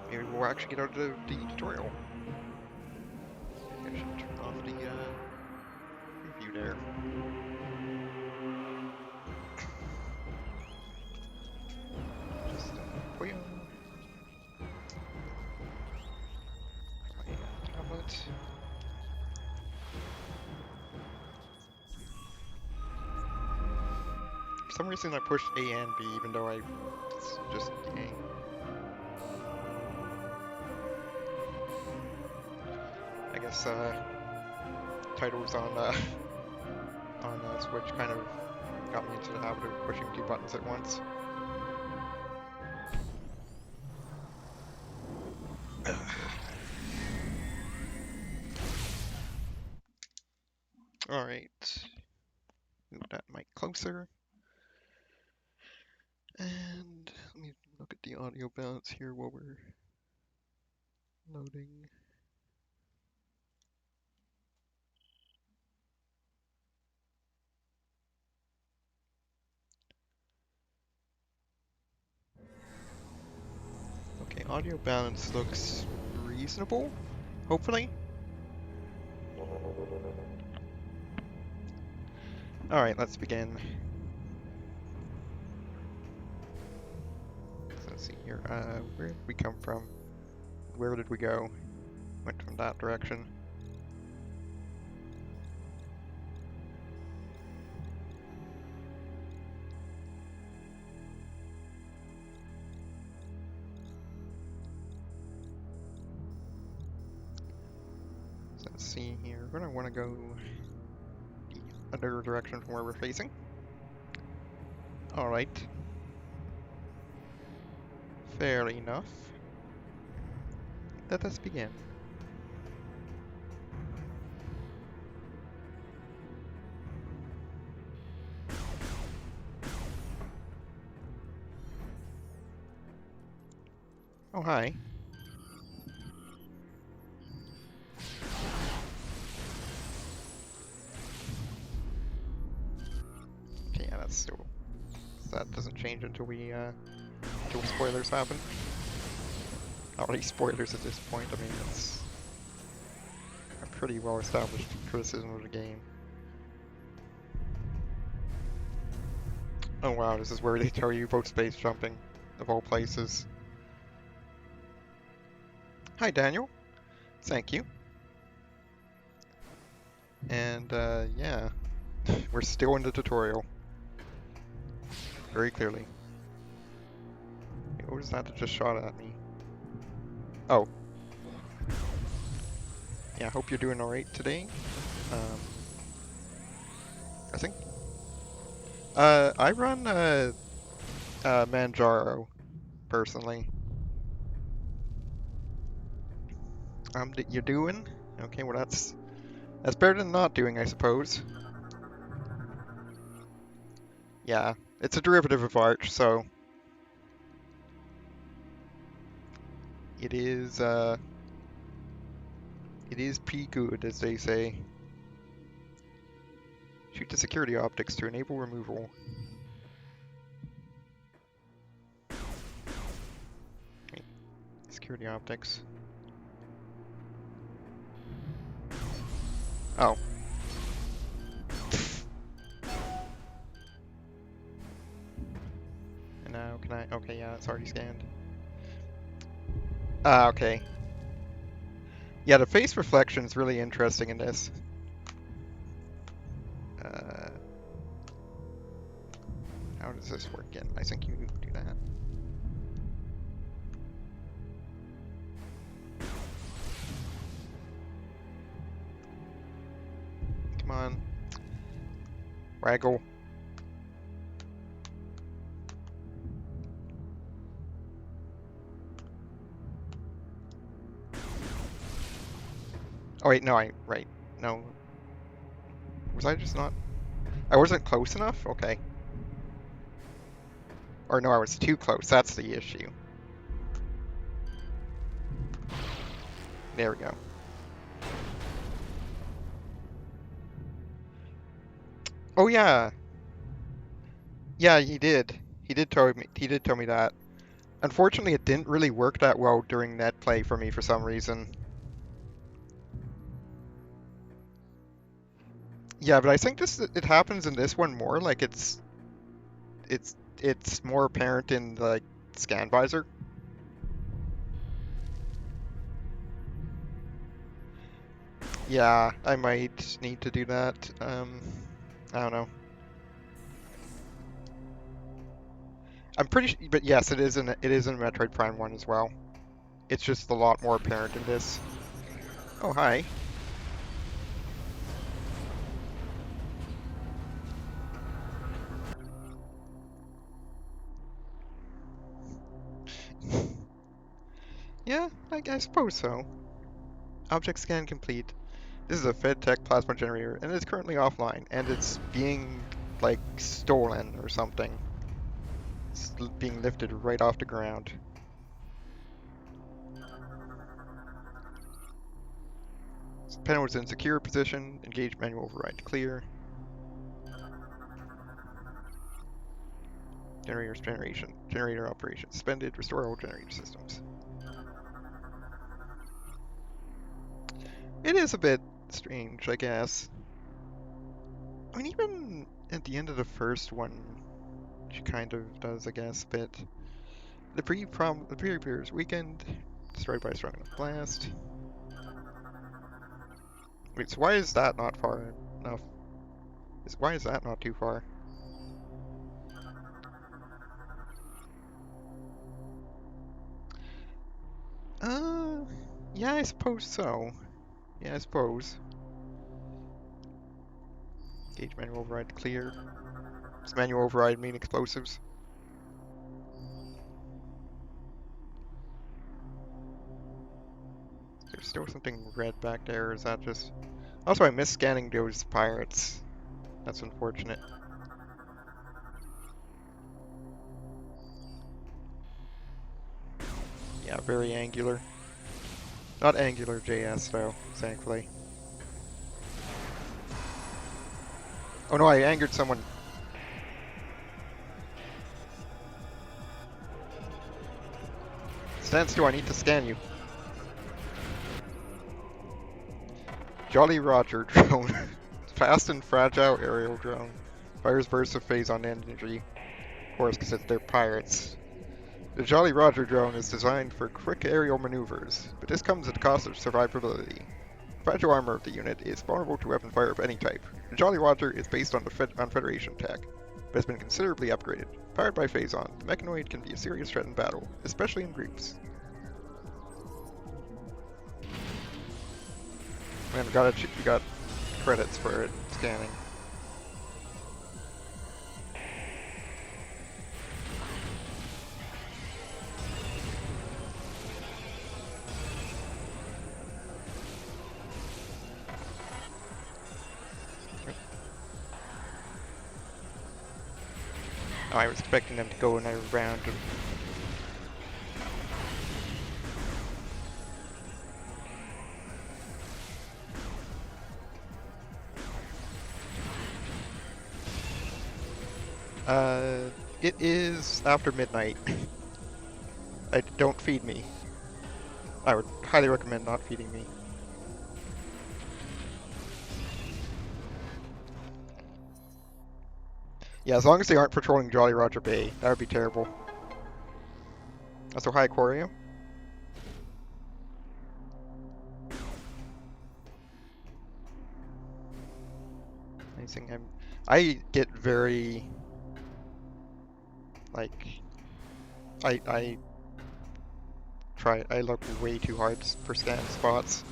maybe we'll actually get out of the tutorial. I should turn off the preview there. Just boyo. My tablet. For some reason I pushed A and B even though it's just A. I guess titles on Switch kind of got me into the habit of pushing 2 buttons at once. Alright. Move that mic closer. And let me look at the audio balance here while we're loading. Okay, audio balance looks reasonable, hopefully. Alright, let's begin. So let's see here, where did we come from? Where did we go? Went from that direction. So let's see here, we're gonna want to go the other direction from where we're facing. Alright. Fair enough. Let us begin. Oh, hi. Okay, yeah, that's still... That doesn't change until we, until spoilers happen. Not really spoilers at this point, I mean, it's a pretty well-established criticism of the game. Oh wow, this is where they tell you about space jumping, of all places. Hi Daniel, thank you. And yeah, we're still in the tutorial. Very clearly. What was that that just shot at me? Oh. Yeah, hope you're doing alright today. I think... I run Manjaro, personally. You're doing? Okay, well that's better than not doing, I suppose. Yeah, it's a derivative of Arch, so it is pretty good, as they say. Shoot the security optics to enable removal. Okay. Security optics. Oh. And now can I? Okay, yeah, it's already scanned. Ah, okay. Yeah, the face reflection is really interesting in this. How does this work in? I think you do that. Come on. Waggle. Oh wait, no, right. No. Was I just not? I wasn't close enough? Okay. Or no, I was too close. That's the issue. There we go. Oh yeah. Yeah, he did. He did tell me that. Unfortunately, it didn't really work that well during net play for me for some reason. Yeah, but I think it happens in this one more. Like it's it's more apparent in the like, scan visor. Yeah, I might need to do that. I don't know. I'm pretty, but yes, it is in Metroid Prime 1 as well. It's just a lot more apparent in this. Oh, hi. Yeah, I suppose so. Object scan complete. This is a FedTech plasma generator, and it's currently offline, and it's being, like, stolen or something. It's being lifted right off the ground. Panel is in secure position. Engage manual override to clear. Generator operation suspended. Restore all generator systems. It is a bit strange, I guess. I mean, even at the end of the first one, she kind of does, I guess, but the pre-appears weakened, destroyed by a strong enough blast. Wait, so why is that not far enough? Why is that not too far? Uh, yeah, I suppose so. Yeah, I suppose. Gauge manual override clear. Does manual override mean explosives? There's still something red back there, or is that just... Also, I missed scanning those pirates. That's unfortunate. Yeah, very angular. Not Angular JS though, thankfully. Oh no, I angered someone. Stand still, I need to scan you. Jolly Roger drone. Fast and fragile aerial drone. Fires bursts of phase on energy. Of course, because they're pirates. The Jolly Roger drone is designed for quick aerial maneuvers, but this comes at the cost of survivability. The fragile armor of the unit is vulnerable to weapon fire of any type. The Jolly Roger is based on Federation tech, but has been considerably upgraded. Powered by Phazon, the mechanoid can be a serious threat in battle, especially in groups. Man, we got credits for it scanning. Oh, I was expecting them to go in a round of... It is after midnight. Don't feed me. I would highly recommend not feeding me. Yeah, as long as they aren't patrolling Jolly Roger Bay, that would be terrible. Also, hi, Aquario. I get very... Like... I look way too hard for scan spots.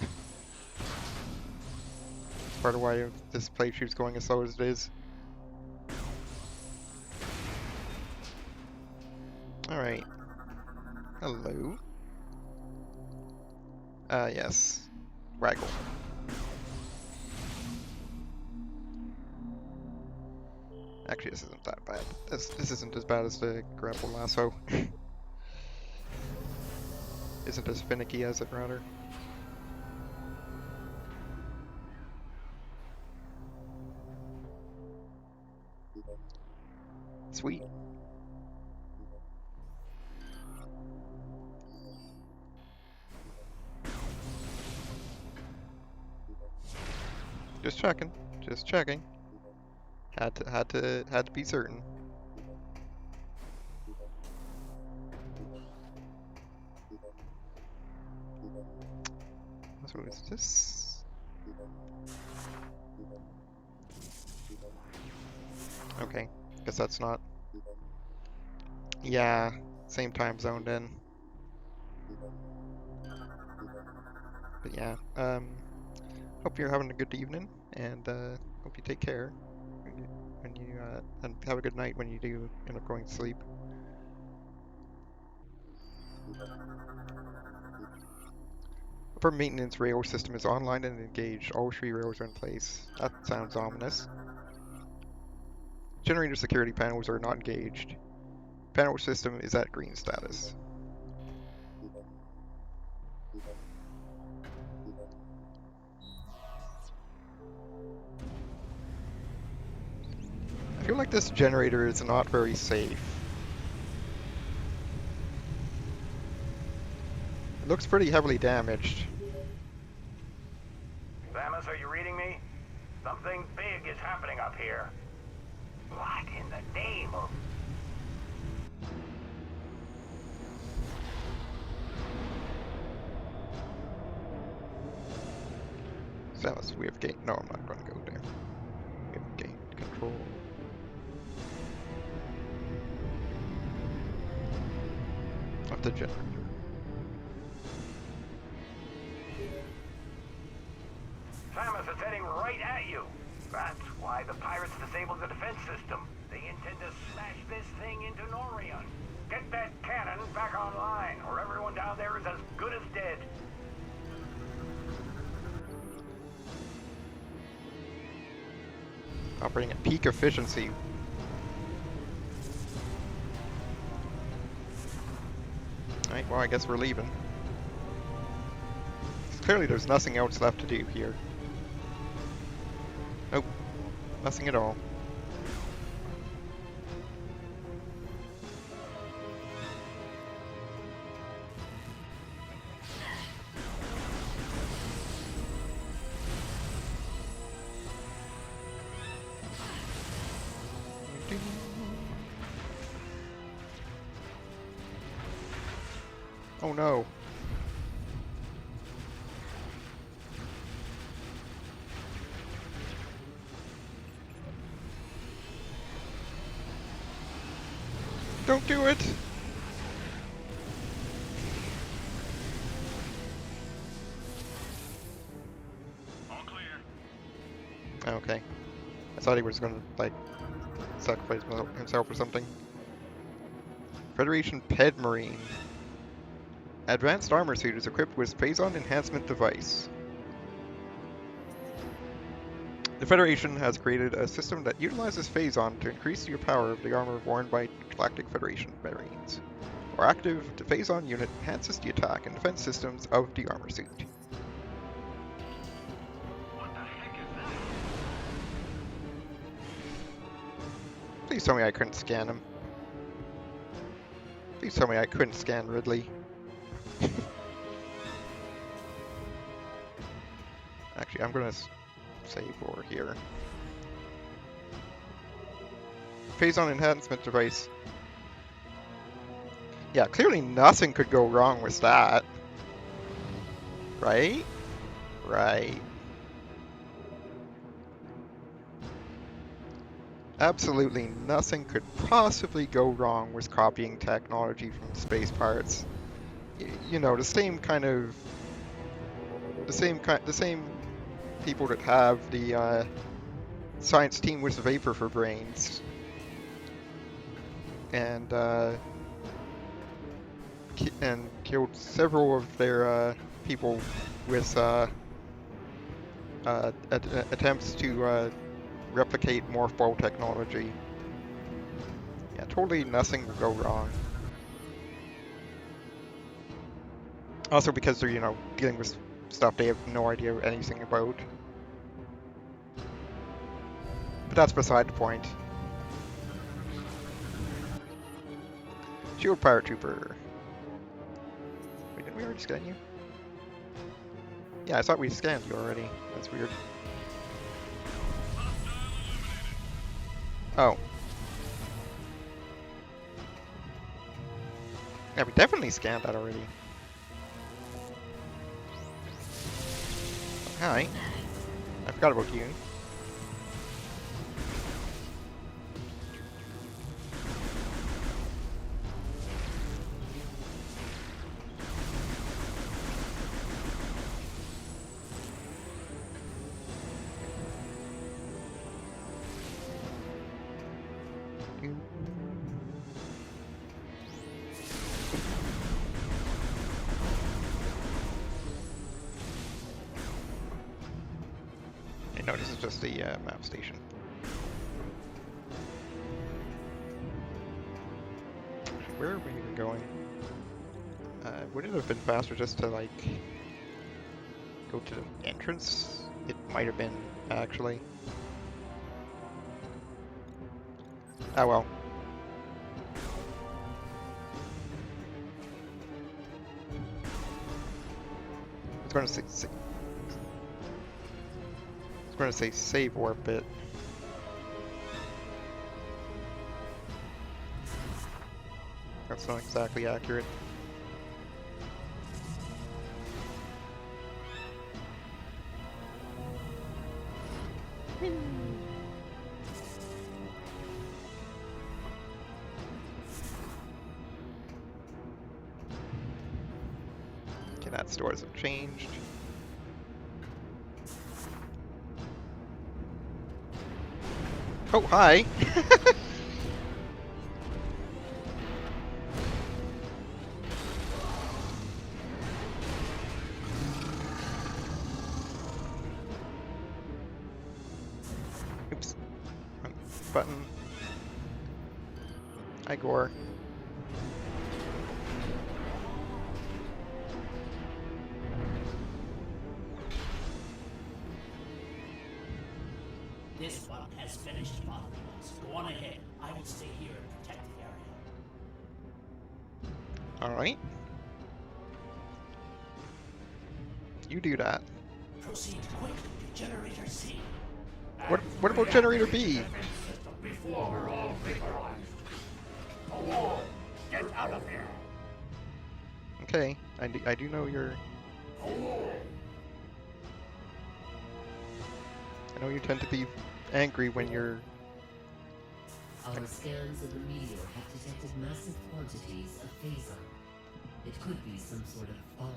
It's part of why this playthrough's going as slow as it is. Alright. Hello. Yes. Waggle. Actually, this isn't that bad. This isn't as bad as the grapple lasso. Isn't as finicky as it, rather. Sweet. Just checking. Just checking. Had to be certain. So is this? Okay, guess that's not. Yeah, same time zone then. But yeah, hope you're having a good evening, and hope you take care and have a good night when you do end up going to sleep. Upper maintenance rail system is online and engaged. All 3 rails are in place. That sounds ominous. Generator security panels are not engaged. Panel system is at green status. I feel like this generator is not very safe. It looks pretty heavily damaged. Samus, are you reading me? Something big is happening up here. What in the name of... Samus, we have gained. No, I'm not going to go there. We have gained control. Of the generator. Samus is heading right at you. That's why the pirates disabled the defense system. They intend to smash this thing into Norion. Get that cannon back online, or everyone down there is as good as dead. Operating at peak efficiency. Alright, well I guess we're leaving. Clearly there's nothing else left to do here. Nope. Nothing at all. Oh no. Don't do it! All clear. Okay. I thought he was gonna, like, sacrifice himself or something. Federation Ped Marine. Advanced armor suit is equipped with Phazon enhancement device. The Federation has created a system that utilizes Phazon to increase the power of the armor worn by Galactic Federation Marines. Our active Phazon unit enhances the attack and defense systems of the armor suit. What the heck is that? Please tell me I couldn't scan him. Please tell me I couldn't scan Ridley. Actually, I'm gonna save over here. Phazon enhancement device. Yeah, clearly nothing could go wrong with that. Right? Right. Absolutely nothing could possibly go wrong with copying technology from space pirates. You know, the same people that have the science team with vapor for brains and killed several of their people with attempts to replicate morph ball technology. Yeah, totally nothing will go wrong. Also because they're, you know, dealing with stuff they have no idea anything about. But that's beside the point. Shield Paratrooper. Wait, didn't we already scan you? Yeah, I thought we scanned you already. That's weird. Oh. Yeah, we definitely scanned that already. Hi. I forgot about you. No, this is just the map station. Where are we even going? Would it have been faster just to, like, go to the entrance? It might have been, actually. Oh well. I was going to say, save warp it. That's not exactly accurate. Okay, that store hasn't changed. Oh, hi! Oops. Wrong button. Hi, Gore. This one has finished bothering us. Go on ahead. I will stay here and protect the area. Alright. You do that. Proceed quickly to Generator C. What about Generator B? Before we're all vaporized. Oh, get out of here. Okay, I do know you're... I know you tend to be angry when you're... Our scans of the meteor have detected massive quantities of phasar. It could be some sort of bomb.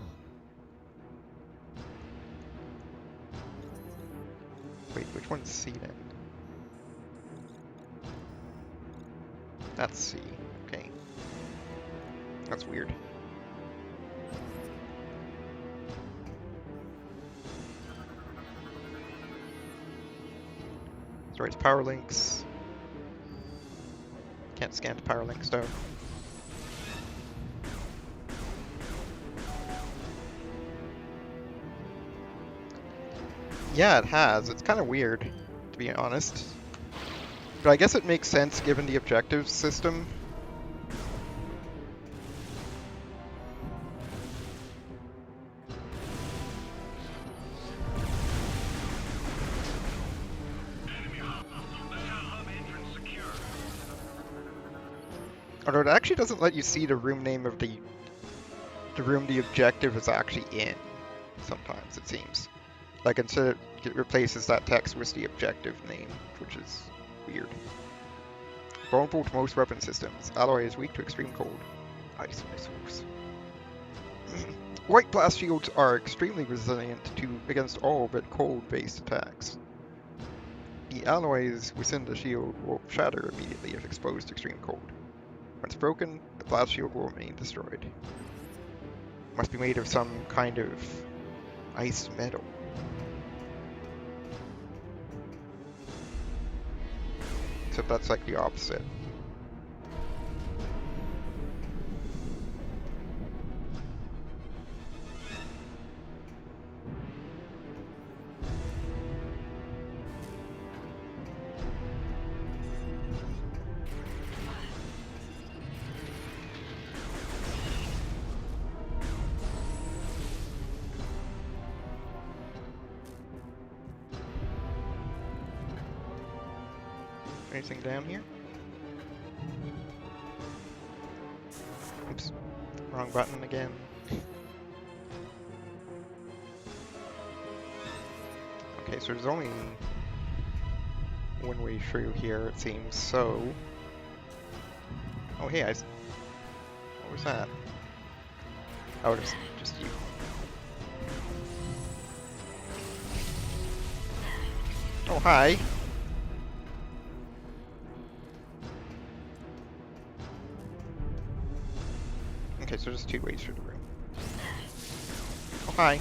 Wait, which one's C then? That's C. Okay. That's weird. Destroys power links. Can't scan to power links though. Yeah, it has. It's kind of weird, to be honest. But I guess it makes sense given the objective system. Although it actually doesn't let you see the room name of the room the objective is actually in. Sometimes it seems. Like instead it replaces that text with the objective name, which is weird. Vulnerable to most weapon systems. Alloy is weak to extreme cold. Ice missiles. White blast shields are extremely resilient against all but cold-based attacks. The alloys within the shield will shatter immediately if exposed to extreme cold. Once broken, the blast shield will remain destroyed. Must be made of some kind of ice metal. Except that's like the opposite. Anything down here? Oops. Wrong button again. Okay, so there's only one way through here, it seems, so... Oh, hey, what was that? Oh, it's just you. Oh, hi! Okay, so there's two ways through the room. Oh, hi!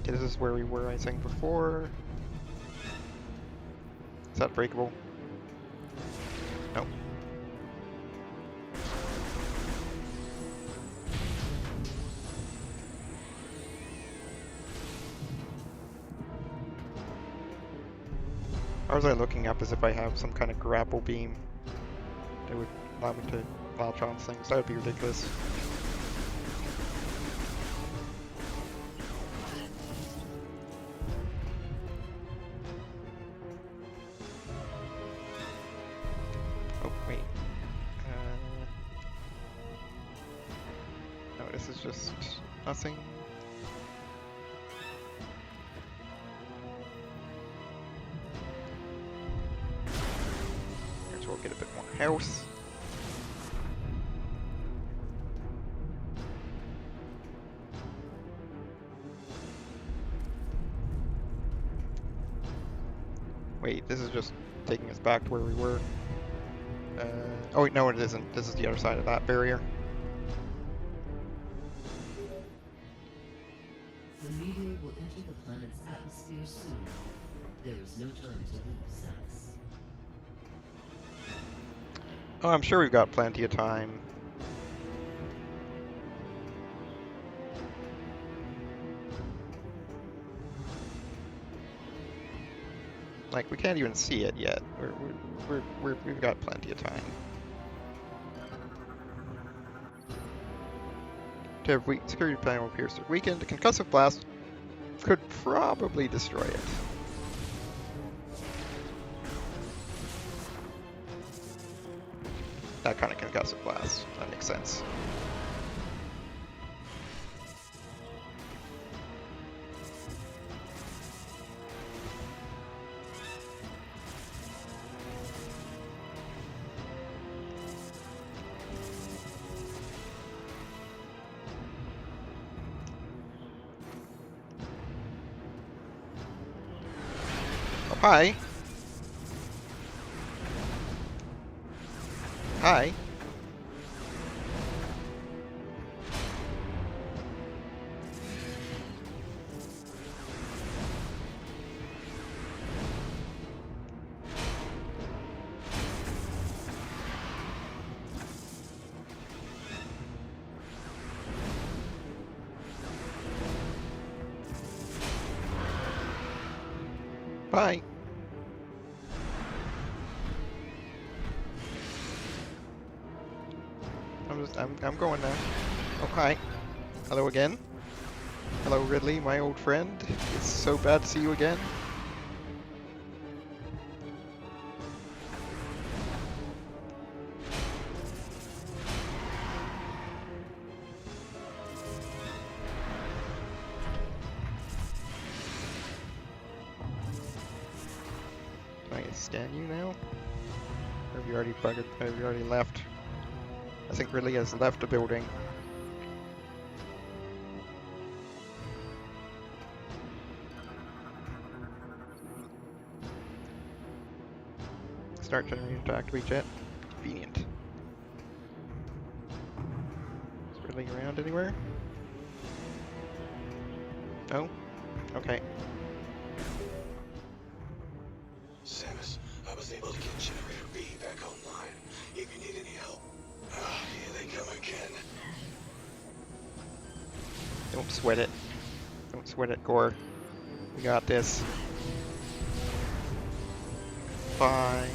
Okay, this is where we were, I think, before. Is that breakable? No. Or was I looking up as if I have some kind of grapple beam that would allow me to latch on things? That would be ridiculous. Oh, wait. No, this is just nothing. Here's where we'll get a bit more health. Wait, this is just taking us back to where we were. Oh wait, no it isn't. This is the other side of that barrier. The meteor will enter the planet's atmosphere soon. There is no time to lose, Samus. Oh, I'm sure we've got plenty of time. Like, we can't even see it yet. We've got plenty of time. To have weak security panel appears to weaken, the concussive blast could probably destroy it. That kind of concussive blast. That makes sense. Oh, hi. Hi. Bye. I'm going now. Oh, hi. Hello again. Hello, Ridley, my old friend. It's so bad to see you again. Can I scan you now? Or have you already buggered? Have you already left? I think Ridley has left the building. Start generating to activate jet. Convenient. Is Ridley around anywhere? No? Okay. Samus, I was able to get Generator B back online. If you need any help. Here they come again. Don't sweat it. Don't sweat it, Gore. We got this. Fine.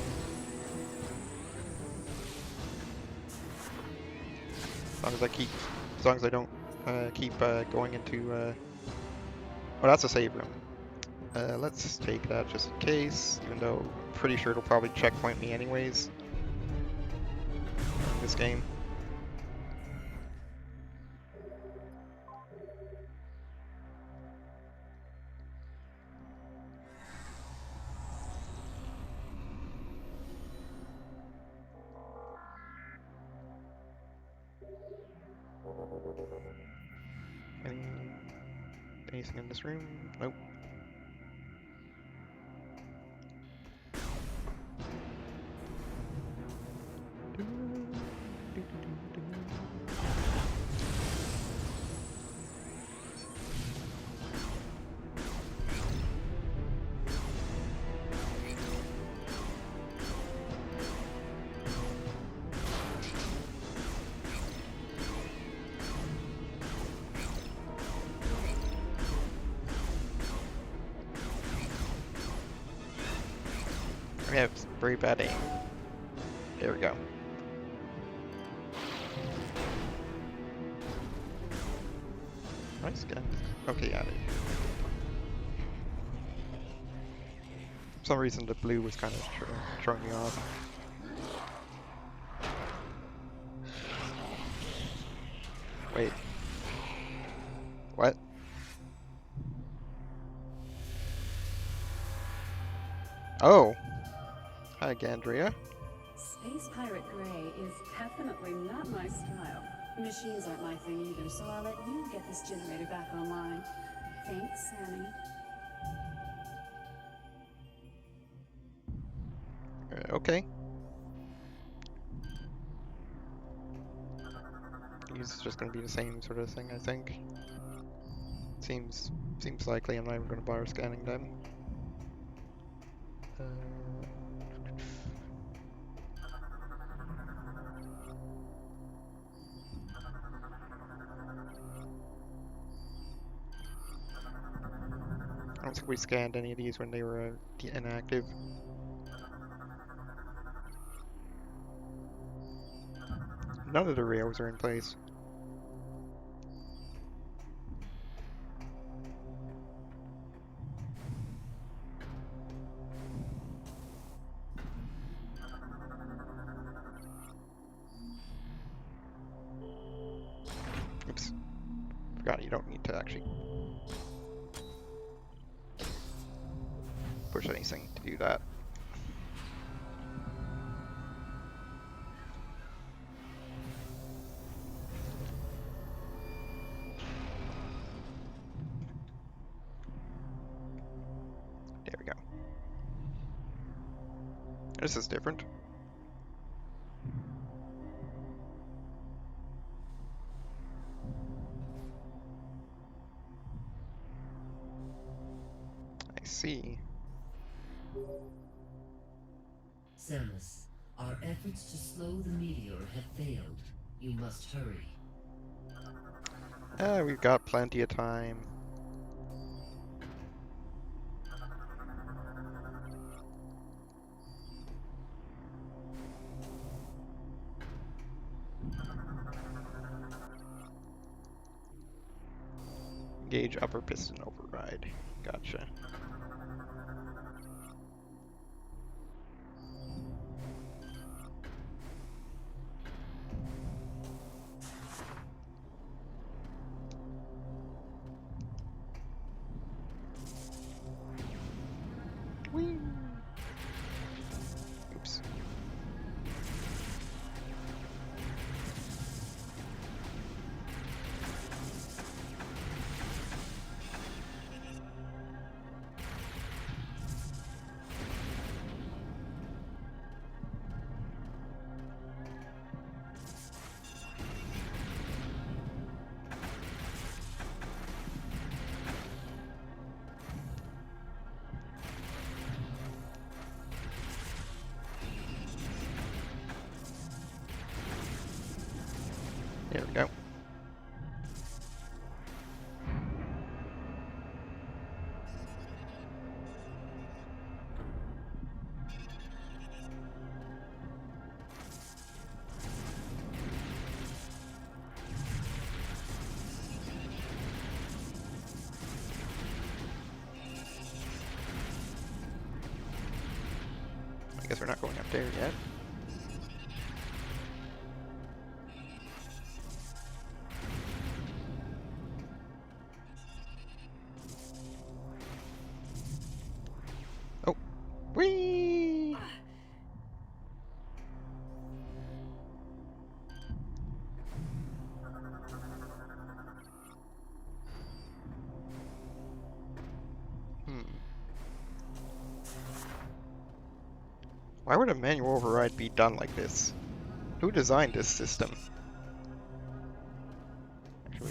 As long as I keep, as long as I don't keep going into. Oh, that's a save room. Let's take that just in case, even though I'm pretty sure it'll probably checkpoint me anyways. This game. Any, anything in this room? Nope. I have very bad aim. There we go. Nice gun. Okay, yeah. For some reason, the blue was kind of throwing me off. Wait. What? Oh. Hi, Gandria. Space Pirate Gray is definitely not my style. Machines aren't my thing either, so I'll let you get this generator back online. Thanks, Sammy. Okay. It's just gonna be the same sort of thing, I think. Seems likely. I'm not even gonna bother scanning them. I don't think we scanned any of these when they were inactive. None of the rails are in place. Oops. Forgot you don't need to actually push anything to do that. There we go. This is different. I see. Samus, our efforts to slow the meteor have failed. You must hurry. We've got plenty of time. Engage upper piston override. Gotcha. Whee! Oops. There we go. I guess we're not going up there yet. Oh, whee! Why would a manual override be done like this? Who designed this system? Actually,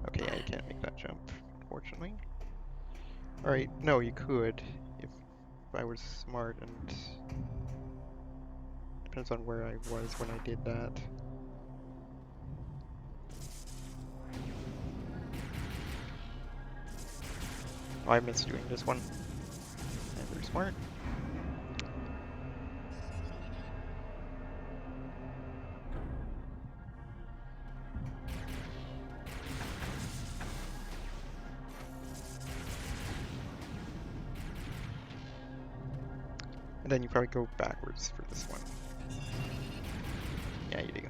okay, yeah, you can't make that jump, unfortunately. Alright, no, you could, if I was smart, and depends on where I was when I did that. Oh, I missed doing this one. I'm very smart. And then you probably go backwards for this one. Yeah, you do.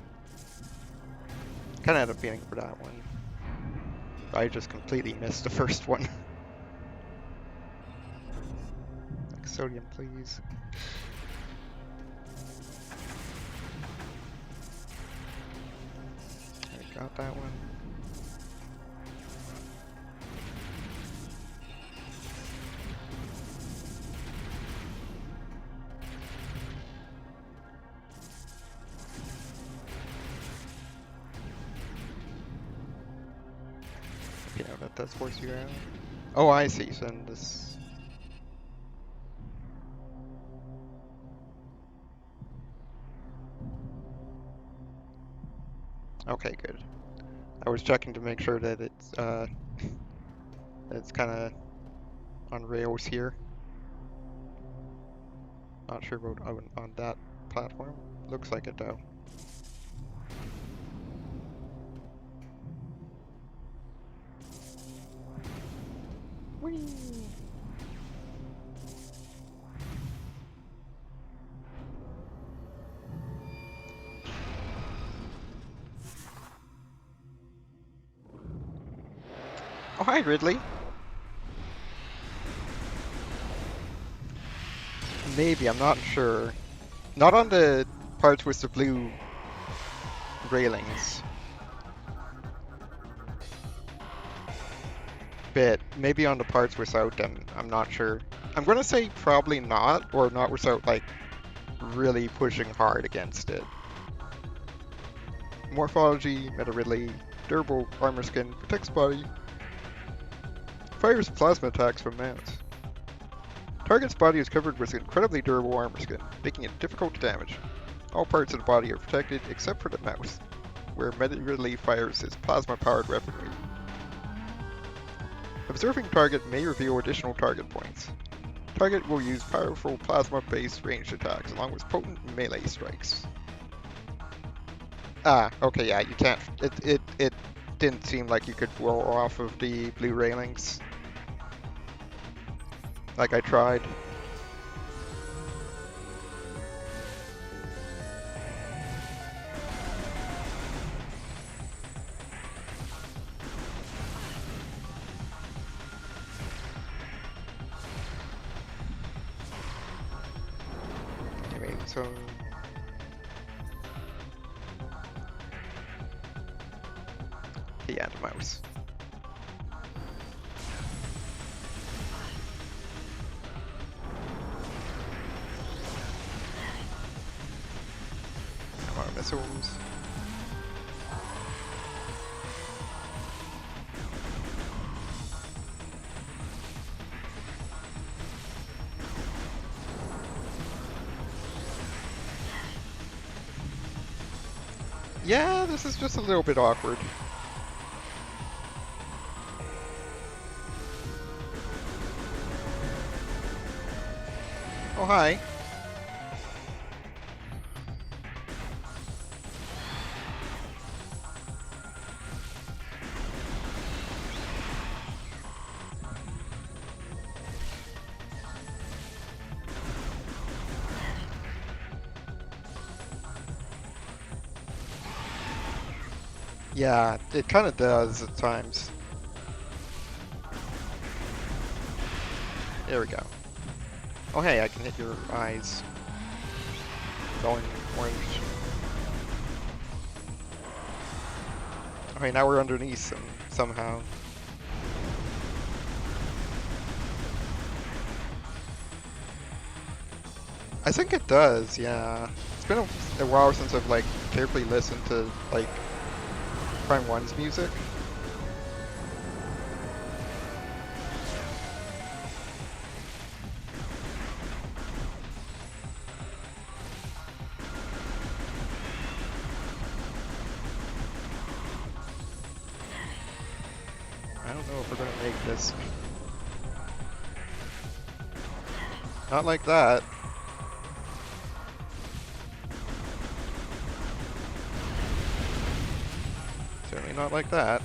Kinda had a feeling for that one. I just completely missed the first one. Like sodium, please. I got that one. Okay, now that does force you out. Oh, I see. So then this. Okay, good. I was checking to make sure that it's kind of on rails here. Not sure about on that platform. Looks like it though. Whee! Oh, hi, Ridley. Maybe, I'm not sure. Not on the parts with the blue railings. But maybe on the parts without them, I'm not sure. I'm gonna say probably not, or not without, like, really pushing hard against it. Morphology, Meta Ridley, durable armor skin, protects body, fires plasma attacks from mounts. Target's body is covered with incredibly durable armor skin, making it difficult to damage. All parts of the body are protected except for the mouth, where Meta Ridley fires his plasma-powered weaponry. Observing target may reveal additional target points. Target will use powerful plasma-based ranged attacks along with potent melee strikes. Ah, okay, yeah, you can't. It didn't seem like you could blow off of the blue railings. Like I tried. Anyway, so yeah, the mouse. Come on, missiles. Yeah, this is just a little bit awkward. Oh, hi. Yeah, it kind of does at times. There we go. Oh hey, I can hit your eyes. Going orange. Okay, now we're underneath somehow. I think it does, yeah. It's been a while since I've like carefully listened to like Prime 1's music. I don't know if we're gonna make this. Not like that. Certainly not like that.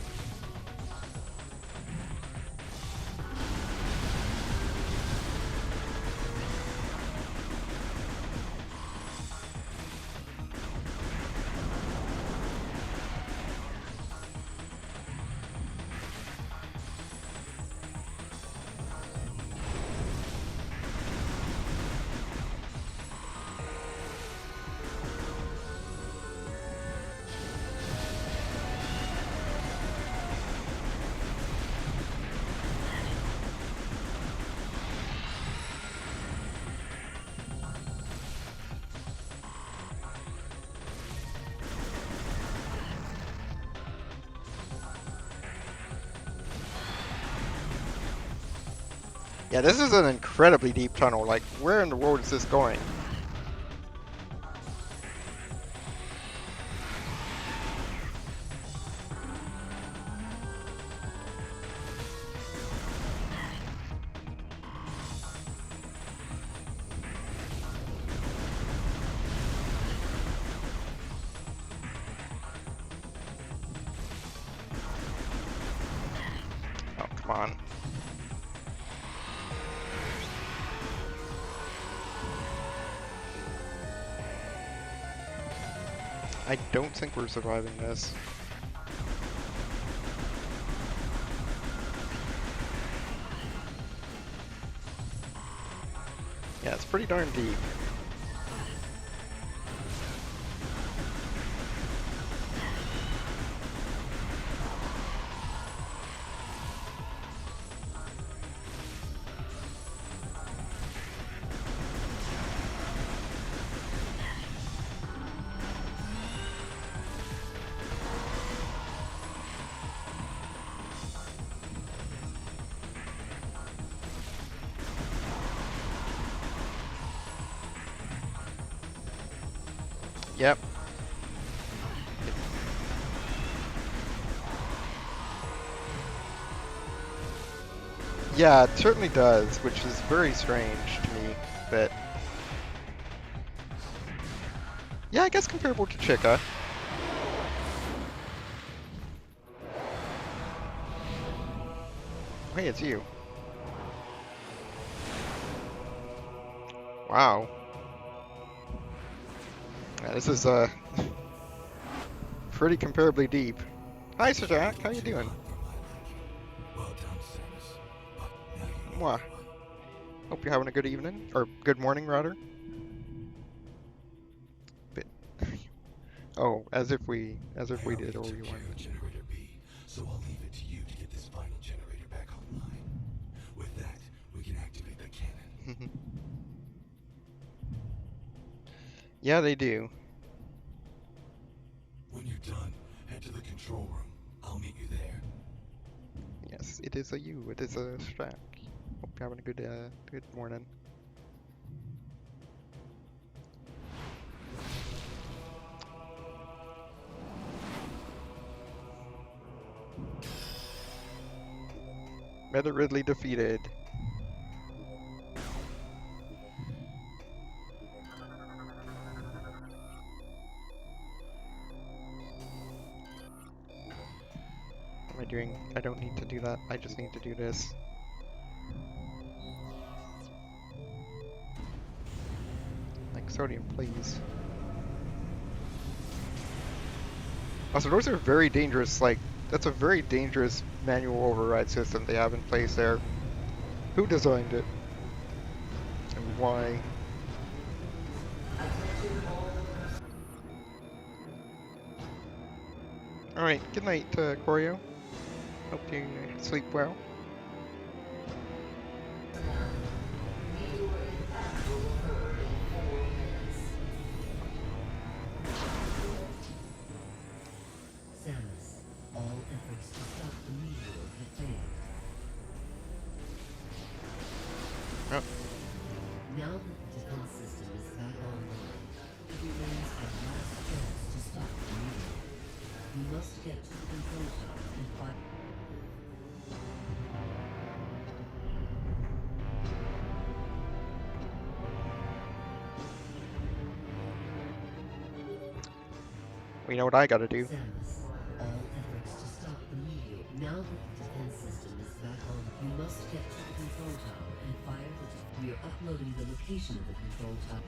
Yeah, this is an incredibly deep tunnel. Like, where in the world is this going? Oh, come on. I don't think we're surviving this. Yeah, it's pretty darn deep. Yep. Yeah, it certainly does, which is very strange to me, but... Yeah, I guess comparable to Chica. Hey, it's you. Wow. Yeah, this is, pretty comparably deep. Hi, Sir Jack, how you doing? Well done, Samus. But now you know Mwah. Hope you're having a good evening, or good morning, rather. Bit. Oh, as if we did all we took care wanted. of Generator B, so I'll leave it to you to get this final generator back online. With that, we can activate the cannon. Yeah, they do. When you're done, head to the control room. I'll meet you there. Yes, it is a you. It is a Strack. Hope you're having a good morning. Meta Ridley defeated. What am I doing? I don't need to do that. I just need to do this. Like sodium, please. Also, those are very dangerous, like, that's a very dangerous manual override system they have in place there. Who designed it? And why? Alright, good night, Koryo. Hope you sleep well. Samus, all efforts to stop the meteor have failed. Oh, Now that the defense system is back online, it remains our last chance to stop the meteor. We must get to the control tower and find... we know what I gotta do. Samus, all efforts to stop the meteor. Now that the defense system is back on, you must get to the control tower and fire the... We are uploading the location of the control tower.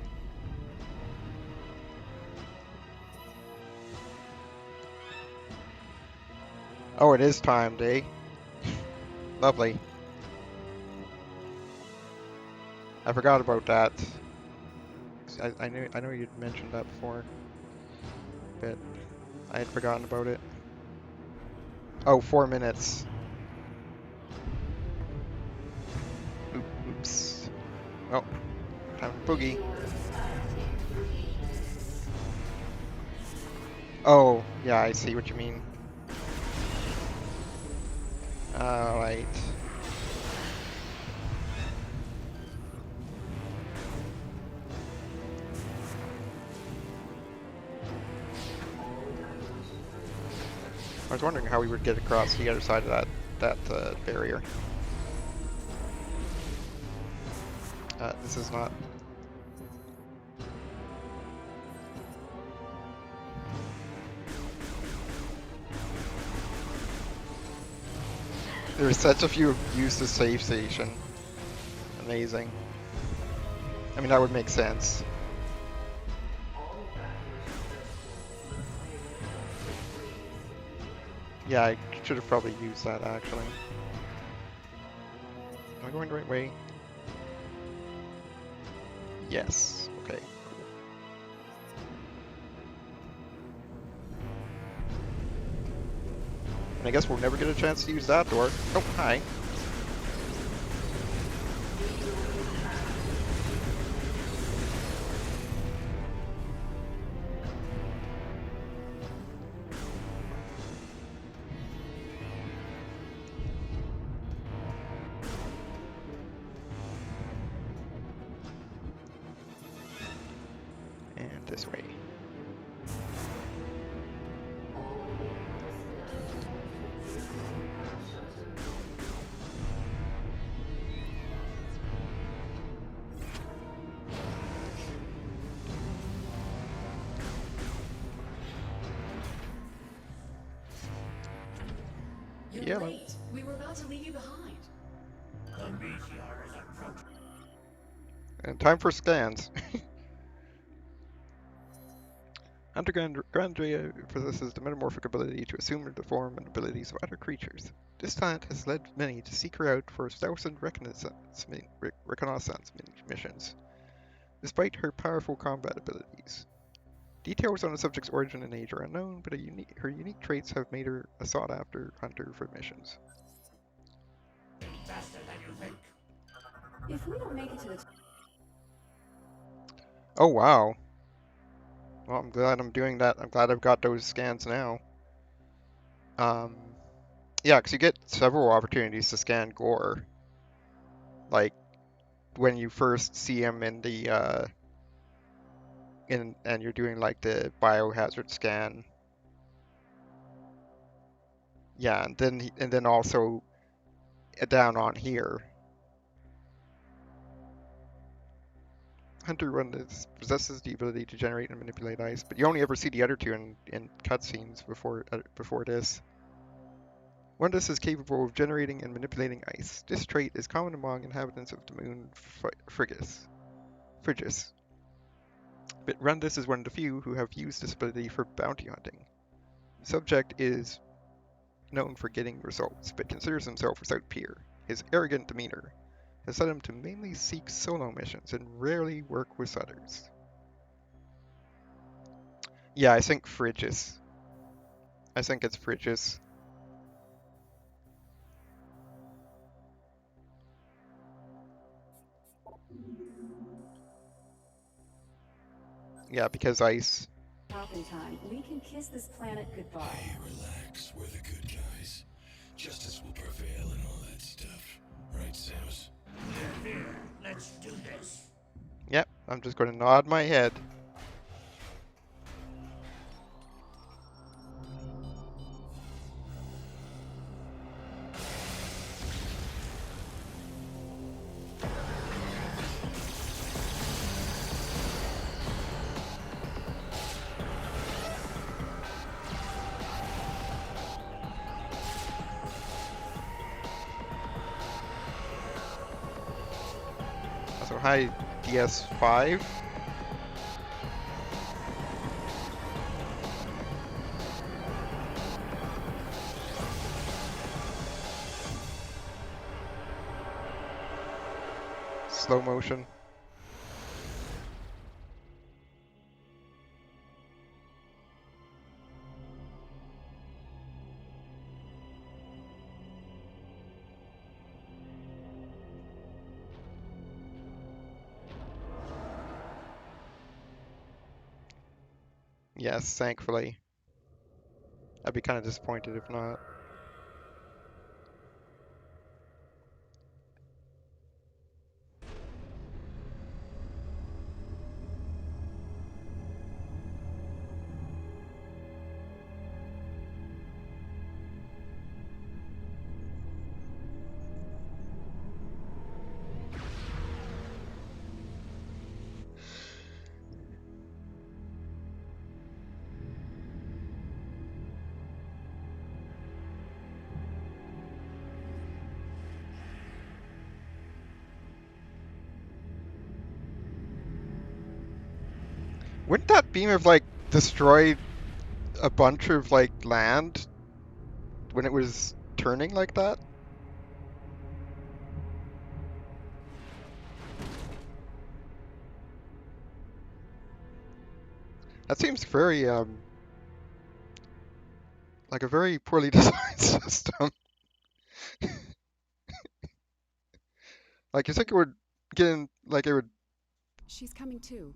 Oh, it is timed, eh? Lovely. I forgot about that. I know you'd mentioned that before, but I had forgotten about it. Oh, 4 minutes. Oops. Oh, time to boogie. Oh, yeah, I see what you mean. Alright. I was wondering how we would get across the other side of that barrier. This is not. There's such a few use the save station. Amazing. I mean, that would make sense. Yeah, I should have probably used that actually. Am I going the right way? Yes. Okay. Cool. And I guess we'll never get a chance to use that door. Oh, hi. And this way. You're Yeah. late. We were about to leave you behind. The meteor is approaching. And time for scans. Hunter Grandria possesses the metamorphic ability to assume the form and abilities of other creatures. This talent has led many to seek her out for stealth and reconnaissance missions, despite her powerful combat abilities. Details on the subject's origin and age are unknown, but her unique traits have made her a sought-after hunter for missions. Faster than you think. If we don't make it to the Oh wow. Well, I'm glad I'm doing that. I'm glad I've got those scans now. Yeah, because you get several opportunities to scan Gore. Like, when you first see him in the, and you're doing, like, the biohazard scan. Yeah, and then also down on here. Hunter Run possesses the ability to generate and manipulate ice, but you only ever see the other two in cutscenes before this. Rundus is capable of generating and manipulating ice. This trait is common among inhabitants of the moon Frigis. But Rundus is one of the few who have used this ability for bounty hunting. Subject is known for getting results, but considers himself without peer. His arrogant demeanor has led him to mainly seek solo missions and rarely work with others. Yeah, I think Frigis. I think it's Frigis. Yeah, because ice. Top in time. We can kiss this planet goodbye. Hey, relax. We're the good guys. Justice will prevail and all that stuff. Right, Samus? Here, let's do this. Yep, I'm just going to nod my head. So hi, DS5. Slow motion. Yes, thankfully. I'd be kind of disappointed if not. Wouldn't that beam have like destroyed a bunch of like land when it was turning like that? That seems very like a very poorly designed system. Like you think it would get in, like She's coming too.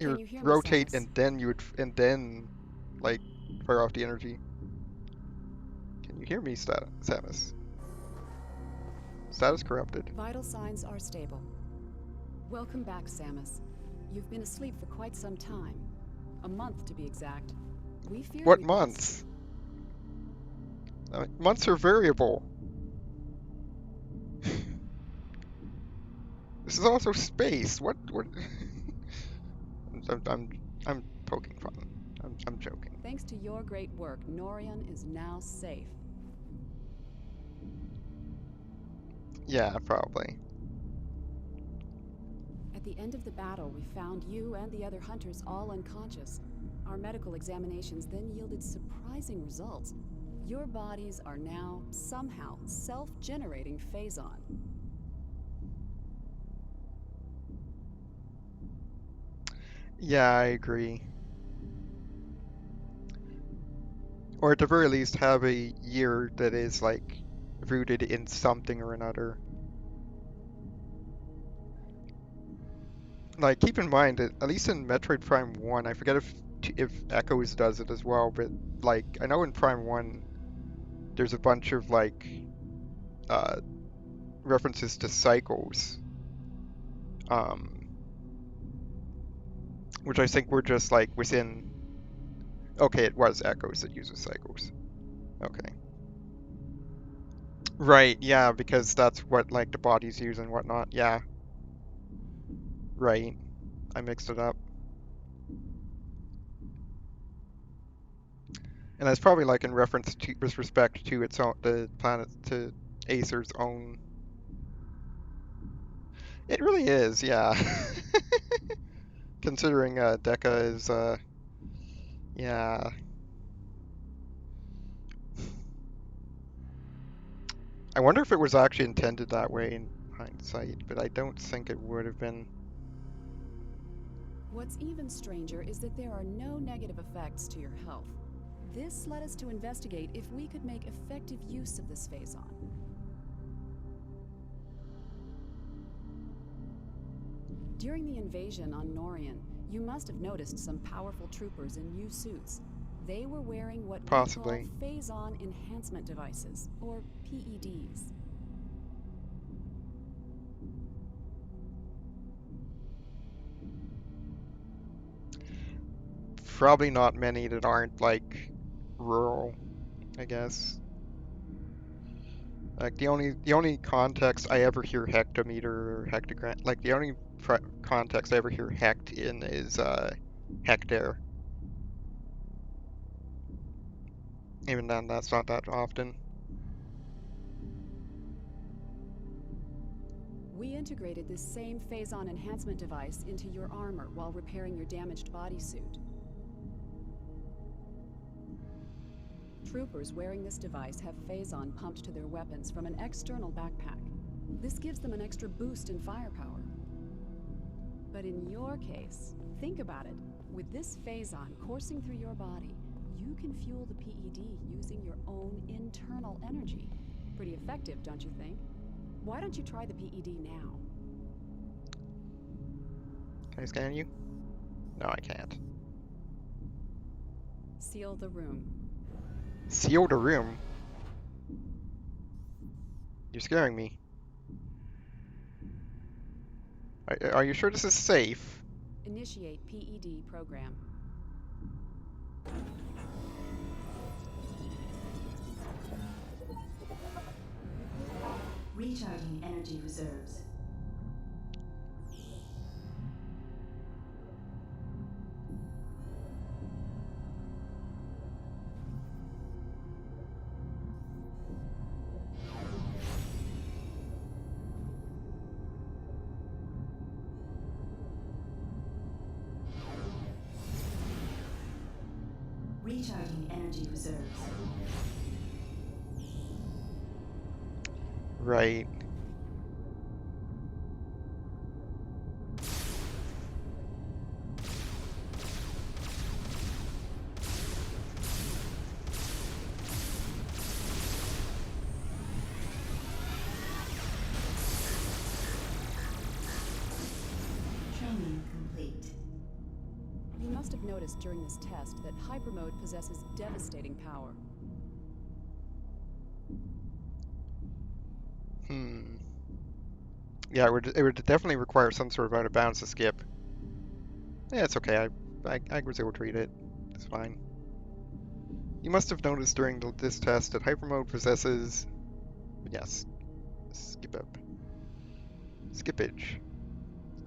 it Can would you hear me, rotate Samus? and then and then like fire off the energy. Can you hear me, Samus? Status corrupted. Vital signs are stable. Welcome back, Samus. You've been asleep for quite some time. A month, to be exact. We feared What we'd lost months? Months are variable. This is also space. What? I'm poking fun. I'm joking. Thanks to your great work, Norion is now safe. Yeah, probably. At the end of the battle, we found you and the other hunters all unconscious. Our medical examinations then yielded surprising results. Your bodies are now, somehow, self-generating phazon. Yeah, I agree. Or at the very least, have a year that is like rooted in something or another. Like, keep in mind that at least in Metroid Prime 1, I forget if Echoes does it as well, but like I know in Prime 1 there's a bunch of like uh references to cycles. Um which I think were just like within okay, it was Echoes that uses cycles. Okay. Right, yeah, because that's what like the bodies use and whatnot. Yeah, right. I mixed it up. And that's probably like in reference to with respect to its own the planet to Acer's own. It really is, yeah. Considering Deca is yeah. I wonder if it was actually intended that way in hindsight, but I don't think it would have been. What's even stranger is that there are no negative effects to your health. This led us to investigate if we could make effective use of this phazon. During the invasion on Norian, you must have noticed some powerful troopers in new suits. They were wearing what Possibly. we call phazon enhancement devices, or PEDs. Probably not many that aren't like rural, I guess. Like the only context I ever hear hectometer or hectogram, like the only context I ever hear hect in is hectare. Even then, that's not that often. We integrated this same phazon enhancement device into your armor while repairing your damaged bodysuit. Troopers wearing this device have phazon pumped to their weapons from an external backpack. This gives them an extra boost in firepower. But in your case, think about it. With this phazon coursing through your body, you can fuel the PED using your own internal energy. Pretty effective, don't you think? Why don't you try the PED now? Can I scan you? No, I can't. Seal the room. Seal the room? You're scaring me. Are you sure this is safe? Initiate PED program. Recharging energy reserves. Recharging energy reserves. Right. Training complete. You must have noticed during this test that hyper mode possesses devastating power. Yeah, it would definitely require some sort of out of bounds to skip. Yeah, it's okay. I was able to read it. It's fine. You must have noticed during this test that hyper mode possesses. Yes. Skip up. Skippage.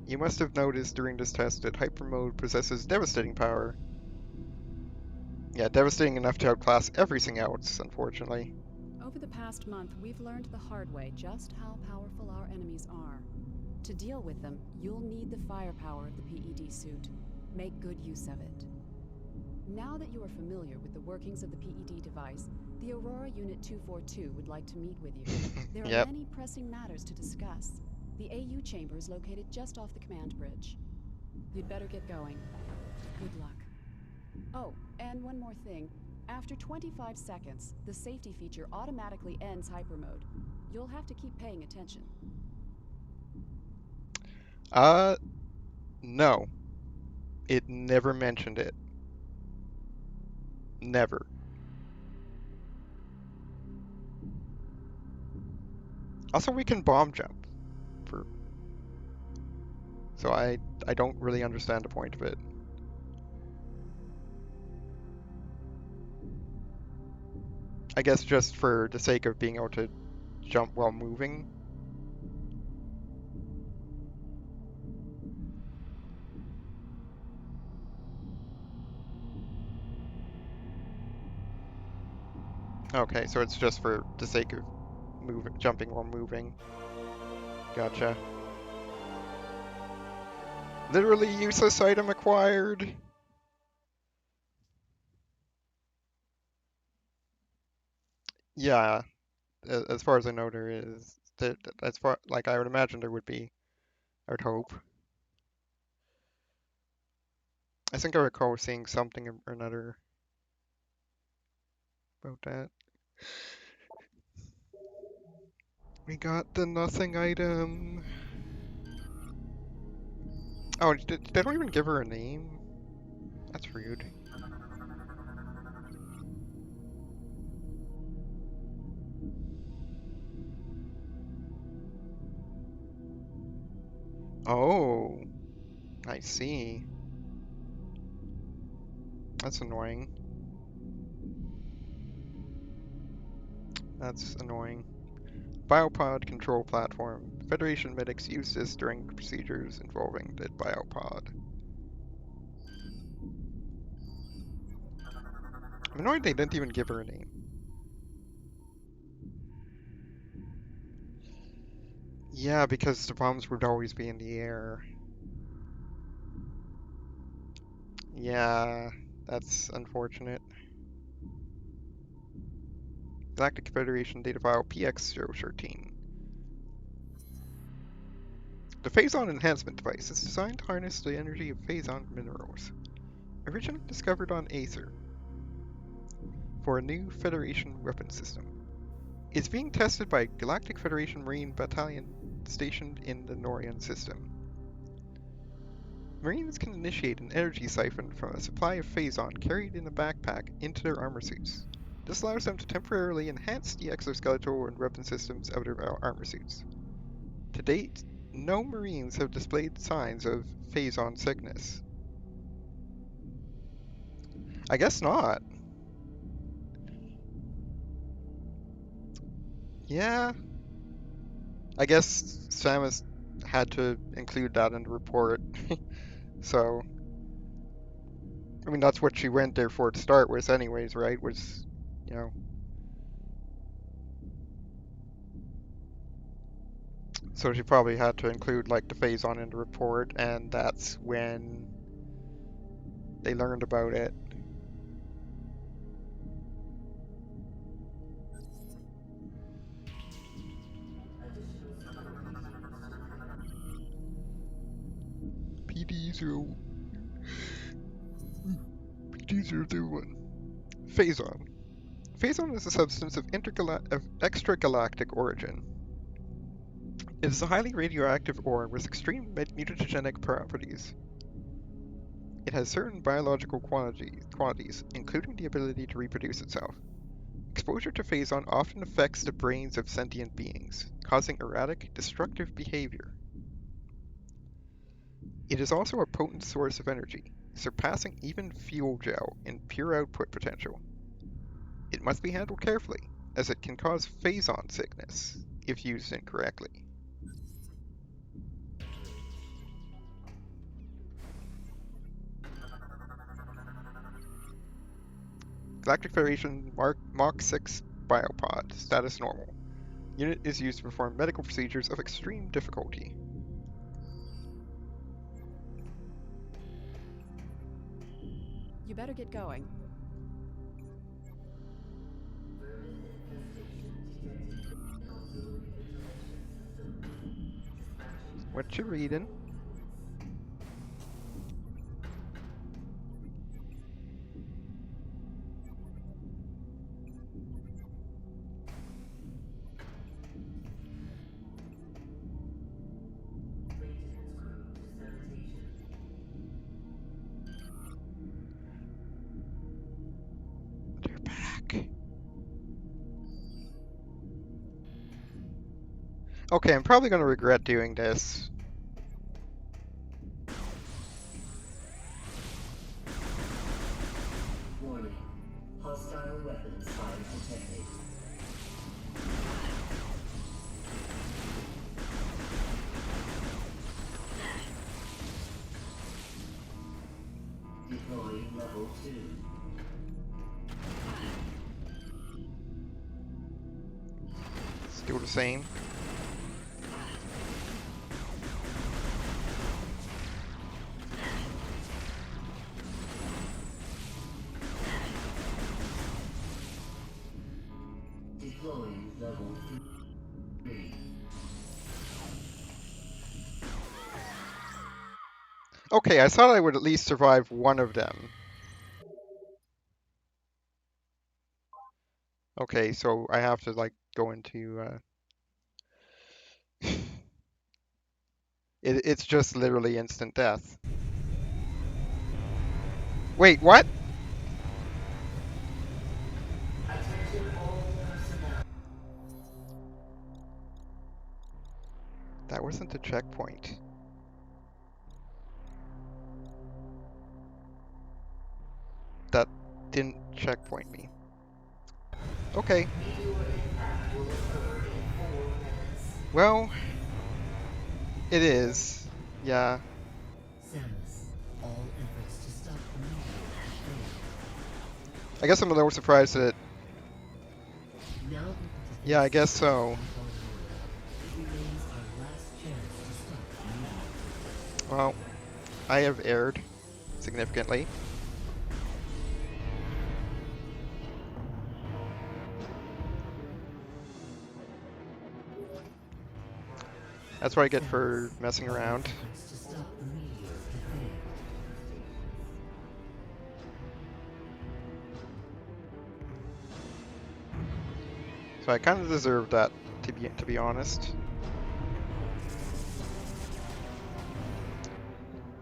You must have noticed during this test that hyper mode possesses devastating power. Yeah, devastating enough to outclass everything else, unfortunately. Over the past month, we've learned the hard way just how powerful our enemies are. To deal with them, you'll need the firepower of the PED suit. Make good use of it. Now that you are familiar with the workings of the PED device, the Aurora Unit 242 would like to meet with you. There Yep. are many pressing matters to discuss. The AU chamber is located just off the command bridge. You'd better get going. Good luck. Oh, and one more thing. After 25 seconds, the safety feature automatically ends hyper mode. You'll have to keep paying attention. No. It never mentioned it. Never. Also, we can bomb jump. So I don't really understand the point of it. I guess just for the sake of being able to jump while moving. Okay, so it's just for the sake of jumping while moving. Gotcha. Literally useless item acquired. Yeah. as far as I know, there is. As far like I would imagine there would be. I would hope. I think I recall seeing something or another about that. We got the nothing item. Oh, they don't even give her a name. That's rude. Oh, I see. That's annoying. That's annoying. Biopod control platform. Federation medics use this during procedures involving the biopod. I'm annoyed they didn't even give her a name. Yeah, because the bombs would always be in the air. Yeah, that's unfortunate. Galactic Federation data file PX013. The Phazon enhancement device is designed to harness the energy of Phazon minerals, originally discovered on Aether, for a new Federation weapon system. It's being tested by Galactic Federation Marine Battalion stationed in the Norian system. Marines can initiate an energy siphon from a supply of Phazon carried in a backpack into their armor suits. This allows them to temporarily enhance the exoskeletal and weapon systems of their armor suits. To date, no Marines have displayed signs of Phazon sickness. I guess not. Yeah, I guess Samus had to include that in the report. So, I mean, that's what she went there for to start with, anyways, right? Was, you know. So she probably had to include, like, the Phazon in the report, and that's when they learned about it. PD0... PD001. Phazon. Phazon is a substance of extragalactic origin. It is a highly radioactive ore with extreme mutagenic properties. It has certain biological qualities, including the ability to reproduce itself. Exposure to Phazon often affects the brains of sentient beings, causing erratic, destructive behavior. It is also a potent source of energy, surpassing even fuel gel in pure output potential. It must be handled carefully, as it can cause Phazon sickness if used incorrectly. Galactic Federation Mach 6 Biopod, status normal. Unit is used to perform medical procedures of extreme difficulty. You better get going. What you reading? They're back. Okay, I'm probably gonna regret doing this. Warning. Hostile weapons fire detected. Deploying level 2. Still the same. Deploying level Okay, I thought I would at least survive one of them. Okay, so I have to like go into it's just literally instant death. Wait, what? Attention all personnel. That wasn't the checkpoint. That didn't checkpoint me. Okay. Meteor impact will occur in 4 minutes. Well, it is. Yeah. Samus, all efforts to stop the meteor have failed. I guess I'm a little surprised that Now that the yeah, I guess defense so. system is back online, it remains our last chance to stop the meteor. Well, I have erred significantly. That's what I get for messing around. Efforts to stop the meteor have failed. So I kind of deserve that, to be honest.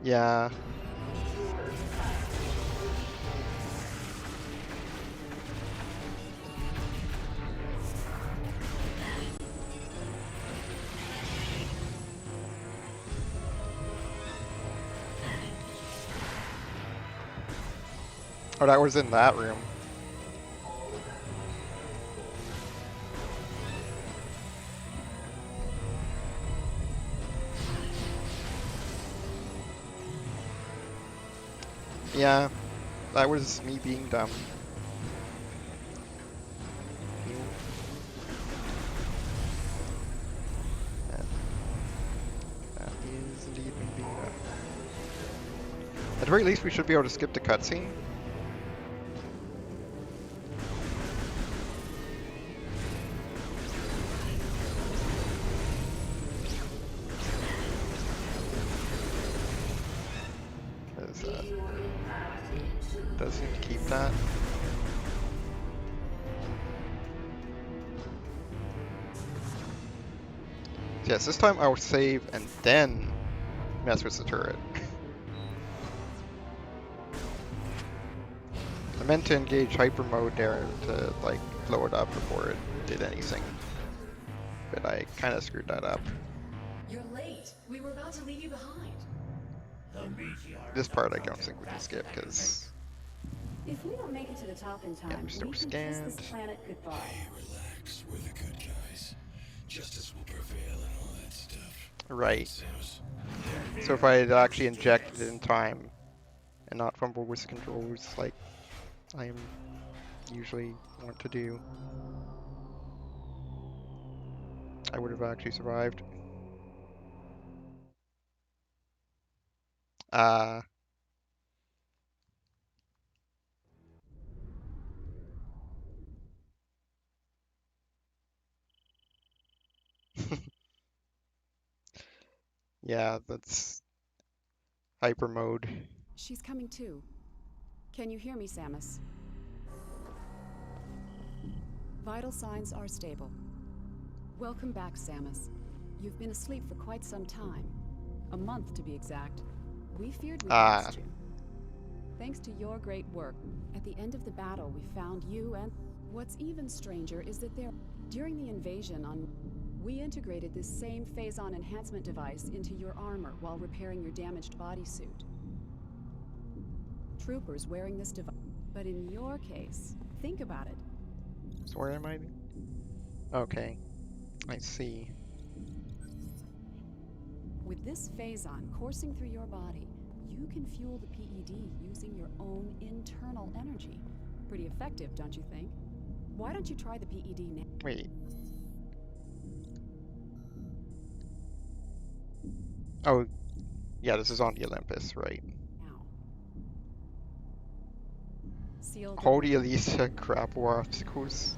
Yeah. Oh, that was in that room. Yeah, that was me being dumb. That, that is indeed me being dumb. At the very least, we should be able to skip the cutscene. Because does seem to keep that. Yes, this time I will save and then mess with the turret. I meant to engage hyper mode there to like blow it up before it did anything, but I kind of screwed that up. You're late. We were about to leave you behind. The meteor. This part I don't think we can skip because If we don't make it to the top in time, I'm still we can kiss this scanned. planet goodbye. Hey, relax. We're the good guys. Justice will prevail and all that stuff. Right. Samus. So if I had actually injected it in time and not fumbled with the controls like I am usually want to do, I would have actually survived. Yeah, that's hyper mode. She's coming too. Can you hear me, Samus? Vital signs are stable. Welcome back, Samus. You've been asleep for quite some time. A month, to be exact. We feared we'd lost you. Thanks to your great work, at the end of the battle, we found you and... What's even stranger is that during the invasion on... We integrated this same phase-on enhancement device into your armor while repairing your damaged bodysuit. Troopers wearing this device. But in your case, think about it. So where am I? Okay, I see. With this phase-on coursing through your body, you can fuel the PED using your own internal energy. Pretty effective, don't you think? Why don't you try the PED now? Wait. Oh, yeah, this is on the Olympus, right? Sealed Holy Elisa crap war obstacles.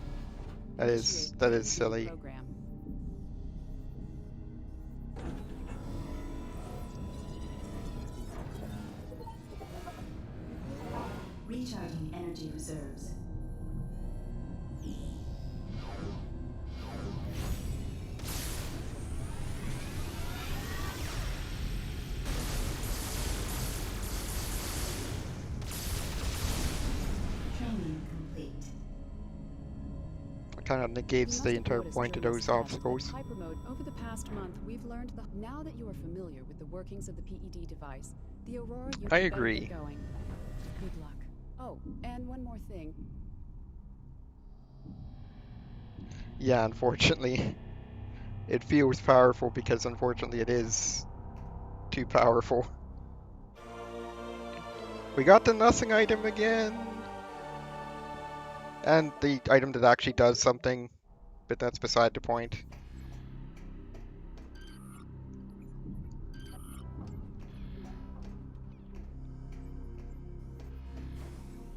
That is silly. program. Recharging energy reserves. Training complete. It kind of You negates must the have entire noticed point of during this those test that obstacles. hyper mode. Over the past month, we've learned now that you are familiar with the workings of the PED device, the Aurora, you'd I better agree. get going. Good luck. Oh, and one more thing. Yeah, unfortunately, it feels powerful because unfortunately it is too powerful. We got the nothing item again! And the item that actually does something, but that's beside the point.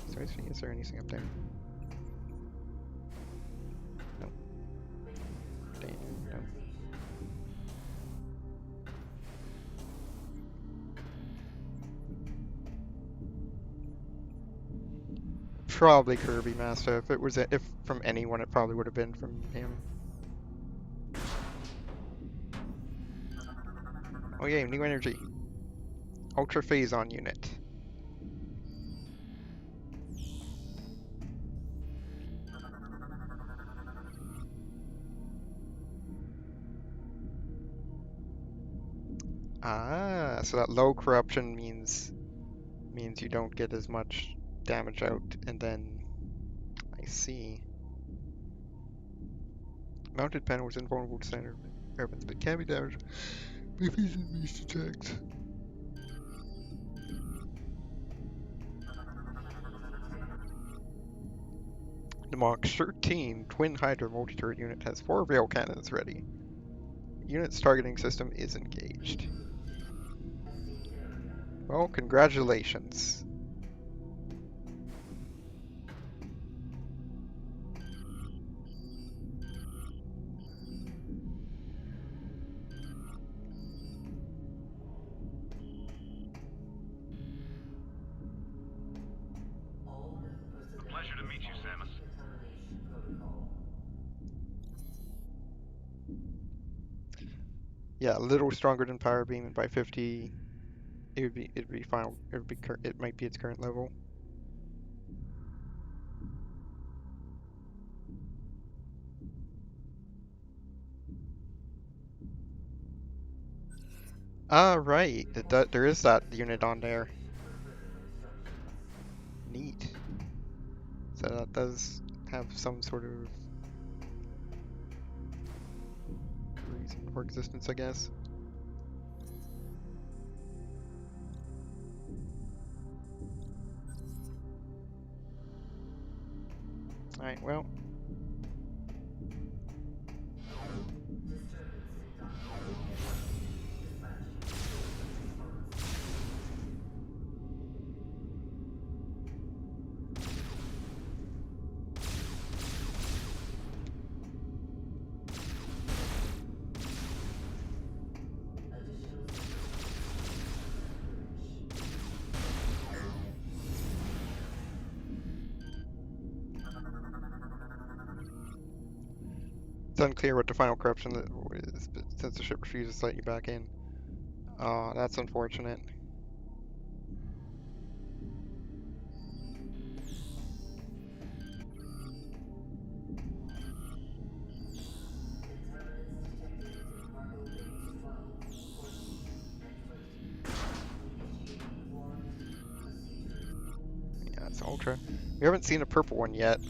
So is there anything up there? No. Damn, no. Probably Kirby Master. If it was if from anyone, it probably would have been from him. Oh yeah, new energy. Ultra Phazon unit. Ah, so that low corruption means you don't get as much damage out, and then I see. Mounted panel is invulnerable to standard weapons, but can be damaged if he's in these attacks. The Mach 13 Twin Hydra multi-turret unit has 4 rail cannons ready. Unit's targeting system is engaged. Well, congratulations. Pleasure to meet you, Samus. Yeah, a little stronger than Power Beam, and by 50, it'd be final. It might be its current level. Ah, right. There is that unit on there. Neat. So that does have some sort of reason for existence, I guess. Alright, well. It's unclear what the final corruption is, but since the ship refuses to let you back in. Oh, that's unfortunate. Yeah, it's Ultra. We haven't seen a purple one yet.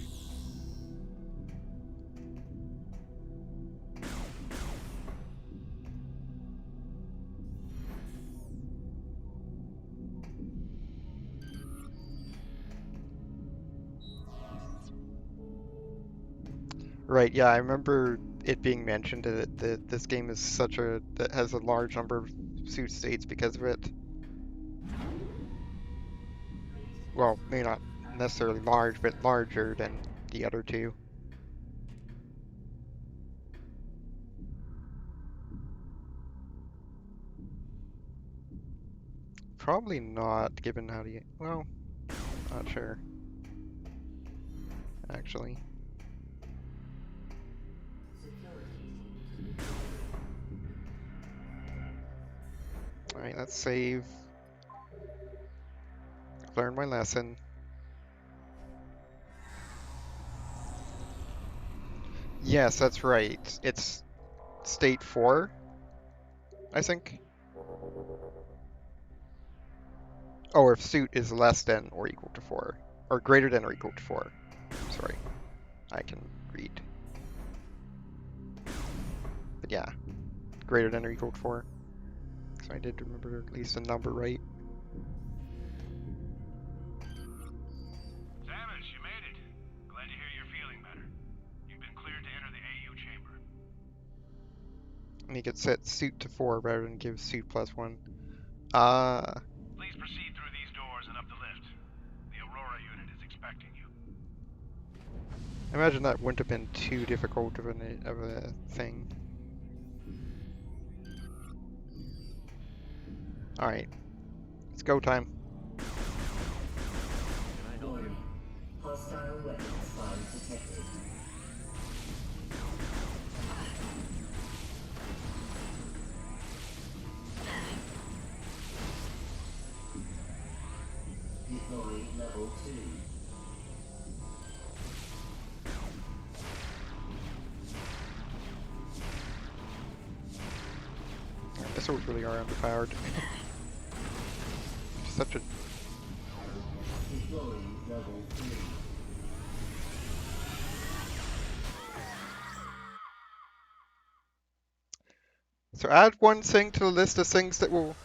Right, yeah, I remember it being mentioned that this game is that has a large number of suit states because of it. Well, maybe not necessarily large, but larger than the other two. Probably not, given how well, Not sure. Actually. Alright, let's save. I've learned my lesson. Yes, that's right. It's state 4, I think. Oh, if suit is less than or equal to 4. Or greater than or equal to 4. Sorry. I can read. But yeah. Greater than or equal to 4. So I did remember at least a number right. Samus, you made it. Glad to hear you're feeling better. You've been cleared to enter the AU chamber. And you could set suit to 4 rather than give suit +1. Please proceed through these doors and up the lift. The Aurora unit is expecting you. I imagine that wouldn't have been too difficult of a thing. Alright. It's go time. Warning. Hostile weapons fired detected. Deploying level 2. Missiles really are underpowered. Such a... Deploying level 3. So add one thing to the list of things that will...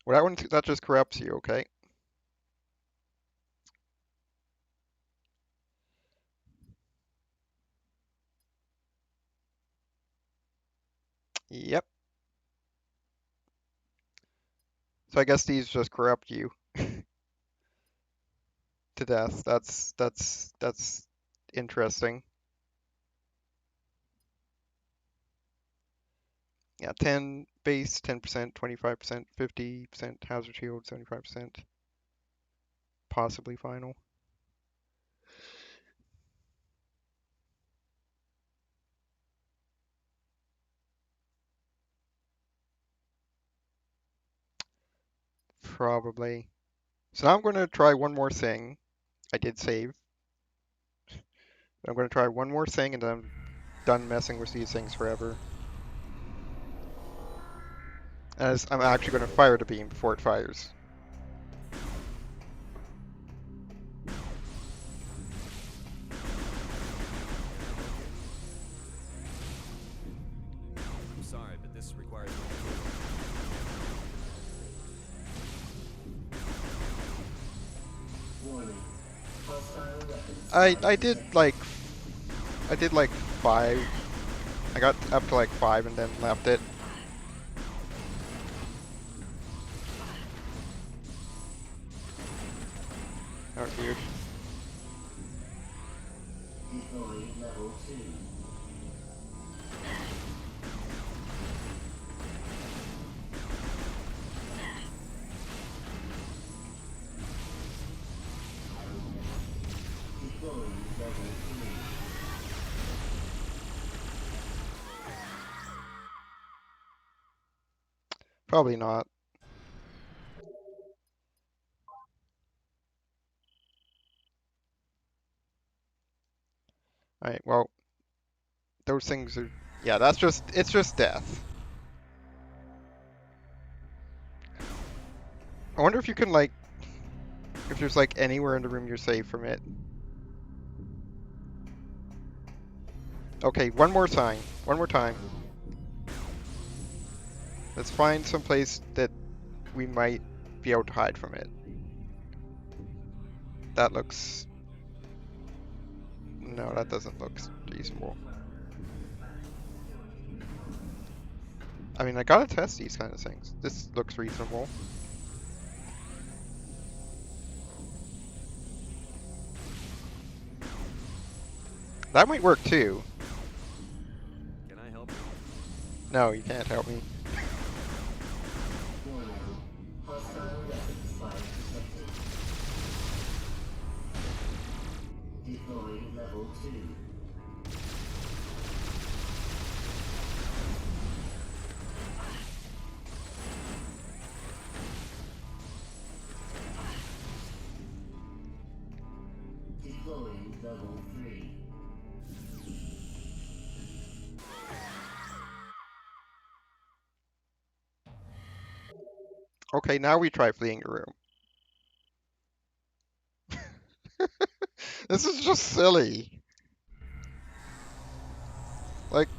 Well, that just corrupts you, okay? Yep. So I guess these just corrupt you to death. That's interesting. Yeah, 10 base, 10%, 25%, 50% hazard shield, 75%. Possibly final. Probably. So now I'm going to try one more thing. I did save. But I'm going to try one more thing and then I'm done messing with these things forever. As I'm actually going to fire the beam before it fires. I'm sorry, but this requires Warning. Hostile weapons I fired did detected. like 5. I got up to like 5 and then left it. That was weird. Deploying level 2. Deploying level 3. Probably not. Alright, well, those things are... Yeah, it's just death. I wonder if you can, like... If there's, like, anywhere in the room you're safe from it. Okay, one more time. One more time. Let's find some place that we might be able to hide from it. That looks... No, that doesn't look reasonable. I mean, I gotta test these kind of things. This looks reasonable. That might work too. Can I help you? No, you can't help me. Okay, now we try fleeing a room. This is just silly. Like,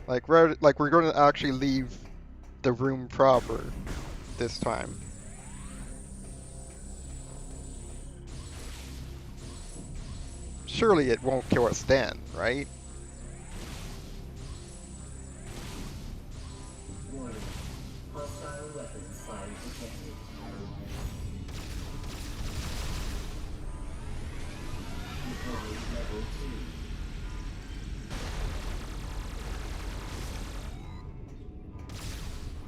like we're going to actually leave the room proper this time. Surely it won't kill us then, right? Warning. Hostile weapons fire detected. Deploying level 2.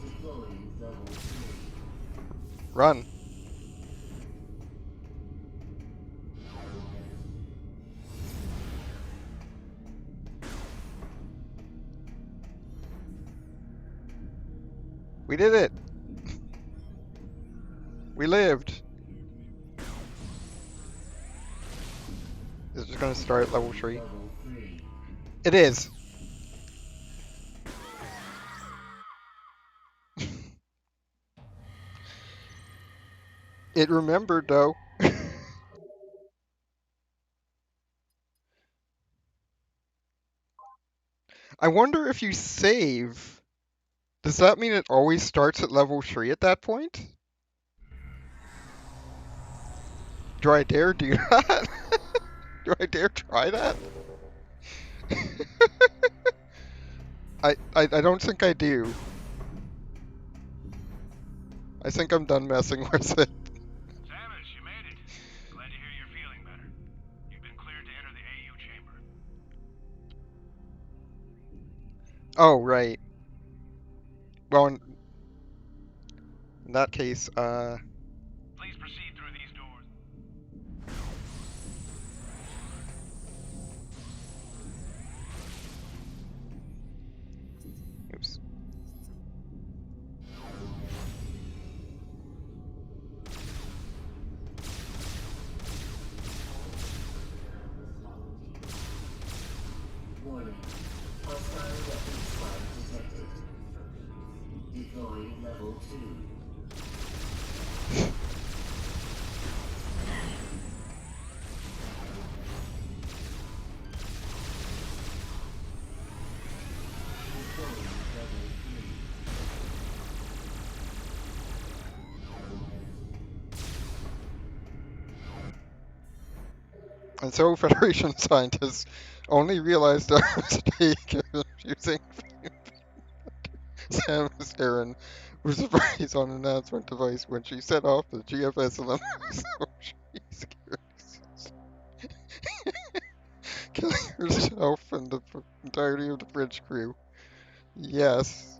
Deploying level 3. Run. We did it. We lived. Is it just going to start at level 3? Level 3. It is. It remembered though. I wonder if you save, does that mean it always starts at level 3 at that point? Do I dare do that? Do I dare try that? I don't think I do. I think I'm done messing with it. Samus, you made it. Glad to hear you're feeling better. You've been cleared to enter the AU chamber. Oh, right. Well, in that case, Please proceed through these doors. oops. Warning. Hostile weapons fire detected. Deploying level 2. Deploying level 3. And so Federation scientists only realized their mistake of using Samus Aran was surprised on an announcement device when she set off the GFS alarm. So she's killing herself and the entirety of the bridge crew. Yes.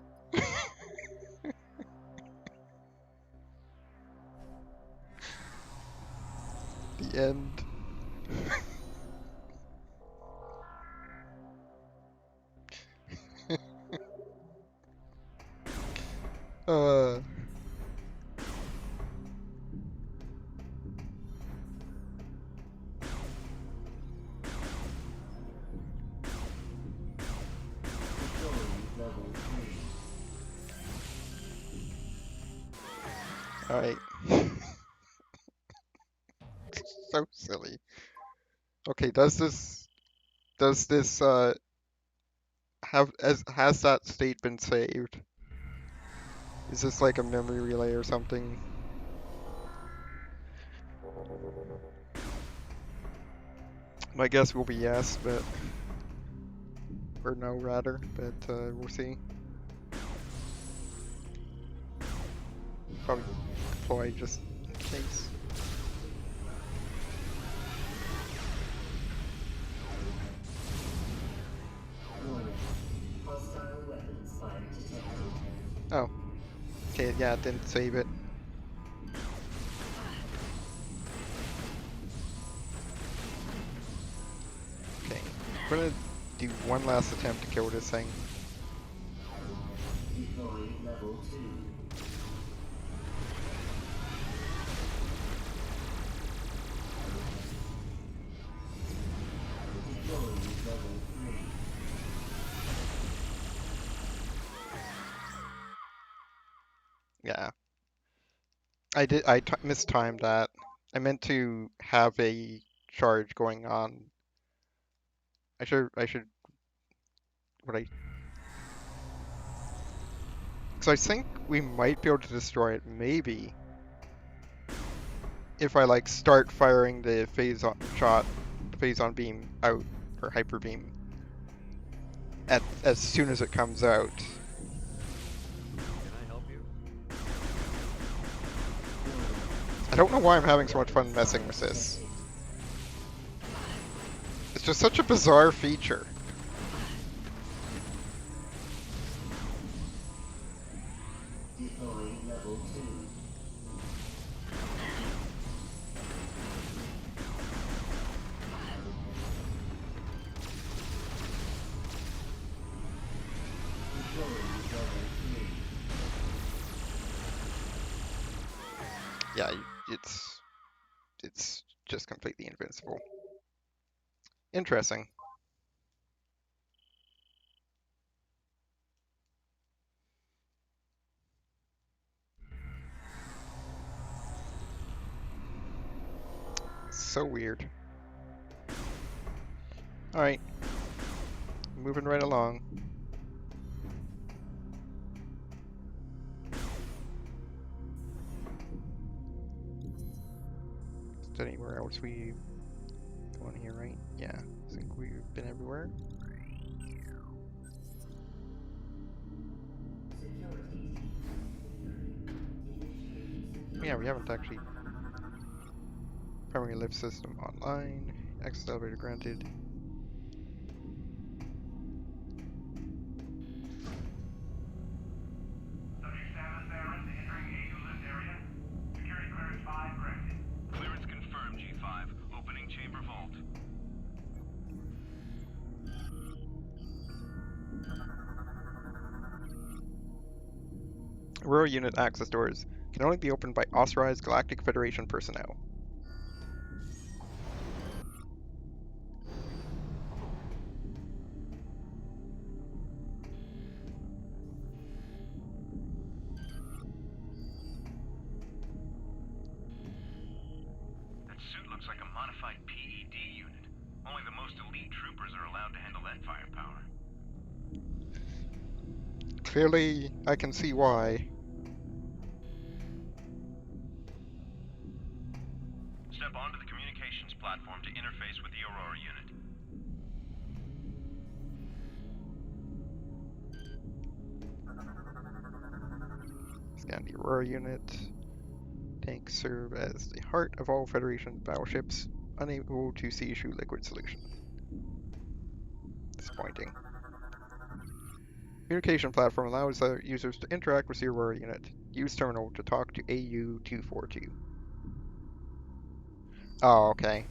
The end. uh. Deploying level 3. Alright. So silly. Okay, does this has that state been saved? Is this like a memory relay or something? My guess will be yes, but or no rather, but we'll see. Probably deploy just in case. Warning. Hostile weapons fire detected. Oh. Okay, yeah, it didn't save it. Okay. I'm gonna do one last attempt to kill this thing. Deploying level 2. Deploying level 3. Yeah. Mistimed that. I meant to have a charge going on. I should, what I, because I think we might be able to destroy it, maybe, if I like start firing the phase on beam out, or hyper beam, as soon as it comes out. Can I help you? I don't know why I'm having so much fun messing with this. It's just such a bizarre feature. Deploying level 2. Deploying level 3. Yeah, it's just completely invincible. Interesting. So weird. Alright, moving right along. Is there anywhere else we go in here, right? Yeah, I think we've been everywhere. Yeah, we haven't actually. Primary lift system online. Access elevator granted. Subject status, Baron, entering A2 lift area. Security clearance 5 granted. Clearance confirmed, G5. Opening chamber vault. Aurora unit access doors can only be opened by authorized Galactic Federation personnel. That suit looks like a modified PED unit. Only the most elite troopers are allowed to handle that firepower. Clearly, I can see why. Step onto the communications platform to interface with the Aurora unit. Scan the Aurora unit. Tanks serve as the heart of all Federation battleships, unable to see issue liquid solution. Disappointing. Communication platform allows other users to interact with the Aurora unit. Use terminal to talk to AU-242. Oh, okay.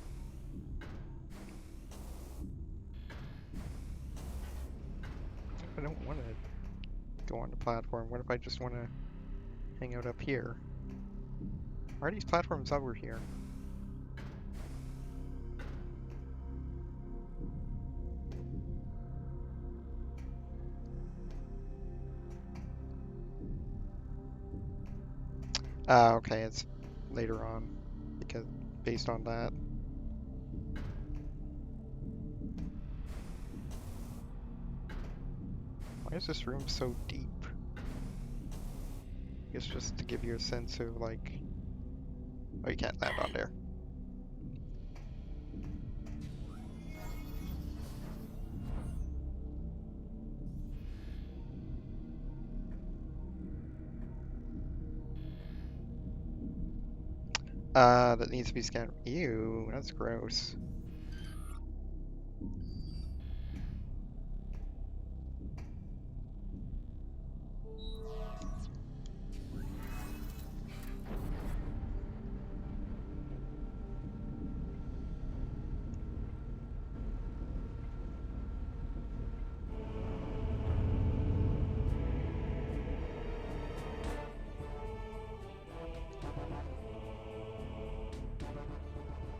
I don't want to go on the platform. What if I just want to hang out up here? Why are these platforms over here? Okay, it's later on, because based on that. Why is this room so deep? I guess just to give you a sense of like, oh, you can't land on there. That needs to be scanned. Ew, that's gross.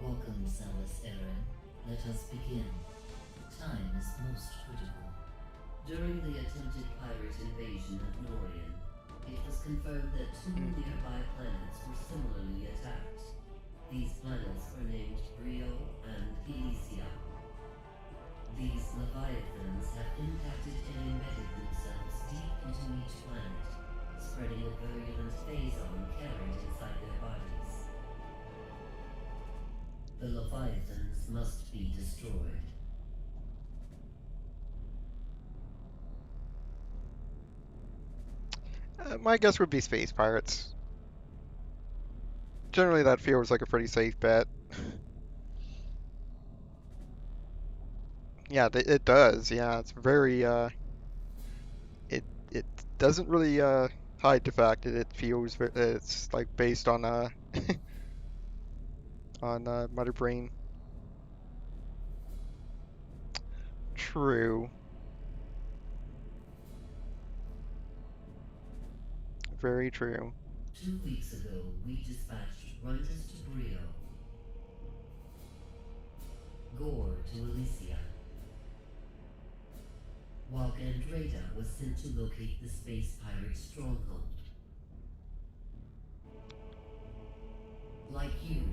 Welcome, Salas Aran. Let us begin. Time is most critical. During the attempted pirate invasion of Norian, It was confirmed that two nearby planets were similarly attacked. These planets are named Brio and Elysia. These leviathans have impacted and embedded themselves deep into each planet, spreading a virulent phazon carried inside their bodies. The leviathans must be destroyed. My guess would be space pirates. Generally, that feels like a pretty safe bet. Yeah, it does. Yeah, it's very it doesn't really hide the fact that it feels it's like based on on Mother Brain. True. Very true. 2 weeks ago, we dispatched Runtus to Brio, Gore to Elysia, while Gandreda was sent to locate the space pirate stronghold. Like you,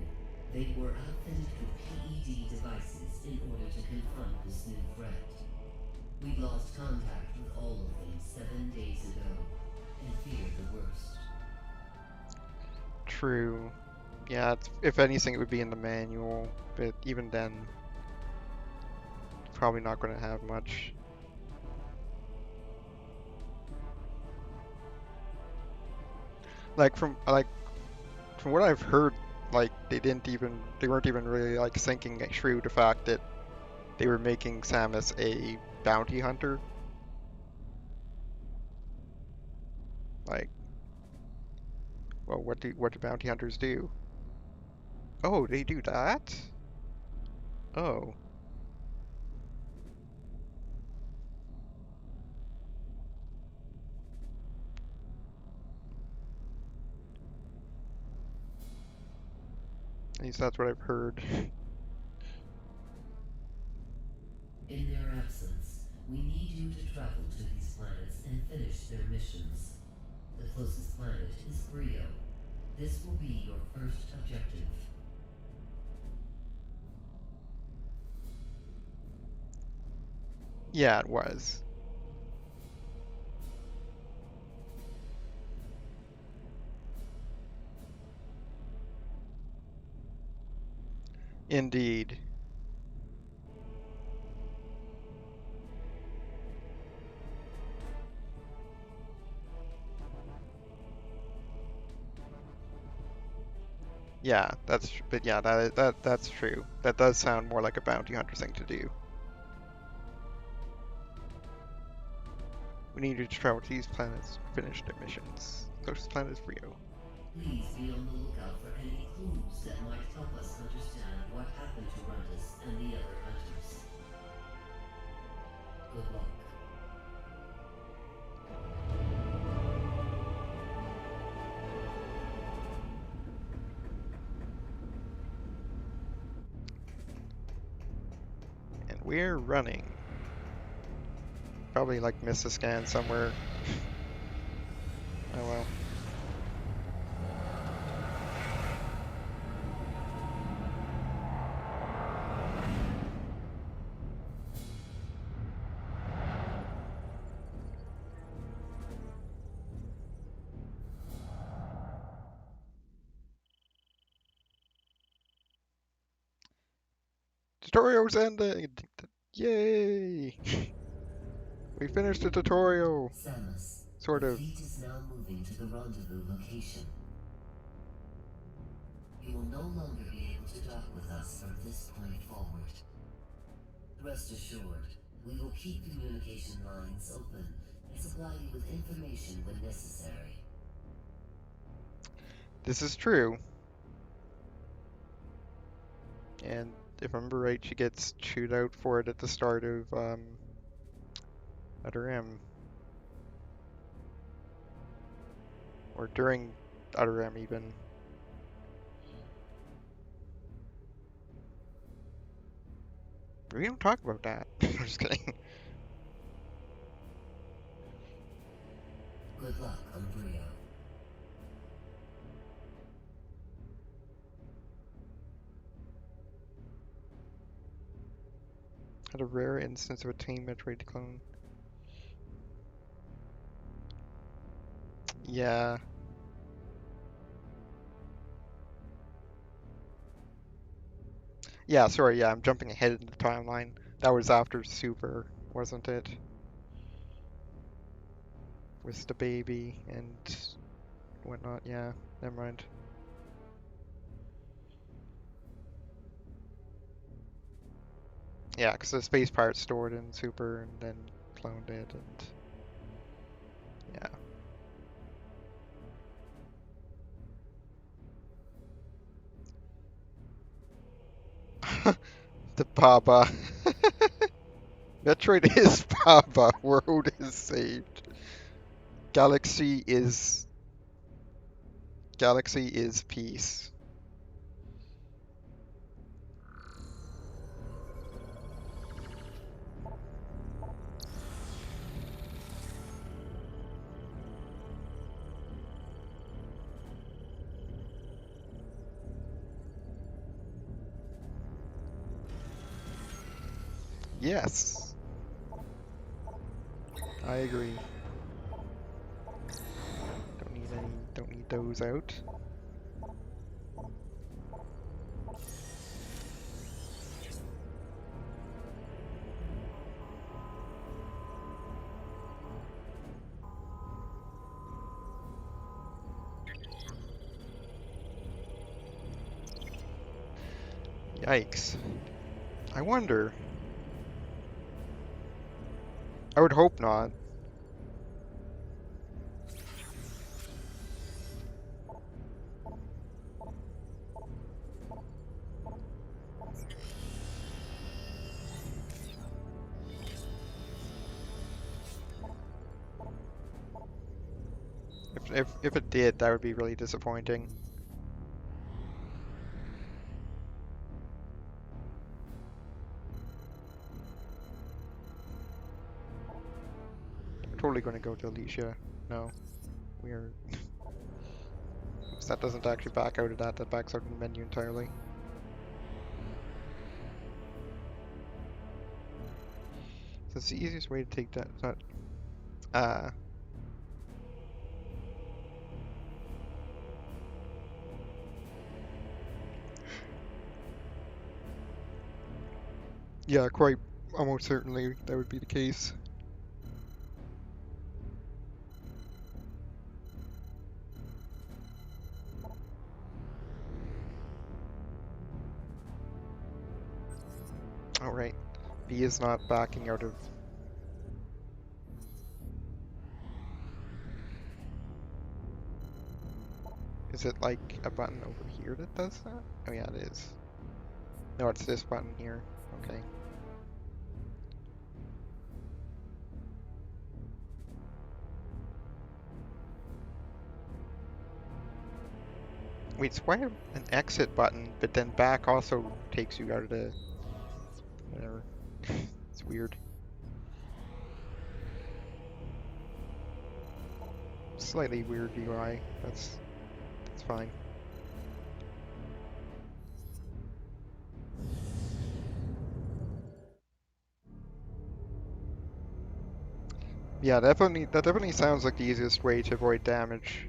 they were outfitted with PED devices in order to confront this new threat. We lost contact with all of them 7 days ago, and feared the worst. True. Yeah, if anything, it would be in the manual, but even then, probably not going to have much. From what I've heard, like they weren't even really like thinking through the fact that they were making Samus a bounty hunter. Like, well, what do bounty hunters do? Oh, they do that? Oh, at least that's what I've heard. In their absence, we need you to travel to these planets and finish their missions. The closest planet is Brio. This will be your first objective. Yeah, it was. Indeed. Yeah, but yeah, that's true. That does sound more like a bounty hunter thing to do. We need you to travel to these planets, finish their missions. Closest planet is Rio. Please be on the lookout for any clues that might help us understand what happened to Runtus and the other hunters. Good luck. And we're running. Probably like miss a scan somewhere. Oh well. Tutorial's ending! Yay! We finished the tutorial! Samus, Sort the of. fleet is now moving to the rendezvous location. You will no longer be able to dock with us from this point forward. Rest assured, we will keep communication lines open and supply you with information when necessary. This is true. And if I remember right, she gets chewed out for it at the start of Other M. Or during Other M even. We don't talk about that. I'm just kidding. Good luck on Brio. Had a rare instance of a tame Metroid clone. Yeah. Yeah, sorry, yeah, I'm jumping ahead in the timeline. That was after Super, wasn't it? With the baby and whatnot, yeah. Never mind. Yeah, because the space pirate stored in Super and then cloned it, and yeah. The Baba. Metroid is Baba. World is saved. Galaxy is peace. Yes, I agree. Don't need those out. Yikes. I wonder. I would hope not. If it did, that would be really disappointing. We're totally going to go to Alicia. No, we're. Oops, that doesn't actually back out of that. That backs out of the menu entirely. So it's the easiest way to take that. Uh, yeah, quite almost certainly that would be the case. All right, B is not backing out of. Is it like a button over here that does that? Oh yeah, it is. No, it's this button here. Okay. Wait, so why have an exit button, but then back also takes you out of the whatever. It's weird. Slightly weird UI. That's fine. Yeah, that definitely sounds like the easiest way to avoid damage.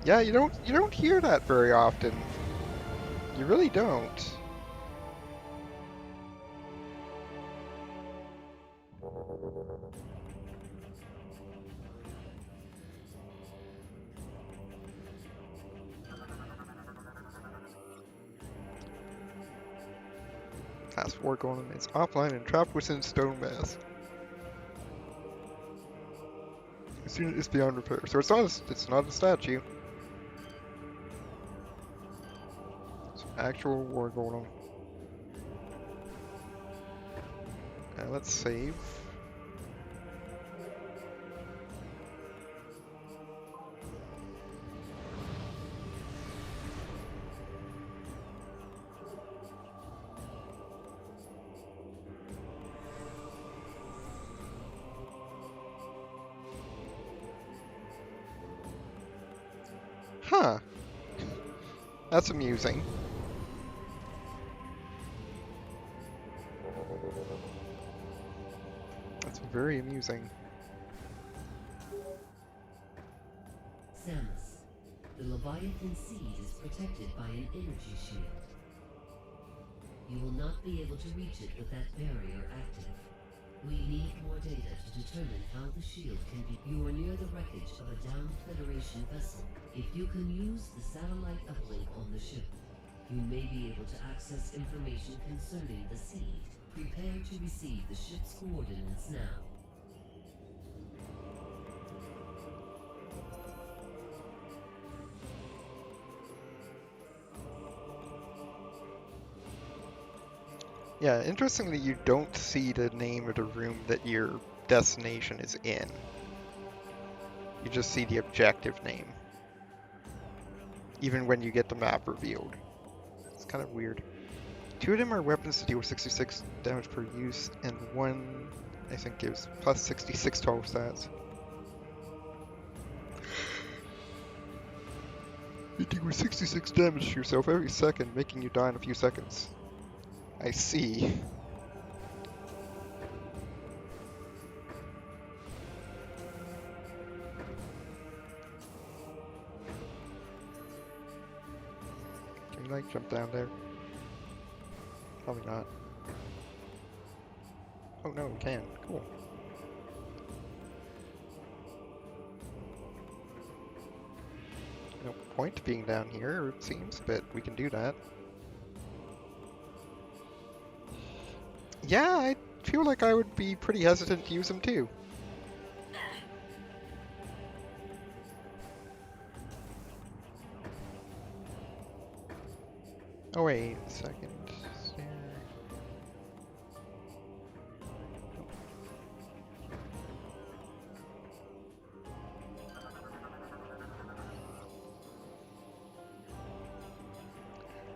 Yeah, you don't hear that very often. You really don't. Class 4 golem is offline and trapped within stone mass. As soon as it's beyond repair. So it's not a statue. It's an actual war golem. Let's save. Huh. That's amusing. That's very amusing. Samus, the Leviathan seed is protected by an energy shield. You will not be able to reach it with that barrier active. We need more data to determine how the shield can be. You are near the wreckage of a downed Federation vessel. If you can use the satellite uplink on the ship, you may be able to access information concerning the seed. Prepare to receive the ship's coordinates now. Yeah, interestingly, you don't see the name of the room that your destination is in. You just see the objective name. Even when you get the map revealed. It's kind of weird. 2 of them are weapons to deal with 66 damage per use, and 1, I think, gives plus 66 total stats. You deal with 66 damage to yourself every second, making you die in a few seconds. I see. Can you like jump down there? Probably not. Oh no, we can. Cool. No point to being down here, it seems, but we can do that. Yeah, I feel like I would be pretty hesitant to use them too. Oh wait a second.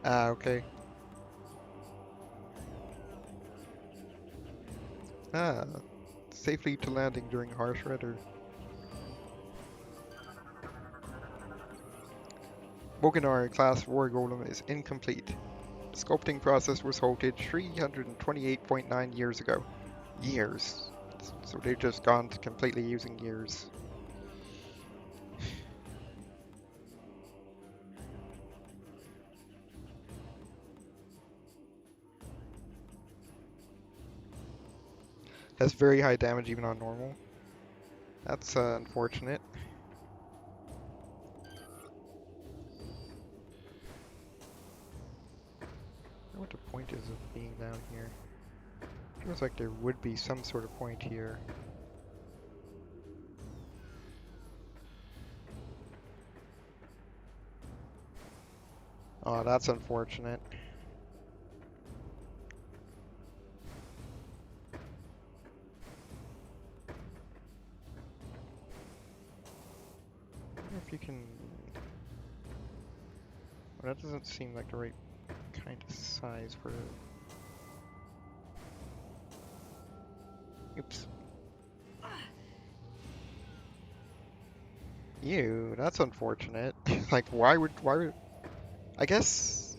Ah, okay. Ah, safely to landing during harsh weather. Boganar class war golem is incomplete. The sculpting process was halted 328.9 years ago. Years. So they've just gone to completely using years. Has very high damage even on normal. That's unfortunate. I wonder what the point is of being down here. Feels like there would be some sort of point here. Oh, that's unfortunate. I wonder if you can... Well, that doesn't seem like the right kind of size for... Oops. Ew, that's unfortunate. Like, why would... I guess...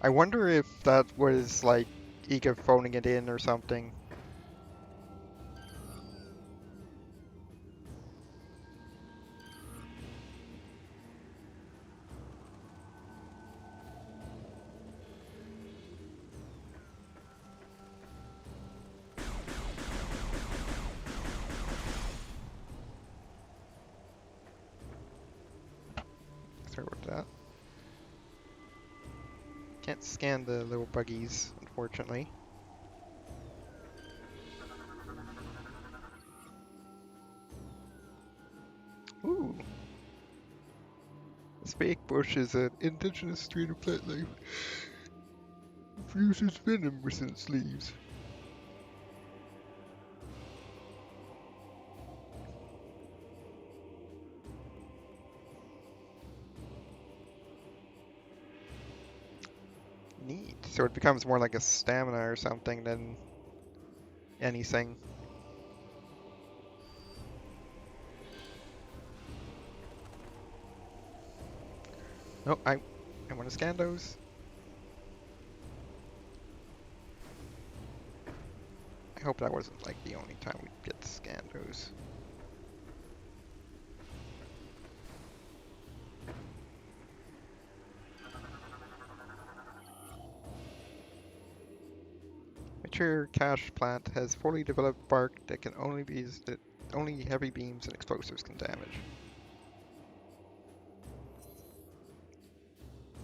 I wonder if that was, like, Ika phoning it in or something. Sorry about that. Can't scan the little buggies, unfortunately. Ooh. The fake bush is an indigenous strain of plant life. Infuses venom within its leaves. Neat. So it becomes more like a stamina or something than anything. No, I want to scan those. I hope that wasn't like the only time we get to scan those. Mature cash plant has fully developed bark that can only be used that only heavy beams and explosives can damage.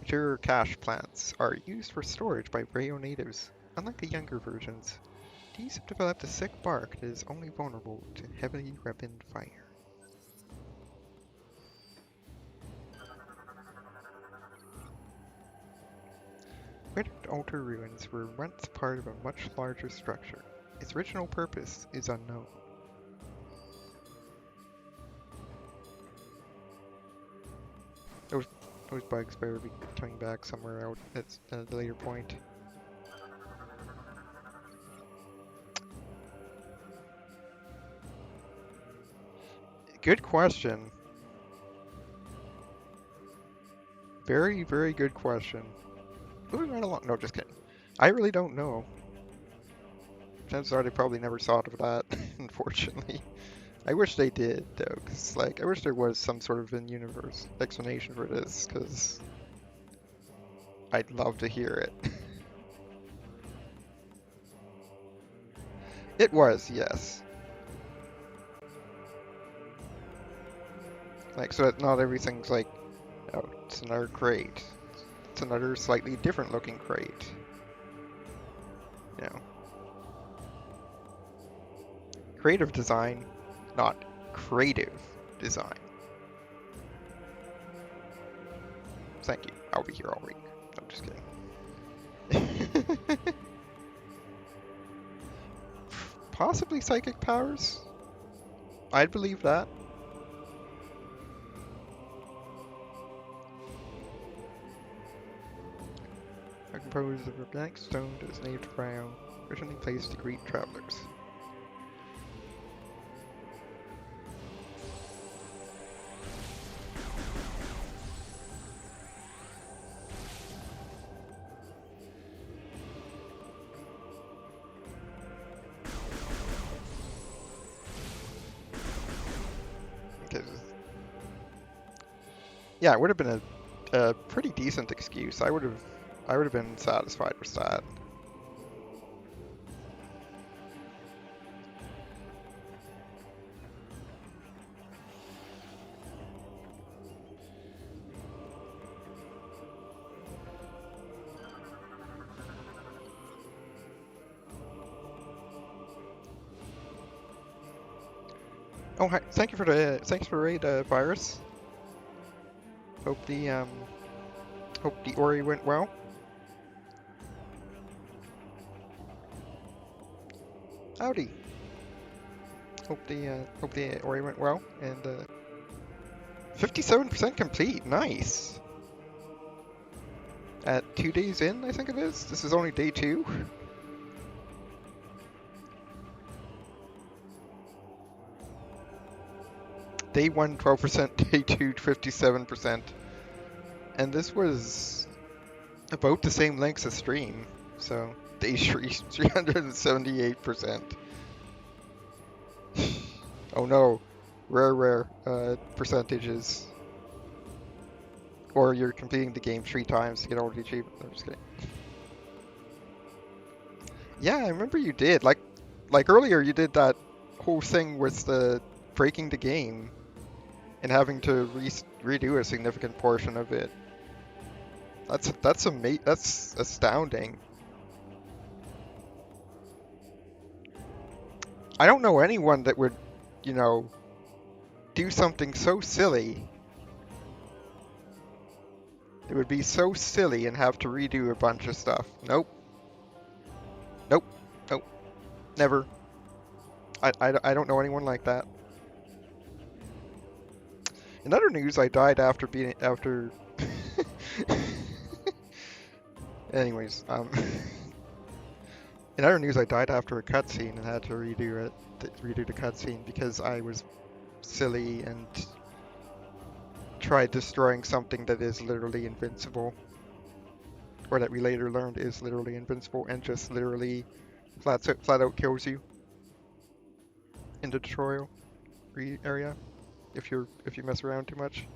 Mature cash plants are used for storage by Rayo natives. Unlike the younger versions, these have developed a thick bark that is only vulnerable to heavily weaponed fire. Weathered altar ruins were once part of a much larger structure. Its original purpose is unknown. Those bugs better be coming back somewhere out at a later point. Good question. Very, very good question. Moving right along. No, just kidding. I really don't know. Chances are they probably never thought of that, unfortunately. I wish they did, though, because, like, I wish there was some sort of in-universe explanation for this, because I'd love to hear it. It was, yes. Like, so that not everything's like, oh, it's another crate. It's another slightly different looking crate. You know. Creative design, not creative design. Thank you. I'll be here all week. I'm just kidding. Possibly psychic powers? I'd believe that. Are composed of organic stone that is named brown, originally placed to greet travelers. Yeah, it would have been a pretty decent excuse. I would have been satisfied with that. Oh, hi. Thanks for the raid, Virus. Hope the Ori went well. Howdy. Hope the Ori went well, and 57% complete. Nice. At 2 days in, I think it is. This is only day 2. Day 1, 12%. Day 2, 57%. And this was about the same length as stream, so day 3, 378%. Oh no, rare percentages. Or you're completing the game 3 times to get all the achievements. I'm just kidding. Yeah, I remember you did. Like earlier, you did that whole thing with the breaking the game and having to redo a significant portion of it. That's astounding. I don't know anyone that would, you know, do something so silly. It would be so silly and have to redo a bunch of stuff. Nope. Nope. Nope. Never. I don't know anyone like that. In other news, I died after. Anyways, in other news, I died after a cutscene and had to redo the cutscene because I was silly and tried destroying something that is literally invincible, or that we later learned is literally invincible and just literally flat out kills you in the tutorial area if you mess around too much.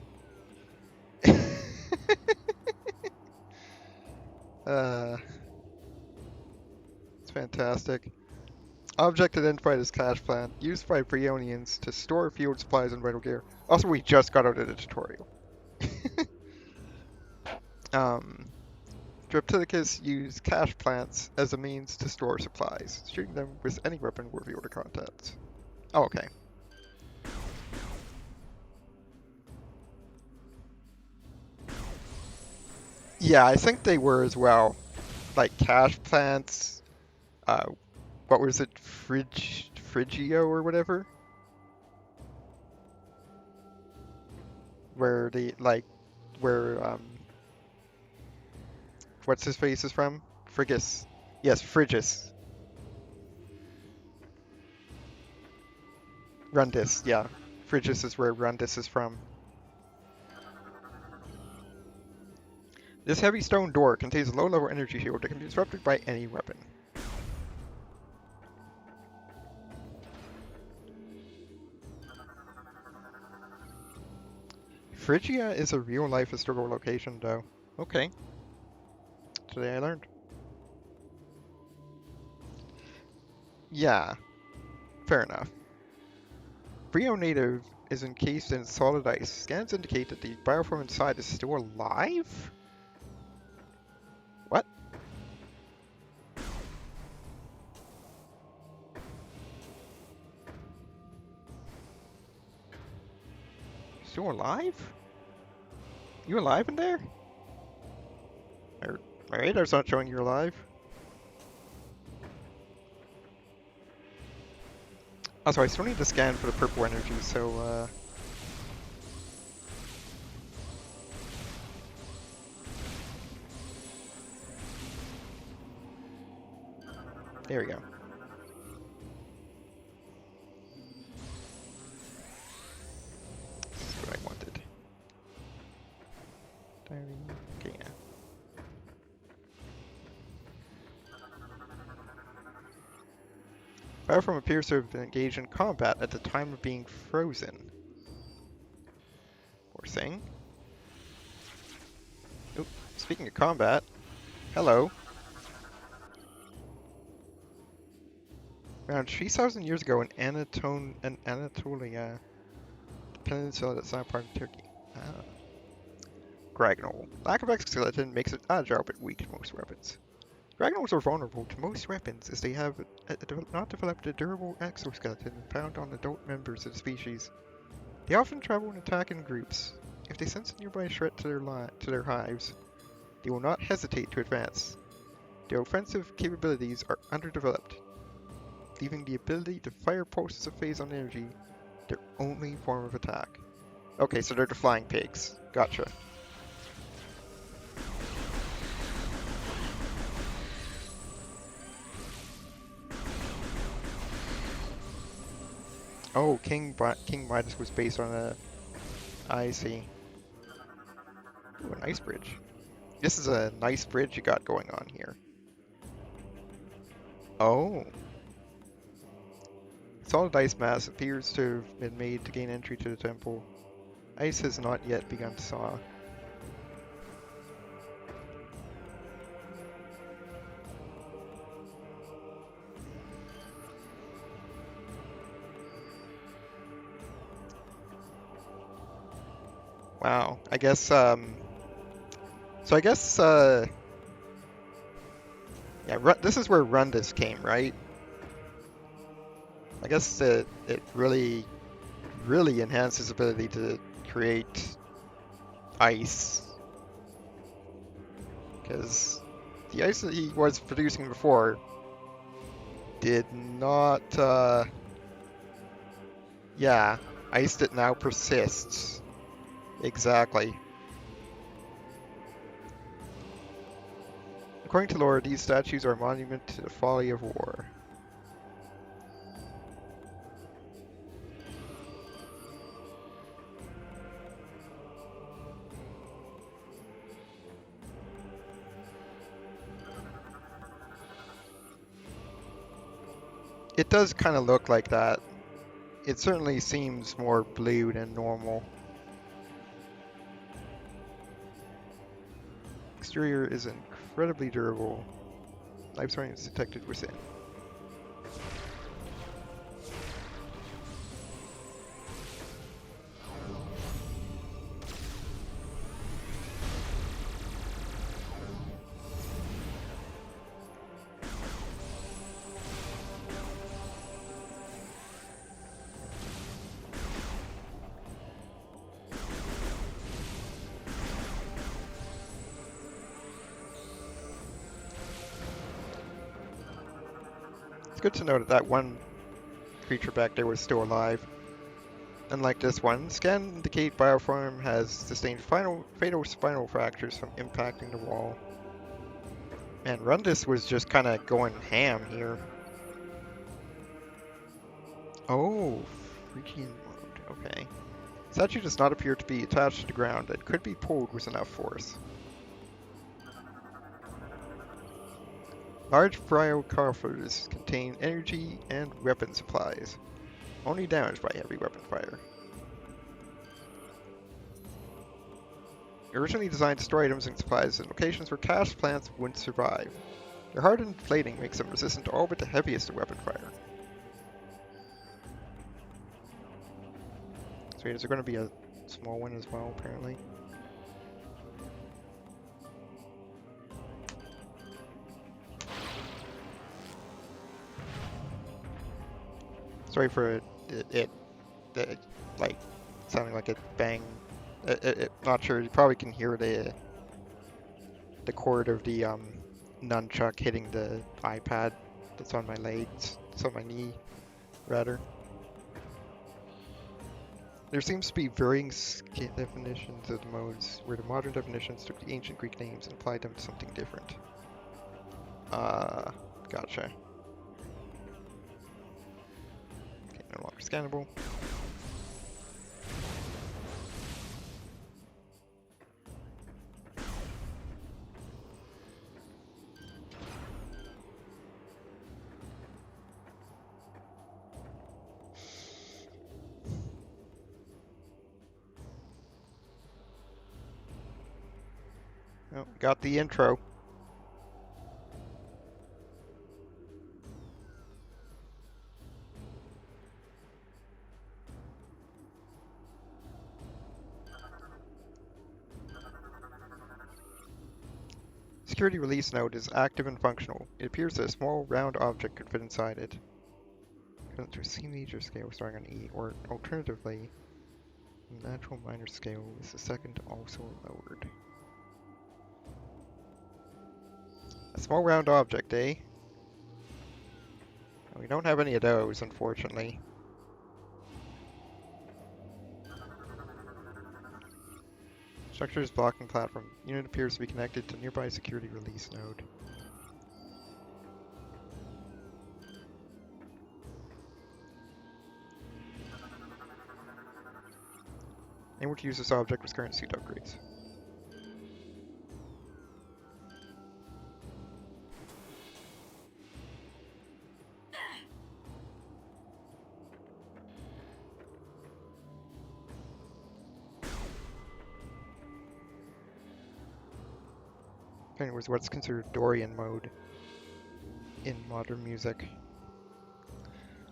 uh, it's fantastic. Object identified as cash plant, used by Brionians to store field supplies and vital gear. Also, we just got out of the tutorial. um, Streptococcus use cash plants as a means to store supplies. Shooting them with any weapon will reveal the contents. Oh, okay. Yeah, I think they were as well. Like cash plants, what was it, Frigio or whatever? Where what's his face is from? Frigus. Yes, Frigus. Rundis, yeah. Frigus is where Rundis is from. This heavy stone door contains a low-level energy shield that can be disrupted by any weapon. Phrygia is a real-life historical location, though. Okay. Today I learned. Yeah, fair enough. Brio native is encased in solid ice. Scans indicate that the bioform inside is still alive? What? Still alive? You alive in there? My radar's not showing you're alive. Also, I still need to scan for the purple energy, so, there we go. This is what I wanted. Diary. Okay, yeah. Bioform appears to have been engaged in combat at the time of being frozen. Poor thing. Oop, speaking of combat, hello. Around 3,000 years ago in Anatolia, the peninsula that's now part of Turkey. Ah. Gragnol. Lack of exoskeleton makes it agile but weak to most weapons. Gragnols are vulnerable to most weapons as they have not developed a durable exoskeleton found on adult members of the species. They often travel and attack in groups. If they sense a nearby threat to their hives, they will not hesitate to advance. Their offensive capabilities are underdeveloped, leaving the ability to fire pulses of phazon energy their only form of attack. Okay, so they're the flying pigs. Gotcha. Oh, King Midas was based on a... I see. Ooh, a nice bridge. This is a nice bridge you got going on here. Oh. Solid ice mass appears to have been made to gain entry to the temple. Ice has not yet begun to thaw. Wow, I guess So I guess, yeah, this is where Rundus came, right? I guess it really, really enhanced his ability to create ice. Because the ice that he was producing before did not, yeah, ice that now persists. Exactly. According to lore, these statues are a monument to the folly of war. It does kind of look like that. It certainly seems more blue than normal. Exterior is incredibly durable. Life story is detected within. It's good to know that that one creature back there was still alive. Unlike this one, scan indicate Bioform has sustained fatal spinal fractures from impacting the wall. Man, Rundus was just kind of going ham here. Oh, Phrygian mode, okay. Statue does not appear to be attached to the ground and could be pulled with enough force. Large cryo coffers contain energy and weapon supplies, only damaged by heavy weapon fire. Originally designed to store items and supplies in locations where cached plants wouldn't survive. Their hardened plating makes them resistant to all but the heaviest of weapon fire. So is there going to be a small one as well, apparently? Sorry for it like, sounding like it bang. Not sure, you probably can hear the cord of the nunchuck hitting the iPad that's on my legs. It's on my knee, rather. There seems to be varying definitions of the modes, where the modern definitions took the ancient Greek names and applied them to something different. Gotcha. Okay, no longer scannable. Oh, got the intro. Security release node is active and functional. It appears that a small round object could fit inside it. To a C major scale starting on E, or alternatively, natural minor scale is the second also lowered. A small round object, eh? We don't have any of those, unfortunately. Structure is blocking platform. Unit appears to be connected to nearby security release node. Anyone to use this object with current suit upgrades. Anyways, what's considered Dorian mode in modern music.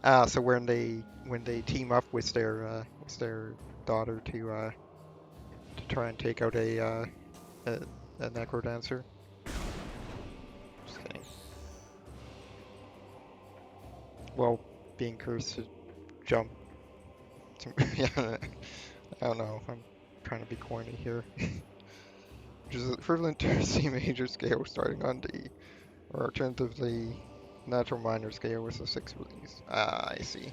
So when they team up with their daughter to try and take out a That Necro Dancer. Just kidding. Well, being cursed to jump. Yeah, I don't know. I'm trying to be corny here. Which is equivalent to a C major scale starting on D, or alternatively, natural minor scale with a 6 release. Ah, I see.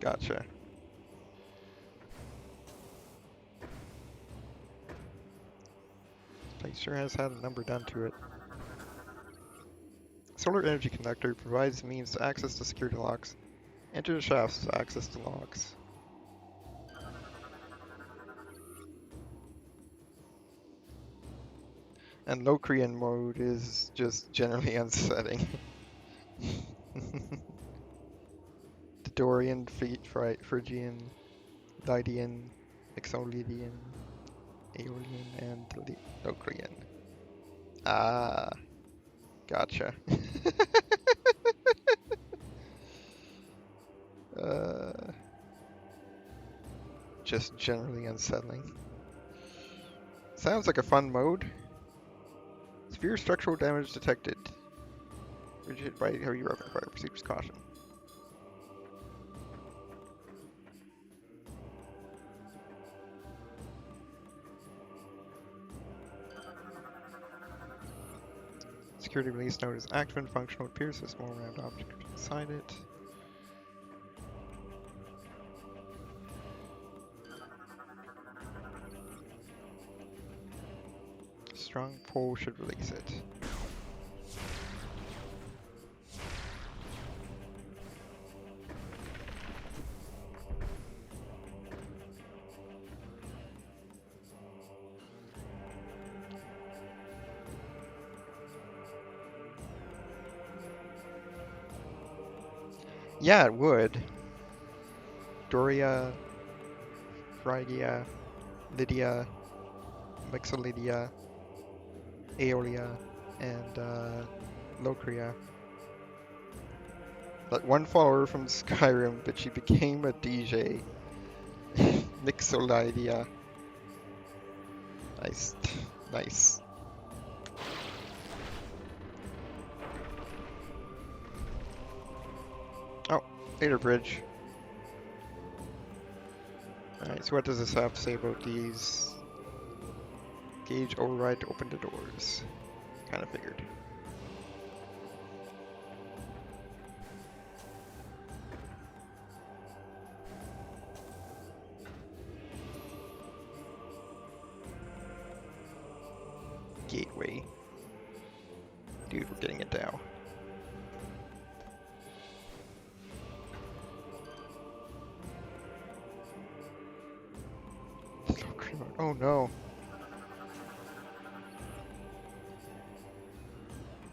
Gotcha. Place sure has had a number done to it. Solar energy conductor provides means to access the security locks. Enter the shafts to access the locks. And Locrian mode is just generally unsettling. The Dorian, Phrygian, Lydian, Exolidian, Aeolian, and Locrian. Ah, gotcha. uh, just generally unsettling. Sounds like a fun mode. Severe structural damage detected. Rigid by heavy rough fire. Proceed with caution. Security release node is active and functional. It appears a small round object inside it. Strong pull should release it. Yeah, it would. Doria, Phrygia, Lydia, Mixolydia, Aeolia, and Locria. That one follower from Skyrim, but she became a DJ. Mixolydia. Nice. Nice. Oh, later bridge. Alright, so what does this have to say about these? Gauge override to open the doors. Kinda figured. Gateway. Dude, we're getting it now. Oh no.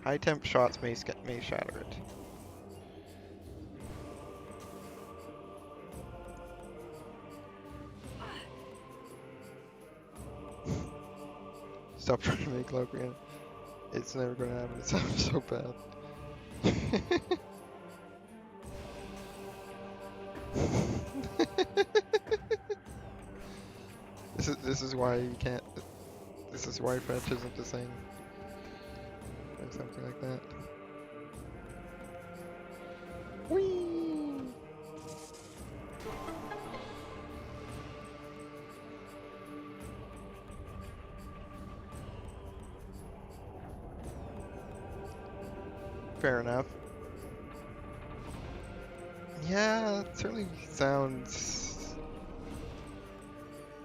High temp shots may shatter it. Stop trying to make Locrian. It's never gonna happen. It sounds so bad. This is why you can't. This is why French isn't the same. Or something like that. Whee! Fair enough. Yeah, it certainly sounds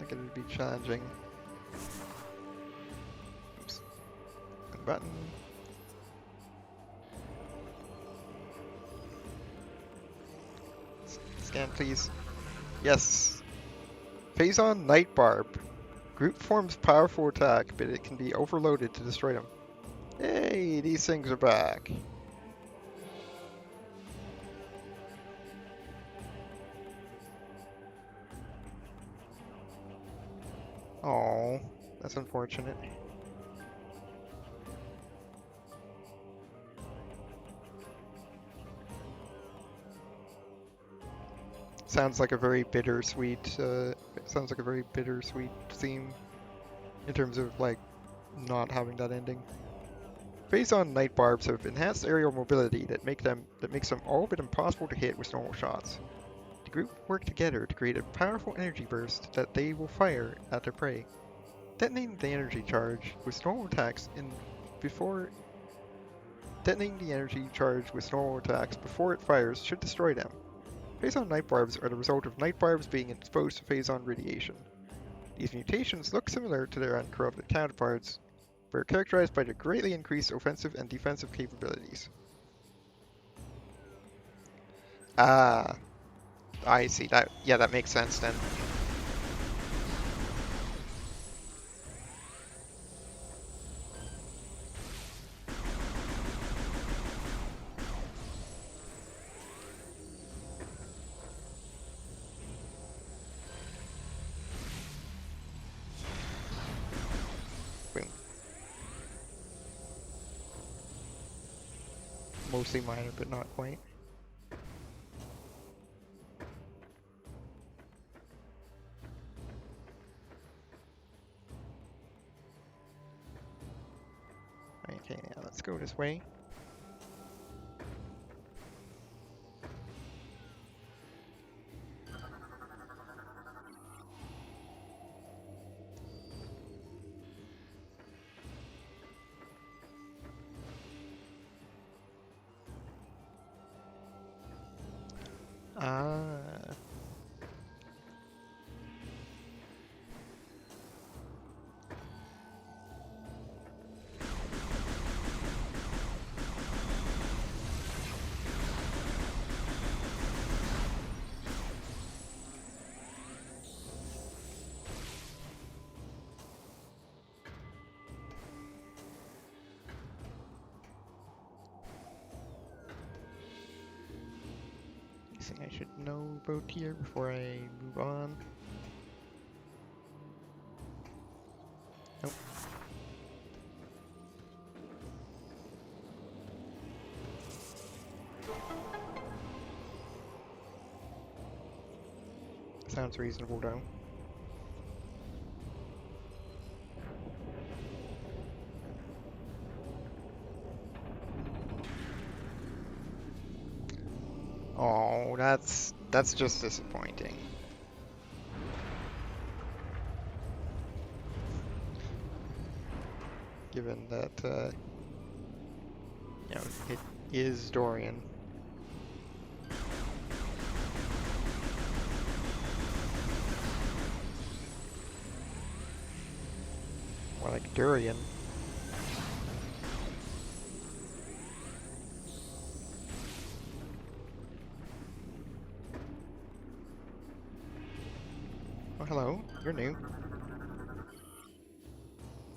like it would be challenging. Oops. Good button. Scan, please. Yes. Phazon Night Barb. Group forms powerful attack, but it can be overloaded to destroy them. Hey, these things are back. Oh, that's unfortunate. sounds like a very bittersweet. Sounds like a very bittersweet theme in terms of like not having that ending. Phazon night barbs have enhanced aerial mobility that makes them all but impossible to hit with normal shots. The group work together to create a powerful energy burst that they will fire at their prey. Detonating the energy charge with normal attacks before it fires should destroy them. Phazon night barbs are the result of night barbs being exposed to Phazon radiation. These mutations look similar to their uncorrupted counterparts, but are characterized by their greatly increased offensive and defensive capabilities. Ah, I see. That makes sense then. Boom. Mostly minor, but not quite. Okay, now let's go this way. Ah. I should know about here before I move on. Nope. Sounds reasonable though. Oh, that's just disappointing. Given that, you know, it is Dorian. More like Durian. Oh, hello. You're new.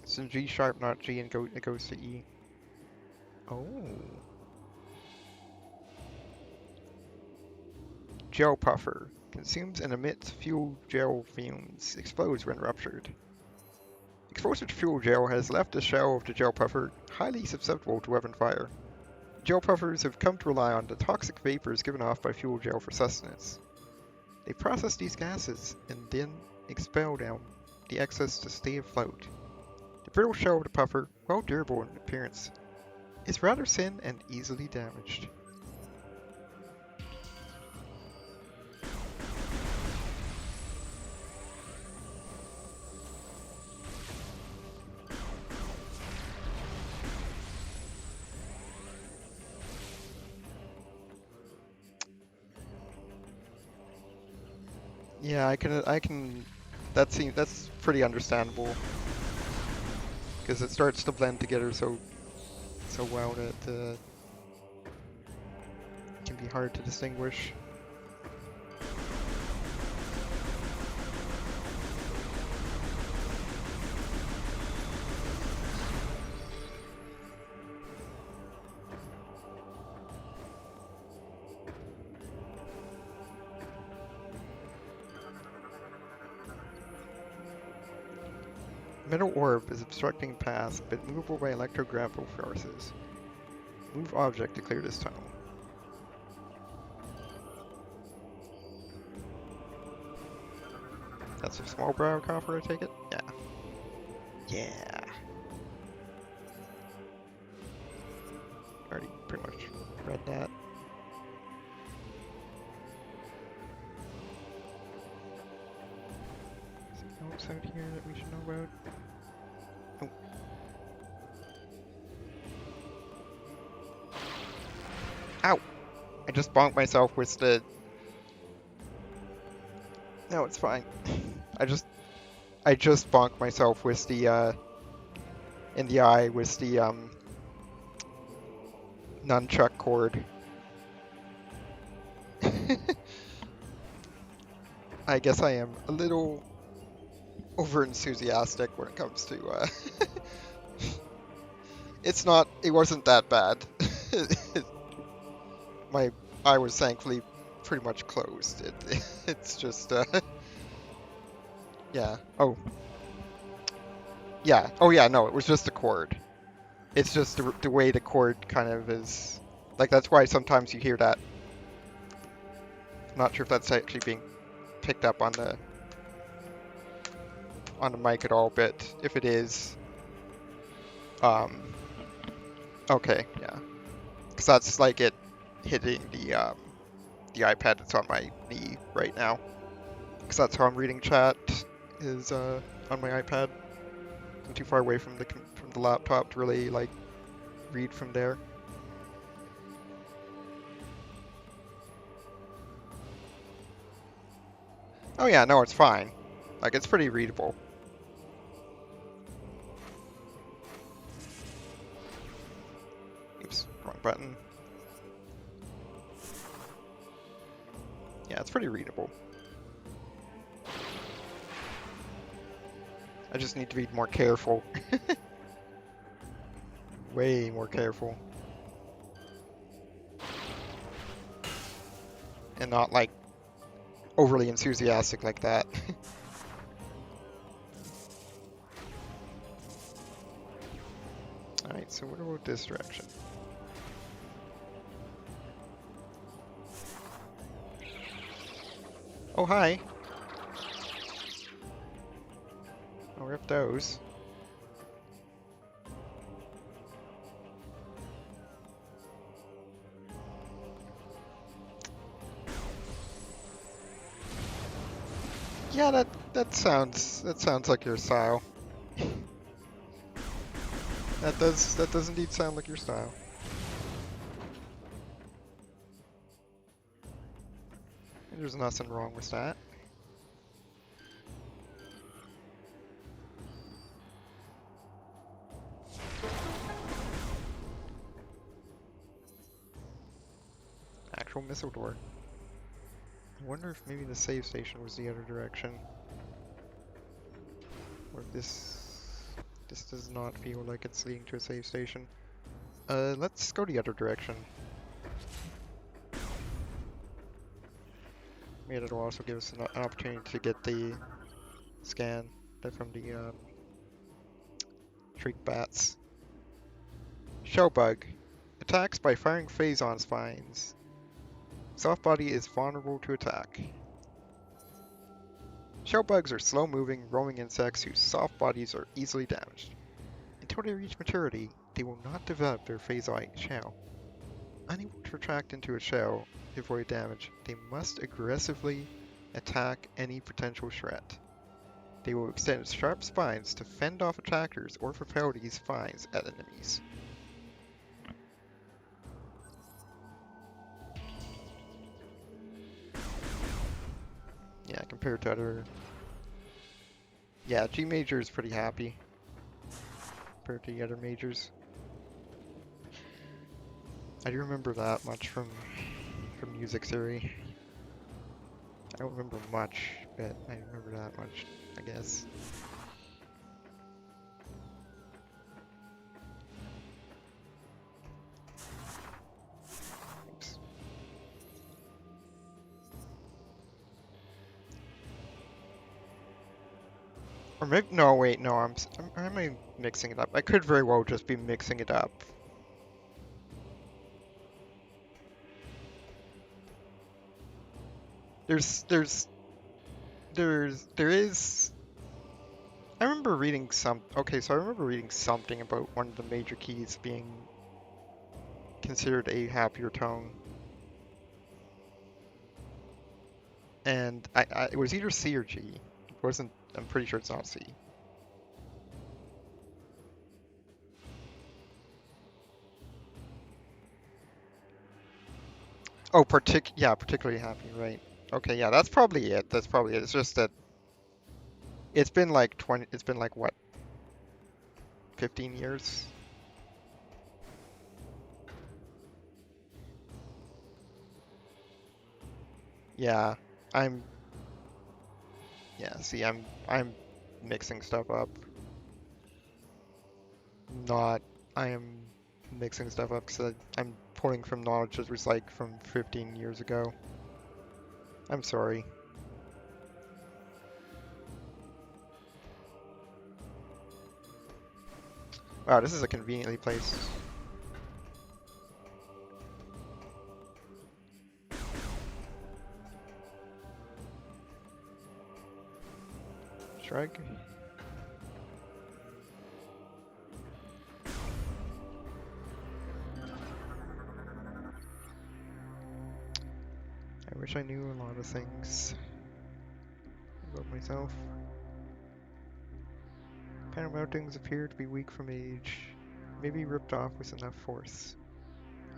It's in G sharp, not G, and it goes to E. Oh. Gel puffer. Consumes and emits fuel gel fumes. Explodes when ruptured. Exposure to fuel gel has left the shell of the gel puffer highly susceptible to weapon fire. Gel puffers have come to rely on the toxic vapors given off by fuel gel for sustenance. They process these gases and then expel down the excess to stay afloat. The brittle shell of the puffer, while durable in appearance, is rather thin and easily damaged. Yeah, I can. That's pretty understandable because it starts to blend together so well that it can be hard to distinguish. Metal orb is obstructing path, but movable by electrographical forces. Move object to clear this tunnel. That's a small brow copper, I take it? Yeah. Yeah. Already pretty much read that. Anything else out here that we should know about? Oh. Ow! I just bonked myself with the... No, it's fine. I just bonked myself with the, in the eye with the, nunchuck cord. I guess I am a little over enthusiastic when it comes to, it wasn't that bad. My eye was thankfully pretty much closed. It's just, yeah. Oh. Yeah. Oh yeah, no, it was just the cord. It's just the way the cord kind of is, like, that's why sometimes you hear that. I'm not sure if that's actually being picked up on the mic at all, but if it is, okay, yeah, because that's like it hitting the iPad that's on my knee right now, because that's how I'm reading chat is on my iPad. I'm too far away from the laptop to really like read from there. Oh yeah, no, it's fine. Like, it's pretty readable. Oops, wrong button. Yeah, it's pretty readable. I just need to be more careful. Way more careful. And not, like, overly enthusiastic like that. Alright, so what about this direction? Oh, hi! I'll rip those. Yeah, that sounds like your style. That does indeed sound like your style. And there's nothing wrong with that. Actual missile door. I wonder if maybe the save station was the other direction. Or if this does not feel like it's leading to a save station. Let's go the other direction. Maybe it'll also give us an opportunity to get the scan from the shriek bats. Shellbug. Attacks by firing phazon spines. Soft body is vulnerable to attack. Shellbugs are slow-moving, roaming insects whose soft bodies are easily damaged. Until they reach maturity, they will not develop their phazoid shell. Unable to retract into a shell to avoid damage, they must aggressively attack any potential threat. They will extend sharp spines to fend off attackers or propel these spines at enemies. Yeah, compared to other... Yeah, G major is pretty happy compared to the other majors. I do remember that much from music theory. I don't remember much, but I remember that much, I guess. Oops. Or maybe, no, wait, no, am I mixing it up? I could very well just be mixing it up. there is. I remember reading some. Okay, so I remember reading something about one of the major keys being considered a happier tone, and it was either C or G. It wasn't. I'm pretty sure it's not C. Oh, particularly happy, right? Okay, yeah, that's probably it. That's probably it. It's just that it's been like 20. It's been like what, 15 years? Yeah, I'm. Yeah, see, I'm mixing stuff up. Not. I am mixing stuff up because I'm pulling from knowledge that was like from 15 years ago. I'm sorry. Wow, this is a conveniently placed. Strike. I wish I knew a lot of things about myself. Panel mountings appear to be weak from age. Maybe ripped off with enough force.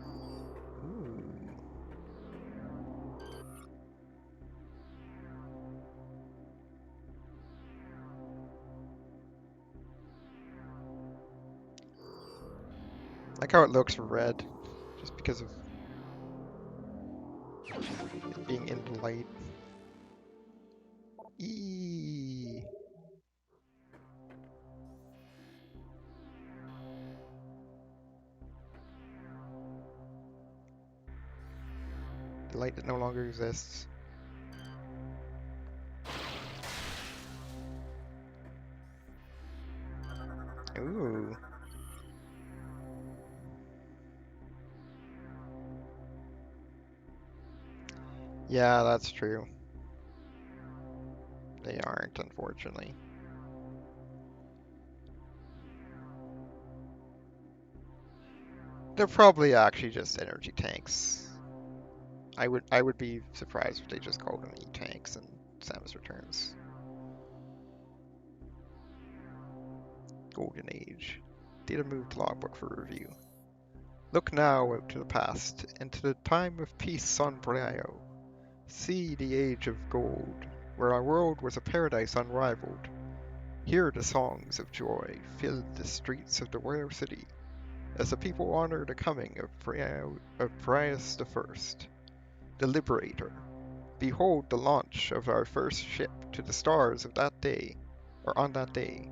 Ooh. Like how it looks red, just because of it being in the light. Eee. The light that no longer exists. Ooh. Yeah, that's true. They aren't, unfortunately. They're probably actually just energy tanks. I would be surprised if they just called them E-tanks in Samus Returns. Golden Age. Data moved logbook for review. Look now out to the past, into the time of peace on Brio. See the age of gold, where our world was a paradise unrivaled. Hear the songs of joy filled the streets of the royal city, as the people honor the coming of Brias the First, the Liberator. Behold the launch of our first ship to the stars of that day, or on that day,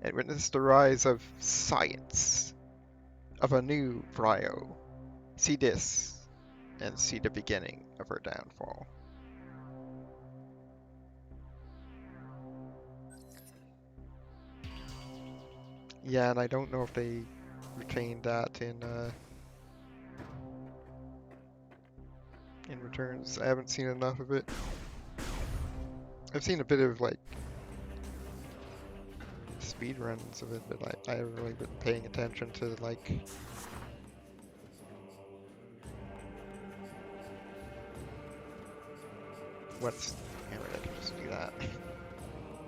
and witness the rise of science, of a new Brio. See this, and see the beginning of her downfall. Yeah, and I don't know if they retained that in Returns. I haven't seen enough of it. I've seen a bit of like speed runs of it, but I haven't really been paying attention to like what's. Anyway, I can just do that.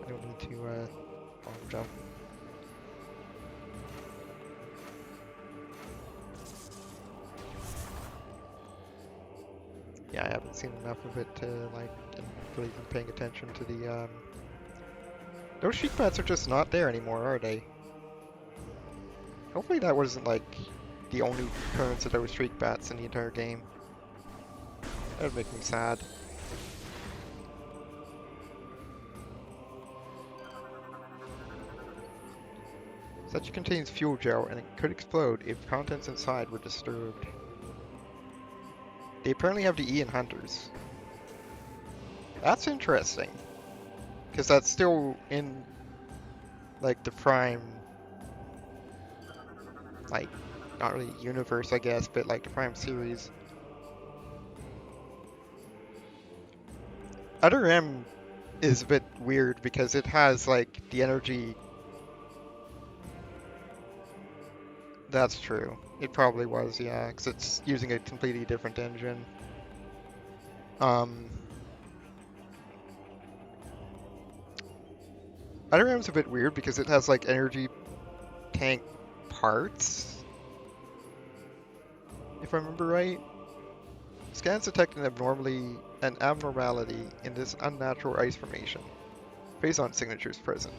I don't need to bomb jump. Yeah, I haven't seen enough of it to like really be paying attention to the those sheep bats are just not there anymore, are they? Hopefully that wasn't like the only occurrence of those streak bats in the entire game. That would make me sad. Such contains fuel gel and it could explode if contents inside were disturbed. They apparently have the E in Hunters. That's interesting. Because that's still in like the Prime, like, not really universe I guess, but like the Prime series. Other M is a bit weird because it has like the energy. That's true. It probably was, yeah, because it's using a completely different engine. Iteram's a bit weird because it has like energy tank parts, if I remember right. Scans detect an abnormality in this unnatural ice formation. Phazon signatures present.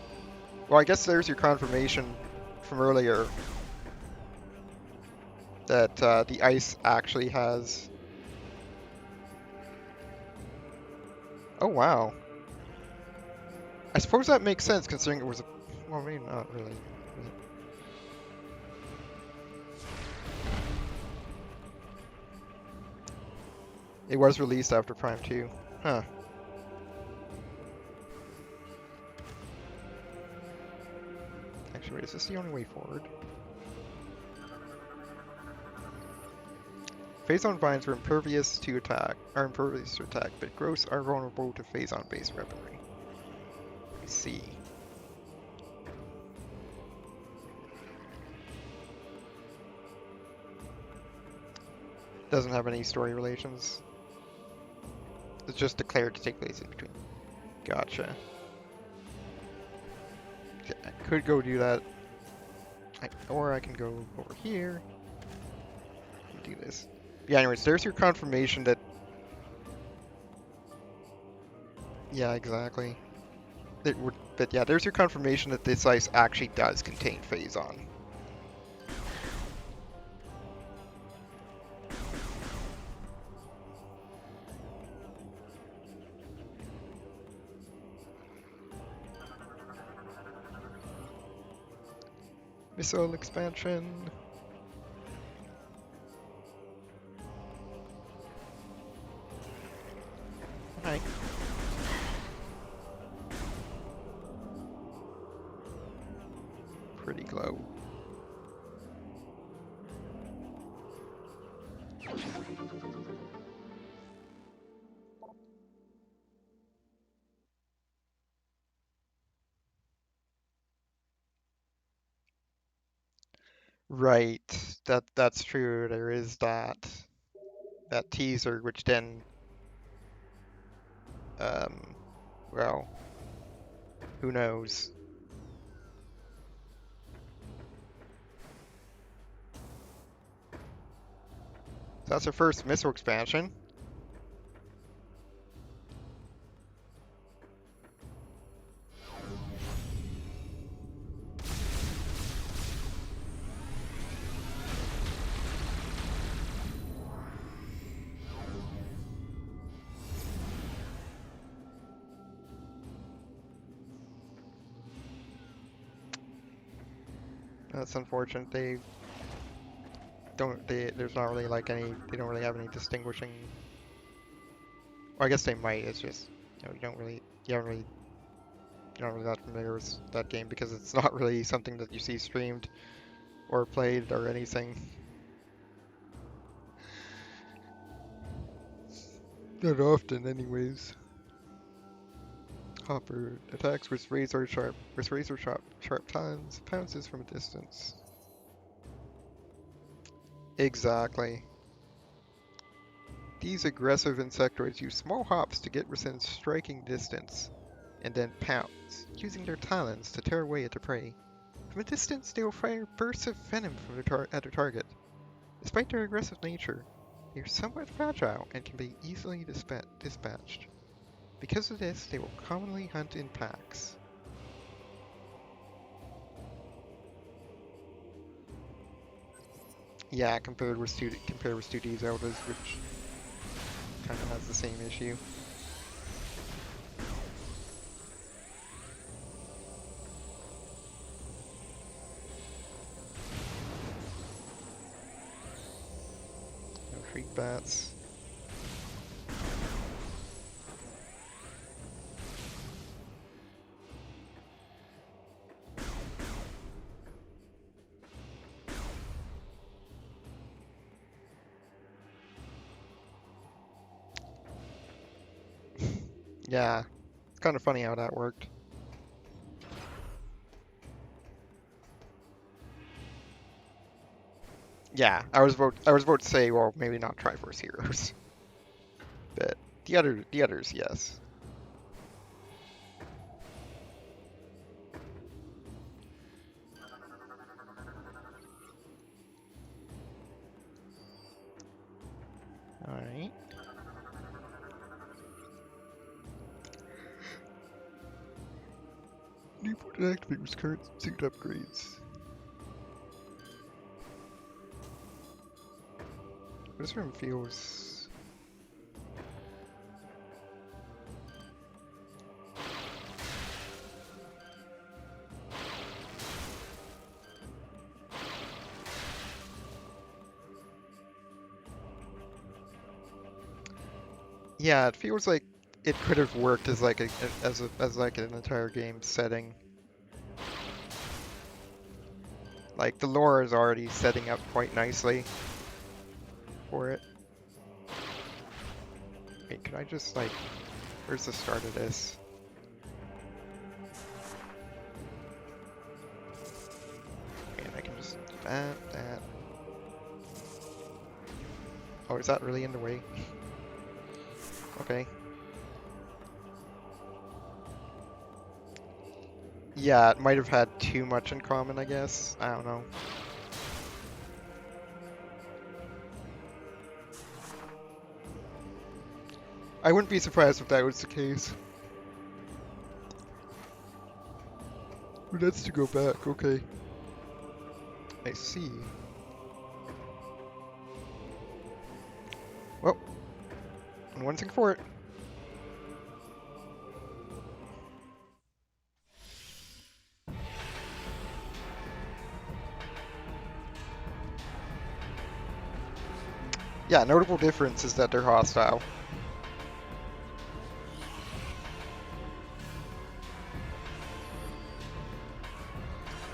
Well, I guess there's your confirmation from earlier that the ice actually has. Oh wow. I suppose that makes sense considering it was a. Well, maybe not really. It was released after Prime 2. Huh. Actually, wait, is this the only way forward? Phazon vines are impervious to attack, but growths are vulnerable to Phazon-based weaponry. I see. Doesn't have any story relations. It's just declared to take place in between. Gotcha. Yeah, I could go do that. Or I can go over here and do this. Yeah, anyways, there's your confirmation that... Yeah, exactly. But yeah, there's your confirmation that this ice actually does contain Phazon. Missile expansion. Hi. Pretty glow. Right. That's true. There is that teaser, which then um well, who knows? So that's our first missile expansion. That's unfortunate. There's not really like they don't really have any distinguishing. Well, I guess they might. It's just, you're not really that familiar with that game because it's not really something that you see streamed or played or anything. Not often, anyways. Hopper attacks with razor sharp talons, pounces from a distance. Exactly. These aggressive insectoids use small hops to get within striking distance, and then pounce, using their talons to tear away at their prey. From a distance, they will fire bursts of venom from at their target. Despite their aggressive nature, they are somewhat fragile and can be easily dispatched. Because of this, they will commonly hunt in packs. Yeah, compared with 2D Zeldas, which kind of has the same issue. No shriek bats. Yeah, kind of funny how that worked. Yeah, I was about to say, well, maybe not Triforce Heroes, but the others, yes. All right. Newport activates current suit upgrades. This room feels. Yeah, it feels like it could have worked as like as like an entire game setting. Like the lore is already setting up quite nicely for it. Wait, could I just like, where's the start of this? And I can just do that. Oh, is that really in the way? Okay. Yeah, it might have had too much in common, I guess. I don't know. I wouldn't be surprised if that was the case. But that's to go back, okay. I see. Well, one thing for it. Yeah, notable difference is that they're hostile.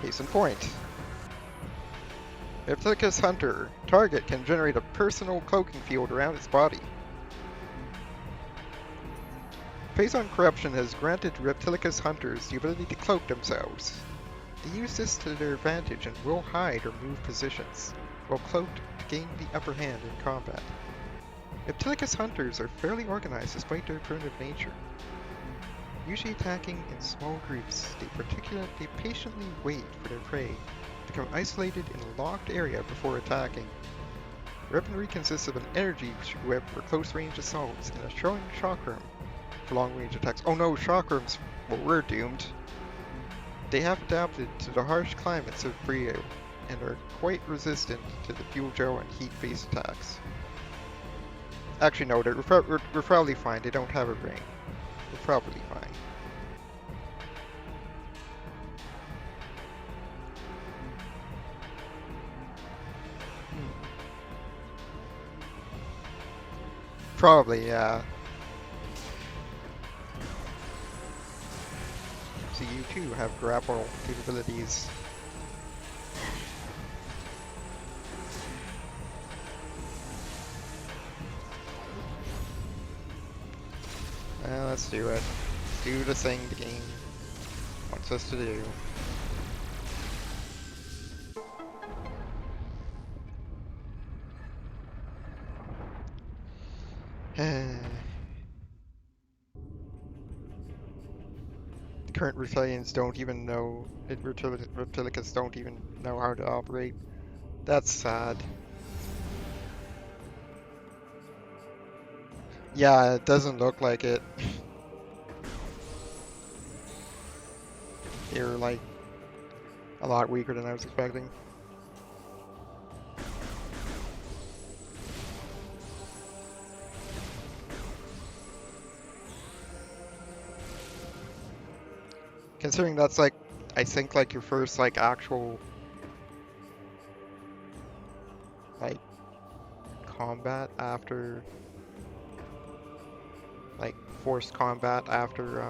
Case in point. Reptilicus Hunter. Target can generate a personal cloaking field around its body. Phazon Corruption has granted Reptilicus Hunters the ability to cloak themselves. They use this to their advantage and will hide or move positions, while cloaked to gain the upper hand in combat. Reptilicus Hunters are fairly organized despite their primitive nature. Usually attacking in small groups, they patiently wait for their prey, become isolated in a locked area before attacking. Weaponry consists of an energy whip for close-range assaults and a throwing chakram for long-range attacks. Oh no, chakrams! Well, we're doomed. They have adapted to the harsh climates of Brio and are quite resistant to the fuel gel and heat-based attacks. Actually, no, we're probably fine. They don't have a ring. We're probably fine. Probably, yeah. So you too have grapple capabilities. Well, let's do it. Do the thing the game wants us to do. The current Reptilians don't even know, Reptilicus don't even know how to operate. That's sad. Yeah, it doesn't look like it. They're like a lot weaker than I was expecting. Considering that's like, I think like your first like actual like combat after like forced combat after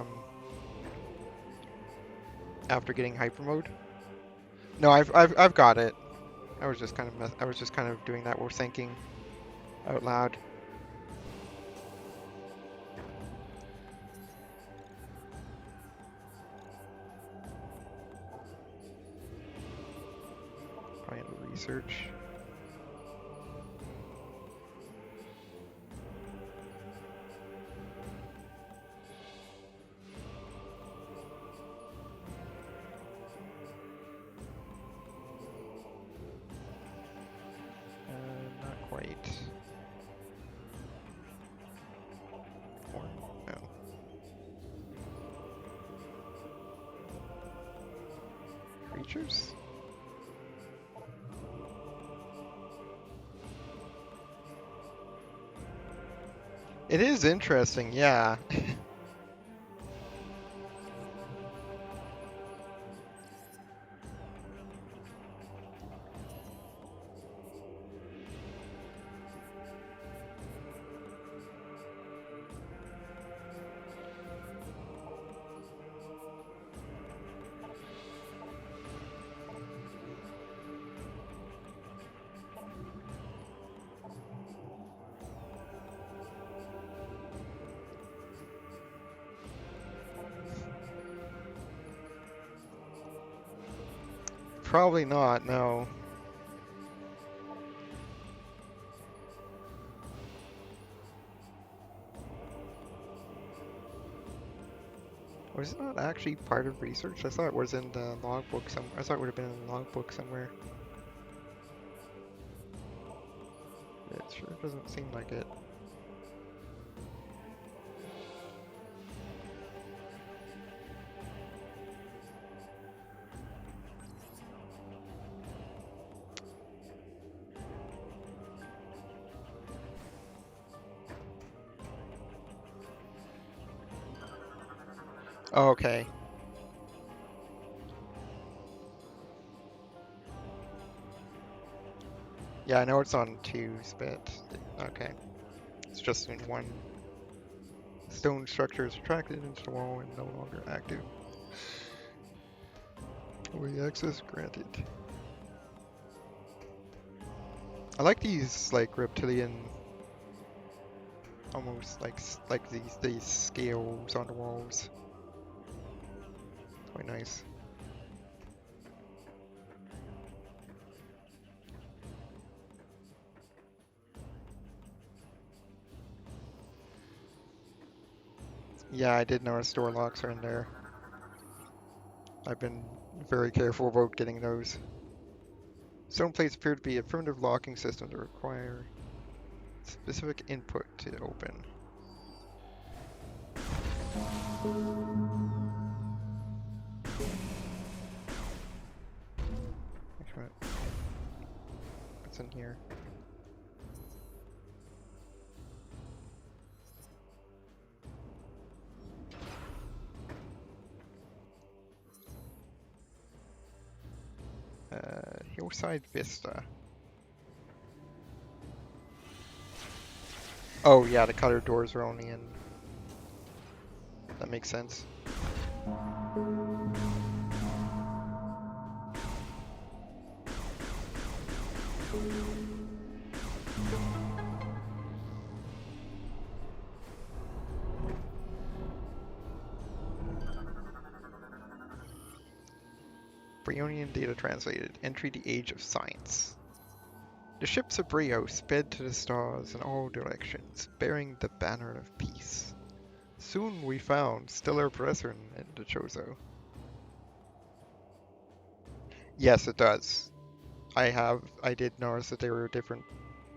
getting hyper mode. No, I've got it. I was just kind of doing that while thinking out loud. Find research. Not quite. Or no. Creatures? It is interesting, yeah. Probably not, no. Was it not actually part of research? I thought it was in the logbook somewhere. I thought it would have been in the logbook somewhere. It sure doesn't seem like it. Oh, okay. Yeah, I know it's on twos, but okay. It's just in one. Stone structure is retracted into the wall and no longer active. Way access granted. I like these like reptilian, almost like these scales on the walls. Quite nice. Yeah, I did notice door locks are in there. I've been very careful about getting those. Stone plates appear to be a primitive locking system that require specific input to open. What's in here? Hillside Vista. Oh yeah, the colored doors are only in. That makes sense. Brionian data translated. Entry the age of science. The ships of Brio sped to the stars in all directions, bearing the banner of peace. Soon we found stellar brethren in the Chozo. Yes, it does. I did notice that there were different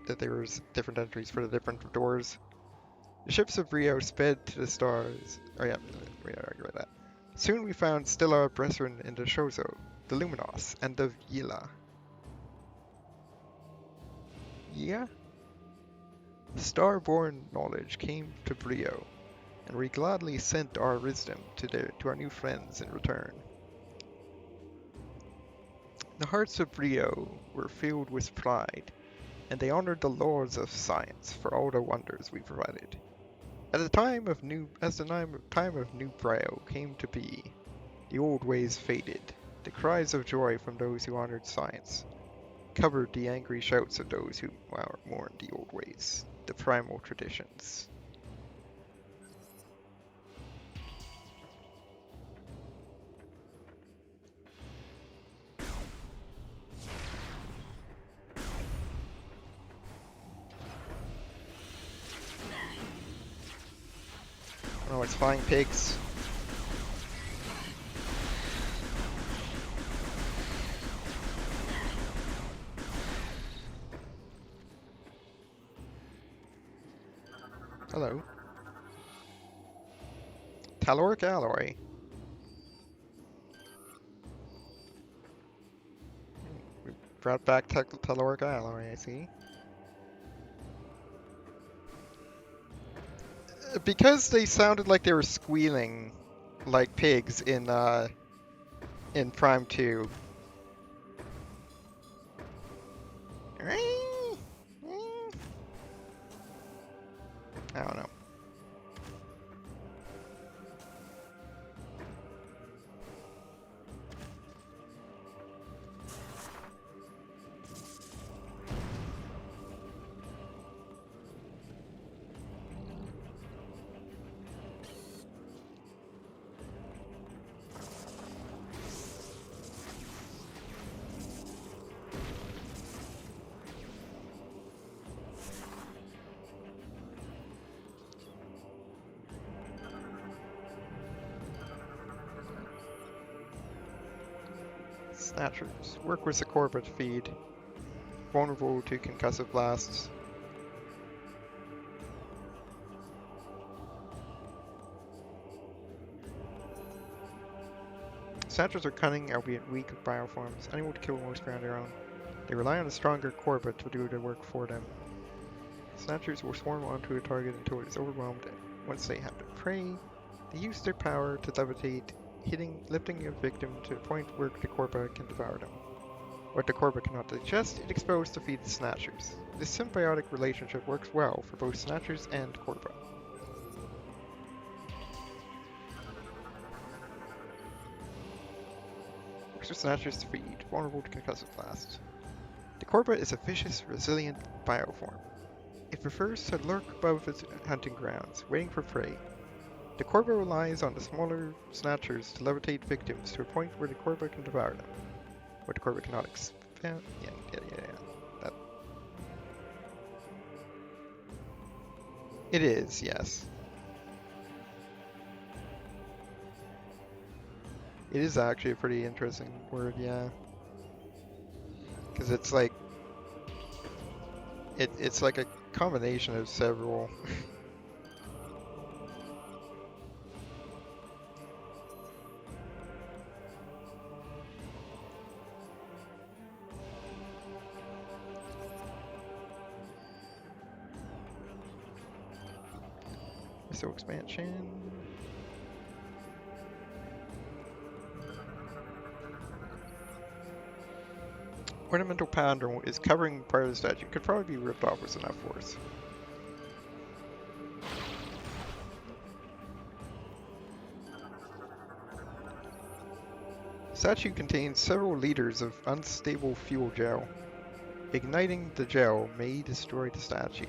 entries for the different doors. The ships of Brio sped to the stars. Oh yeah, we don't argue about that. Soon we found stellar brethren in the Chozo, the Luminos, and the Yila. Yeah? Starborn knowledge came to Brio, and we gladly sent our wisdom to our new friends in return. The hearts of Brio were filled with pride, and they honored the laws of science for all the wonders we provided. As the time of new Brio came to be, the old ways faded. The cries of joy from those who honored science covered the angry shouts of those who mourned the old ways, the primal traditions. flying pigs. Hello. Caloric alloy. We brought back caloric alloy, I see. Because they sounded like they were squealing like pigs in Prime 2. I don't know. Snatchers. Work with the corporate feed. Vulnerable to concussive blasts. Snatchers are cunning, albeit weak bioforms, unable to kill most on their own. They rely on a stronger corporate to do the work for them. Snatchers will swarm onto a target until it is overwhelmed. Once they have their prey, they use their power to levitate, lifting a victim to a point where the corpora can devour them. What the corpora cannot digest, it expels to feed the snatchers. This symbiotic relationship works well for both snatchers and corpora. Works with snatchers to feed, vulnerable to concussive blast. The corpora is a vicious, resilient bioform. It prefers to lurk above its hunting grounds, waiting for prey. The corpora relies on the smaller snatchers to levitate victims to a point where the corpora can devour them. What the corpora cannot expand. Yeah. That. It is, yes. It is actually a pretty interesting word, yeah. Because it's like. It's like a combination of several. So expansion. Ornamental pattern is covering part of the statue. Could probably be ripped off with enough force. Statue contains several liters of unstable fuel gel. Igniting the gel may destroy the statue.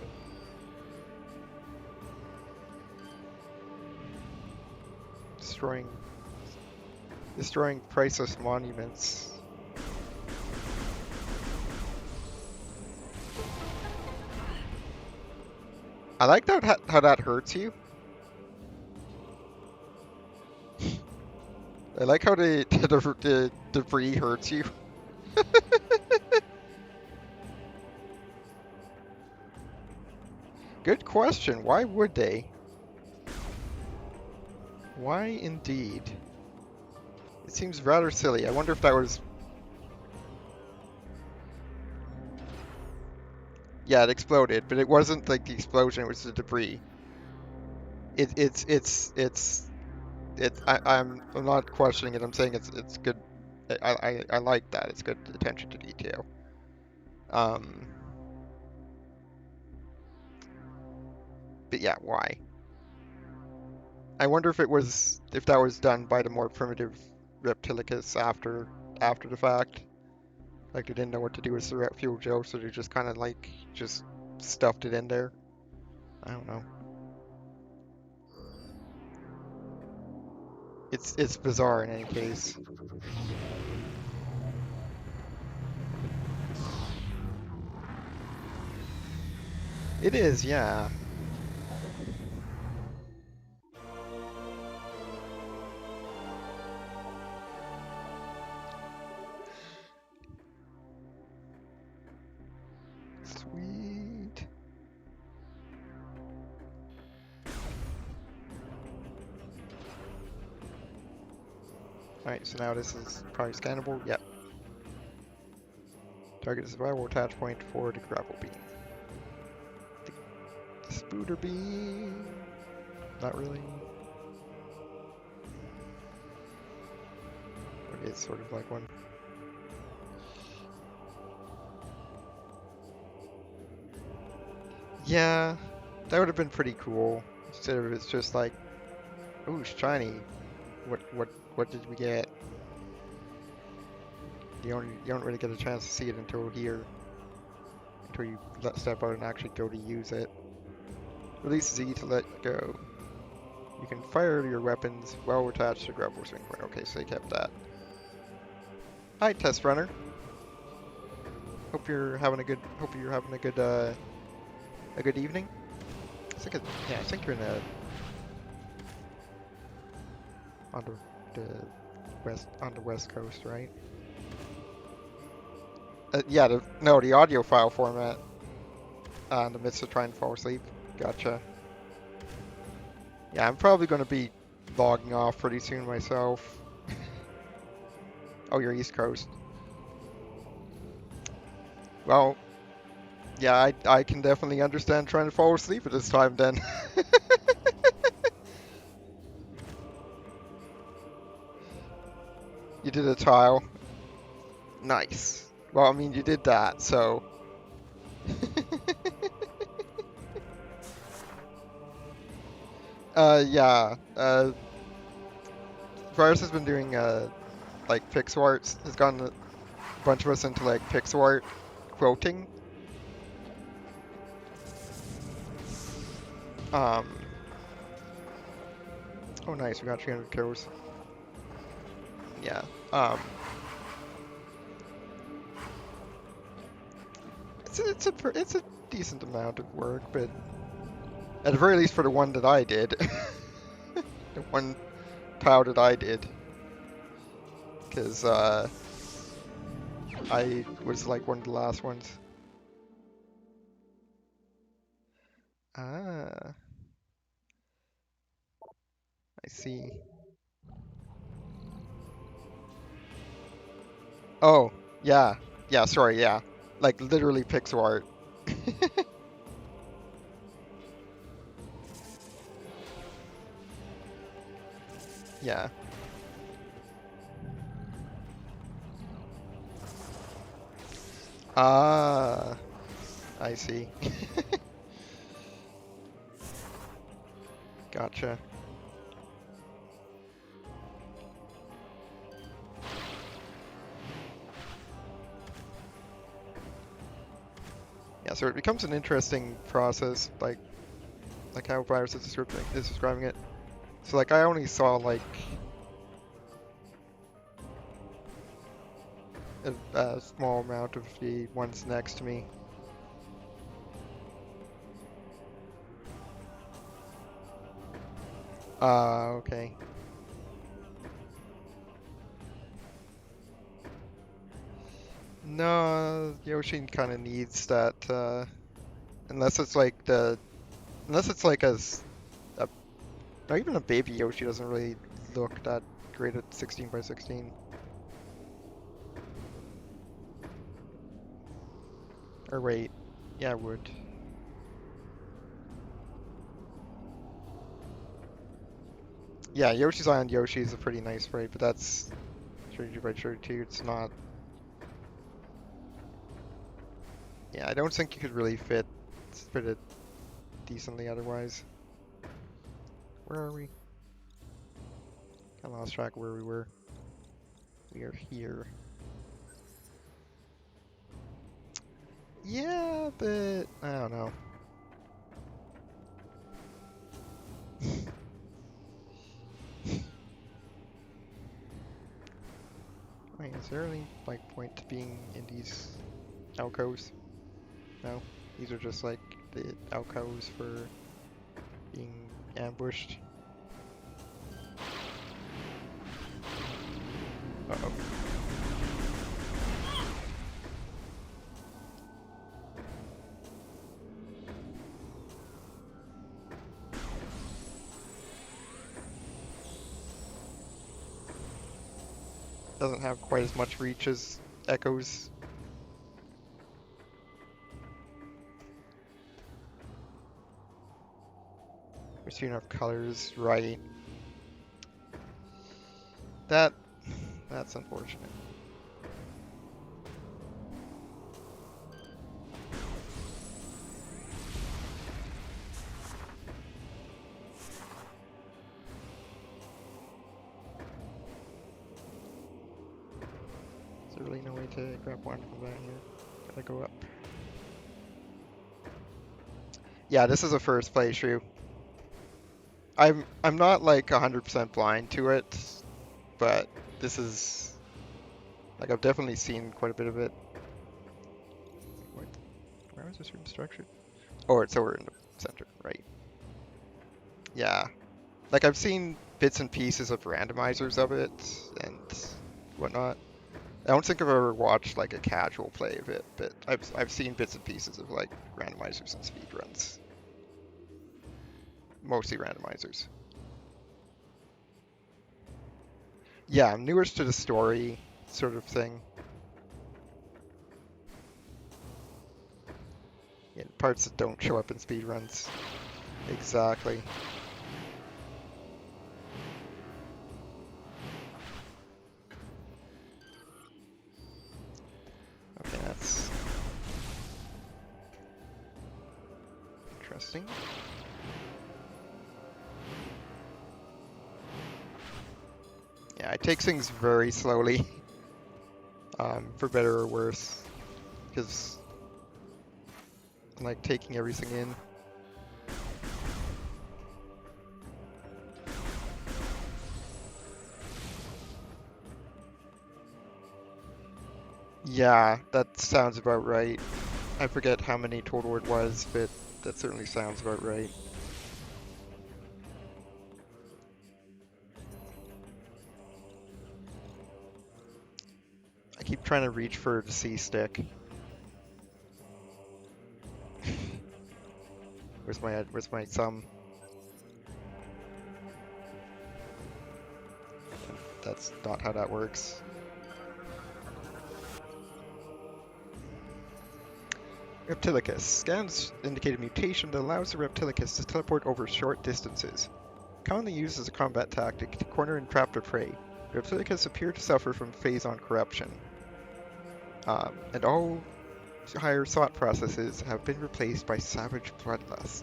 Destroying priceless monuments. I like how that hurts you. I like how the debris hurts you. Good question. Why would they? Why indeed? It seems rather silly. I wonder if that was... Yeah, it exploded, but it wasn't like the explosion, it was the debris. I'm not questioning it, I'm saying it's good. I like that. It's good attention to detail. But yeah, why? I wonder if that was done by the more primitive Reptilicus after the fact. Like they didn't know what to do with the fuel gel, so they just kind of like just stuffed it in there. I don't know. It's bizarre in any case. It is, yeah. Sweet. Alright, so now this is probably scannable. Yep. Target survival attach point for the grapple beam. The spooter beam. Not really. Okay, it's sort of like one. Yeah, that would have been pretty cool. Instead of it's just like, ooh, shiny. What did we get? You don't really get a chance to see it until here. Until you step out and actually go to use it. Release Z to let go. You can fire your weapons while attached to grapple swing point. Okay, so they kept that. Hi, test runner. Hope you're having a good evening. I think you're in a on the west coast, right? Yeah, the audio file format. In the midst of trying to fall asleep. Gotcha. Yeah, I'm probably going to be logging off pretty soon myself. Oh, you're East Coast. Well, yeah, I can definitely understand trying to fall asleep at this time then. You did a tile. Nice. Well, I mean, you did that, so... yeah. Virus has been doing, like, pixel arts. Has gotten a bunch of us into, like, pixel art quoting. Oh, nice. We got 300 kills. Yeah. It's a decent amount of work, but at the very least for the one that I did, the one tile that I did, because I was like one of the last ones. Ah, I see. Oh, yeah, yeah. Sorry, yeah, like literally pixel art. Yeah. Ah, I see. Gotcha. Yeah, so it becomes an interesting process, like how Virus is describing it. So like I only saw like a small amount of the ones next to me. Okay. No, Yoshi kind of needs that, unless it's like a, not even a baby Yoshi doesn't really look that great at 16 by 16. Or wait, yeah, it would. Yeah, Yoshi's Island Yoshi is a pretty nice sprite, but that's 32 by 32. It's not. Yeah, I don't think you could really fit it decently otherwise. Where are we? I lost track of where we were. We are here. Yeah, but I don't know. Wait, is there any like point to being in these alcoves? No, these are just like the alcoves for being ambushed. Uh-oh. doesn't have quite as much reach as Echoes. We see enough colors, right? That's unfortunate. Is there really no way to grab one from that here? Gotta go up. Yeah, this is a first playthrough. I'm not like 100% blind to it, but this is like I've definitely seen quite a bit of it. Wait, where was this room structured? Oh, it's over in the center, right? Yeah, like I've seen bits and pieces of randomizers of it and whatnot. I don't think I've ever watched like a casual play of it, but I've seen bits and pieces of like randomizers and speedruns. Mostly randomizers. Yeah, I'm newer to the story sort of thing. Yeah, parts that don't show up in speedruns. Exactly. Okay, that's interesting. Yeah, it takes things very slowly, for better or worse, because I like taking everything in. Yeah, that sounds about right. I forget how many total it was, but that certainly sounds about right. I keep trying to reach for the C stick. Where's my thumb? That's not how that works. Reptilicus. Scans indicate a mutation that allows the Reptilicus to teleport over short distances. Commonly used as a combat tactic to corner and trap their prey, Reptilicus appear to suffer from phase-on corruption. And all higher thought processes have been replaced by savage bloodlust.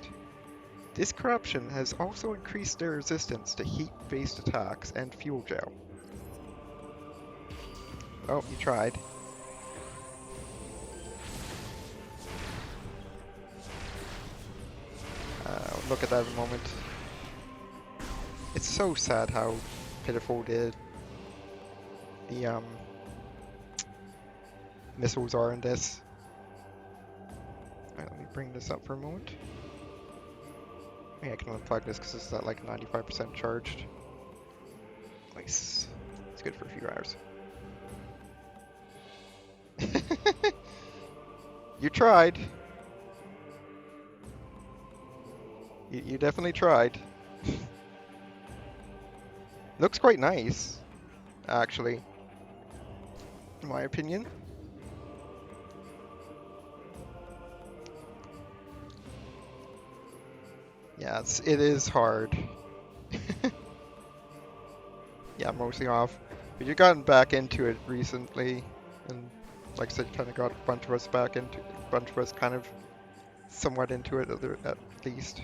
This corruption has also increased their resistance to heat-based attacks and fuel gel. Oh, you tried. Look at that in a moment. It's so sad how pitiful the missiles are in this. Alright, let me bring this up for a moment. Yeah, I can unplug this because it's at like 95% charged. Nice. It's good for a few hours. You tried. You definitely tried. Looks quite nice, actually, in my opinion. Yeah, it is hard. Yeah, mostly off. But you've gotten back into it recently, and like I said, kind of got a bunch of us back into, a bunch of us kind of somewhat into it at least.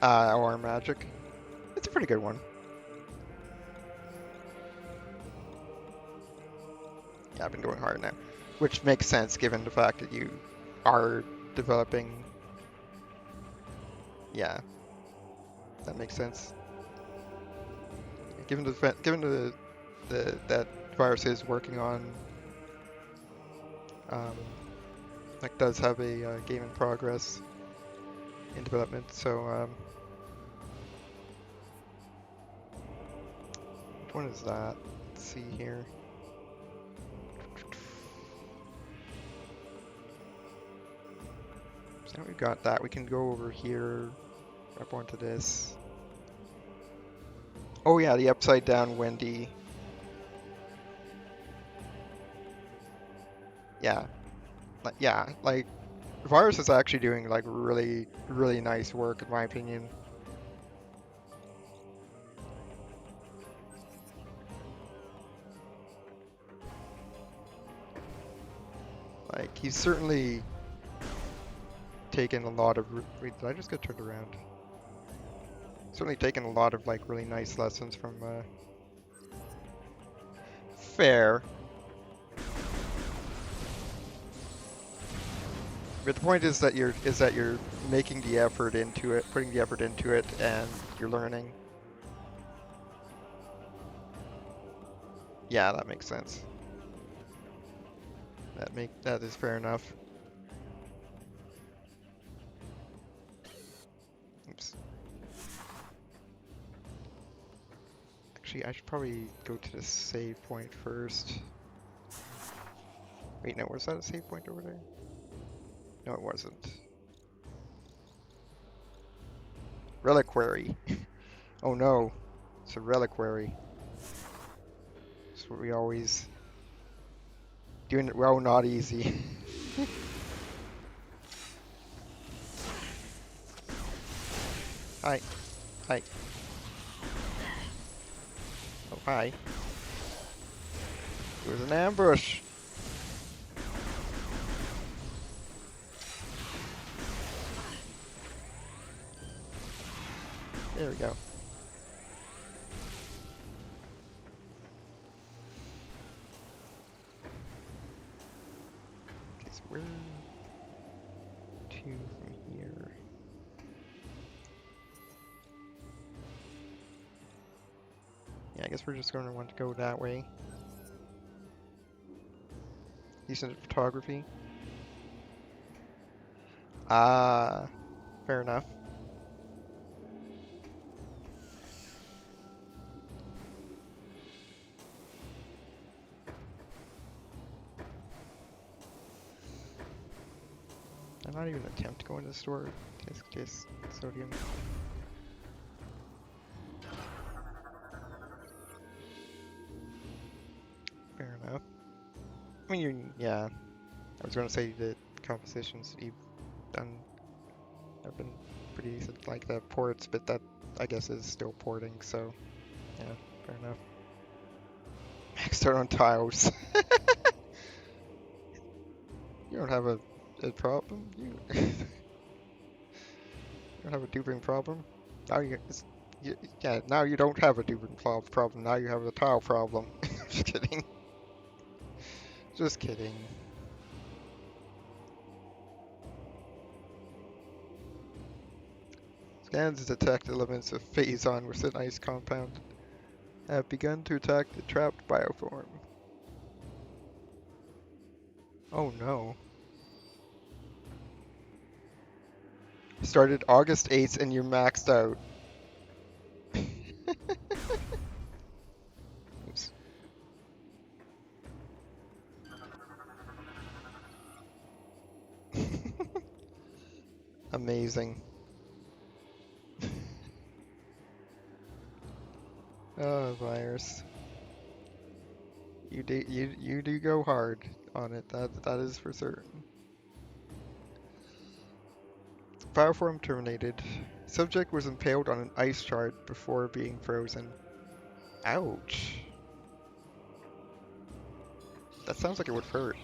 Or Magic. It's a pretty good one. Yeah, I've been going hard now, which makes sense given the fact that you are developing. Yeah, that makes sense. Given the that virus is working on, like does have a game in progress in development. So which one is that? Let's see here. So now we've got that. We can go over here, up onto this. Oh yeah, the upside down Wendy. Yeah, yeah, like Virus is actually doing like really, really nice work in my opinion. Like he's certainly taken a lot of. Wait, did I just get turned around? Certainly taken a lot of like really nice lessons from Fair. But the point is that you're making the effort into it, putting the effort into it, and you're learning. Yeah, that makes sense. That is fair enough. Oops. Actually, I should probably go to the save point first. Wait, no, was that a save point over there? No, it wasn't. Reliquary. Oh no, it's a reliquary. That's what we always doing it well, not easy. Hi, hi. Oh hi. It was an ambush. There we go. Okay, so where to from here? Yeah, I guess we're just going to want to go that way. Decent photography. Ah, fair enough. I'm not even attempt to go in the store. Just sodium. Fair enough. I mean, yeah. I was going to say the compositions you've done have been pretty decent, like the ports, but that I guess is still porting, so yeah, fair enough. Maxed out on tiles. You don't have a problem. You don't have a duping problem. Now yeah, now you don't have a duping problem. Now you have a tile problem. Just kidding. Just kidding. Scans detect elements of phazon within ice compound have begun to attack the trapped bioform. Oh no. Started August 8th and you're maxed out. Oops. Amazing. Oh, virus. You do go hard on it. That is for certain. Bioform terminated. Subject was impaled on an ice shard before being frozen. Ouch. That sounds like it would hurt.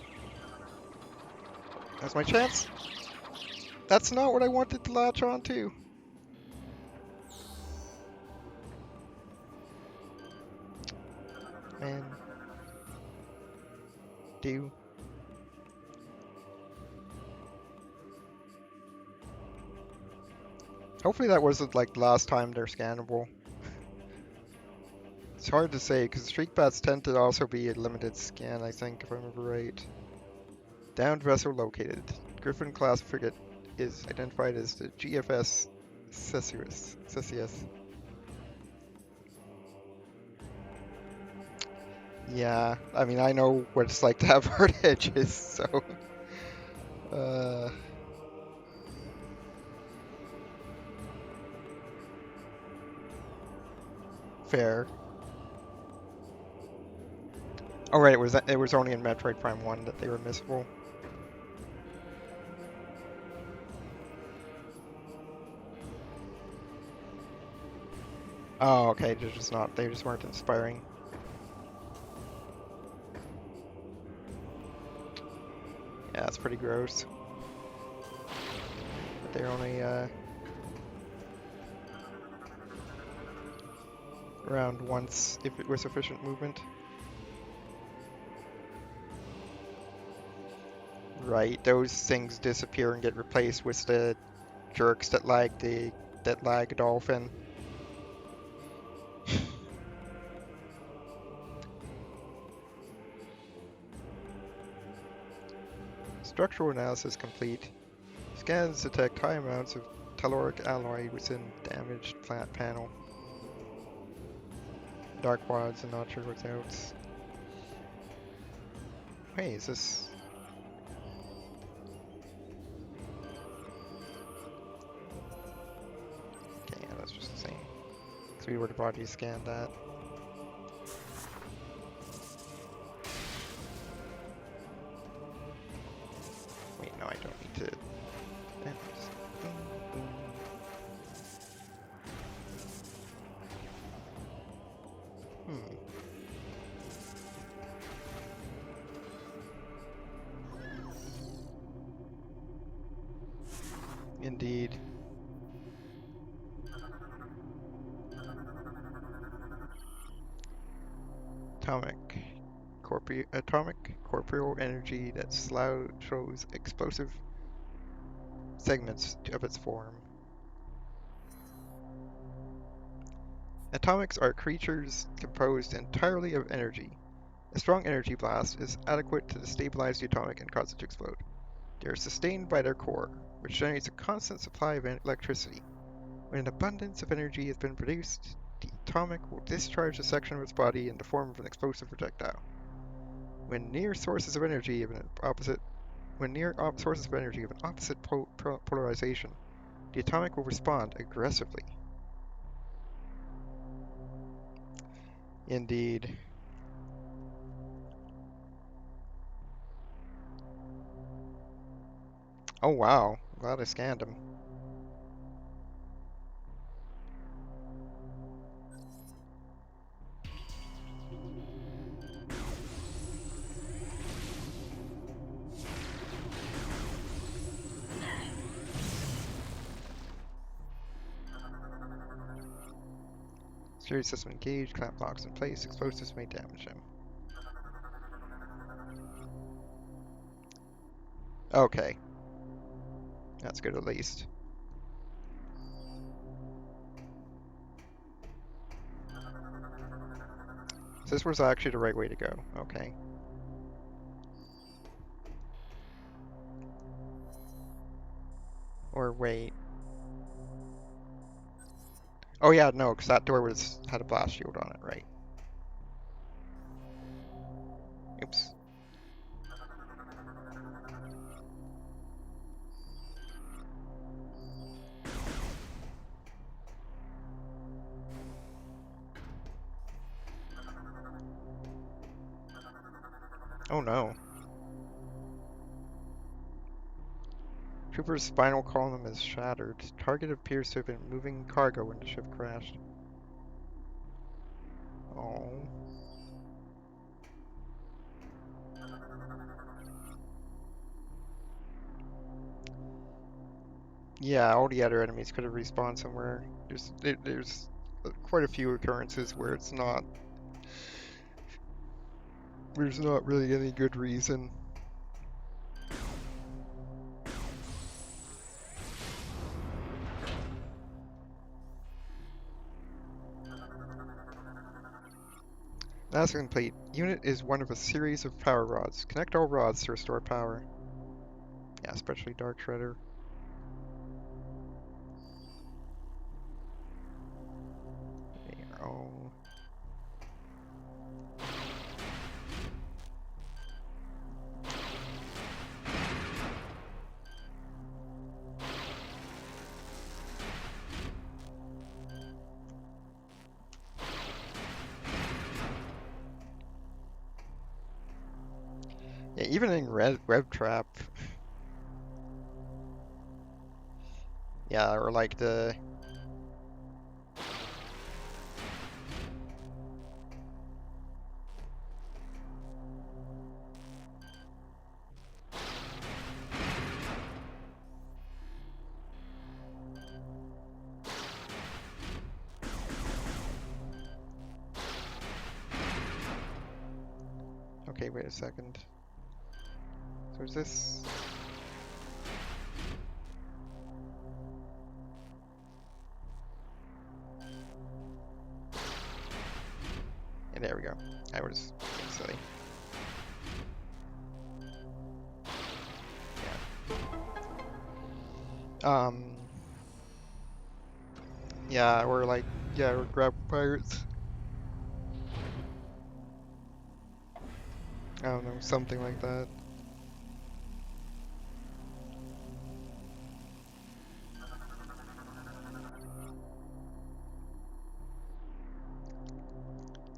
That's my chance. That's not what I wanted to latch on to. Man. Do. Hopefully that wasn't like last time they're scannable. It's hard to say because streak bats tend to also be a limited scan, I think, if I remember right. Downed vessel located. Griffin class frigate is identified as the GFS Cesius. Yeah, I mean, I know what it's like to have hard edges, so... Uh... Fair. Oh right, it was only in Metroid Prime 1 that they were missable. Oh, okay, they're just not, they just weren't inspiring. Yeah, that's pretty gross. But they're only, around once if it was sufficient movement. Right, those things disappear and get replaced with the jerks that lag dolphin. Structural analysis complete. Scans detect high amounts of telluric alloy within damaged plant panel. Dark quads and not sure what's out. Hey, is this... Okay, yeah, that's just the same. So we were to body scan that. Wait, no, I don't need to... Hmm. Indeed. Atomic corporeal energy that shows explosive segments of its form. Atomics are creatures composed entirely of energy. A strong energy blast is adequate to destabilize the atomic and cause it to explode. They are sustained by their core, which generates a constant supply of electricity. When an abundance of energy has been produced, the atomic will discharge a section of its body in the form of an explosive projectile. When near sources of energy of an opposite polarization, the atomic will respond aggressively. Indeed. Oh wow, glad I scanned him. Security system engaged, clamp locks in place, explosives may damage him. Okay. That's good at least. So this was actually the right way to go. Okay. Or wait. Oh yeah, no, because that door had a blast shield on it, right? Oops. Oh no. Trooper's spinal column is shattered. Target appears to have been moving cargo when the ship crashed. Oh. Yeah, all the other enemies could have respawned somewhere. There's quite a few occurrences where there's not really any good reason. That's complete. Unit is one of a series of power rods. Connect all rods to restore power. Yeah, especially Dark Shredder. Oh. even in Web Trap. Yeah, or like the... Okay, wait a second. So is this... And there we go. I was being silly. Yeah. Yeah, or like, yeah, or grab pirates. I don't know, something like that.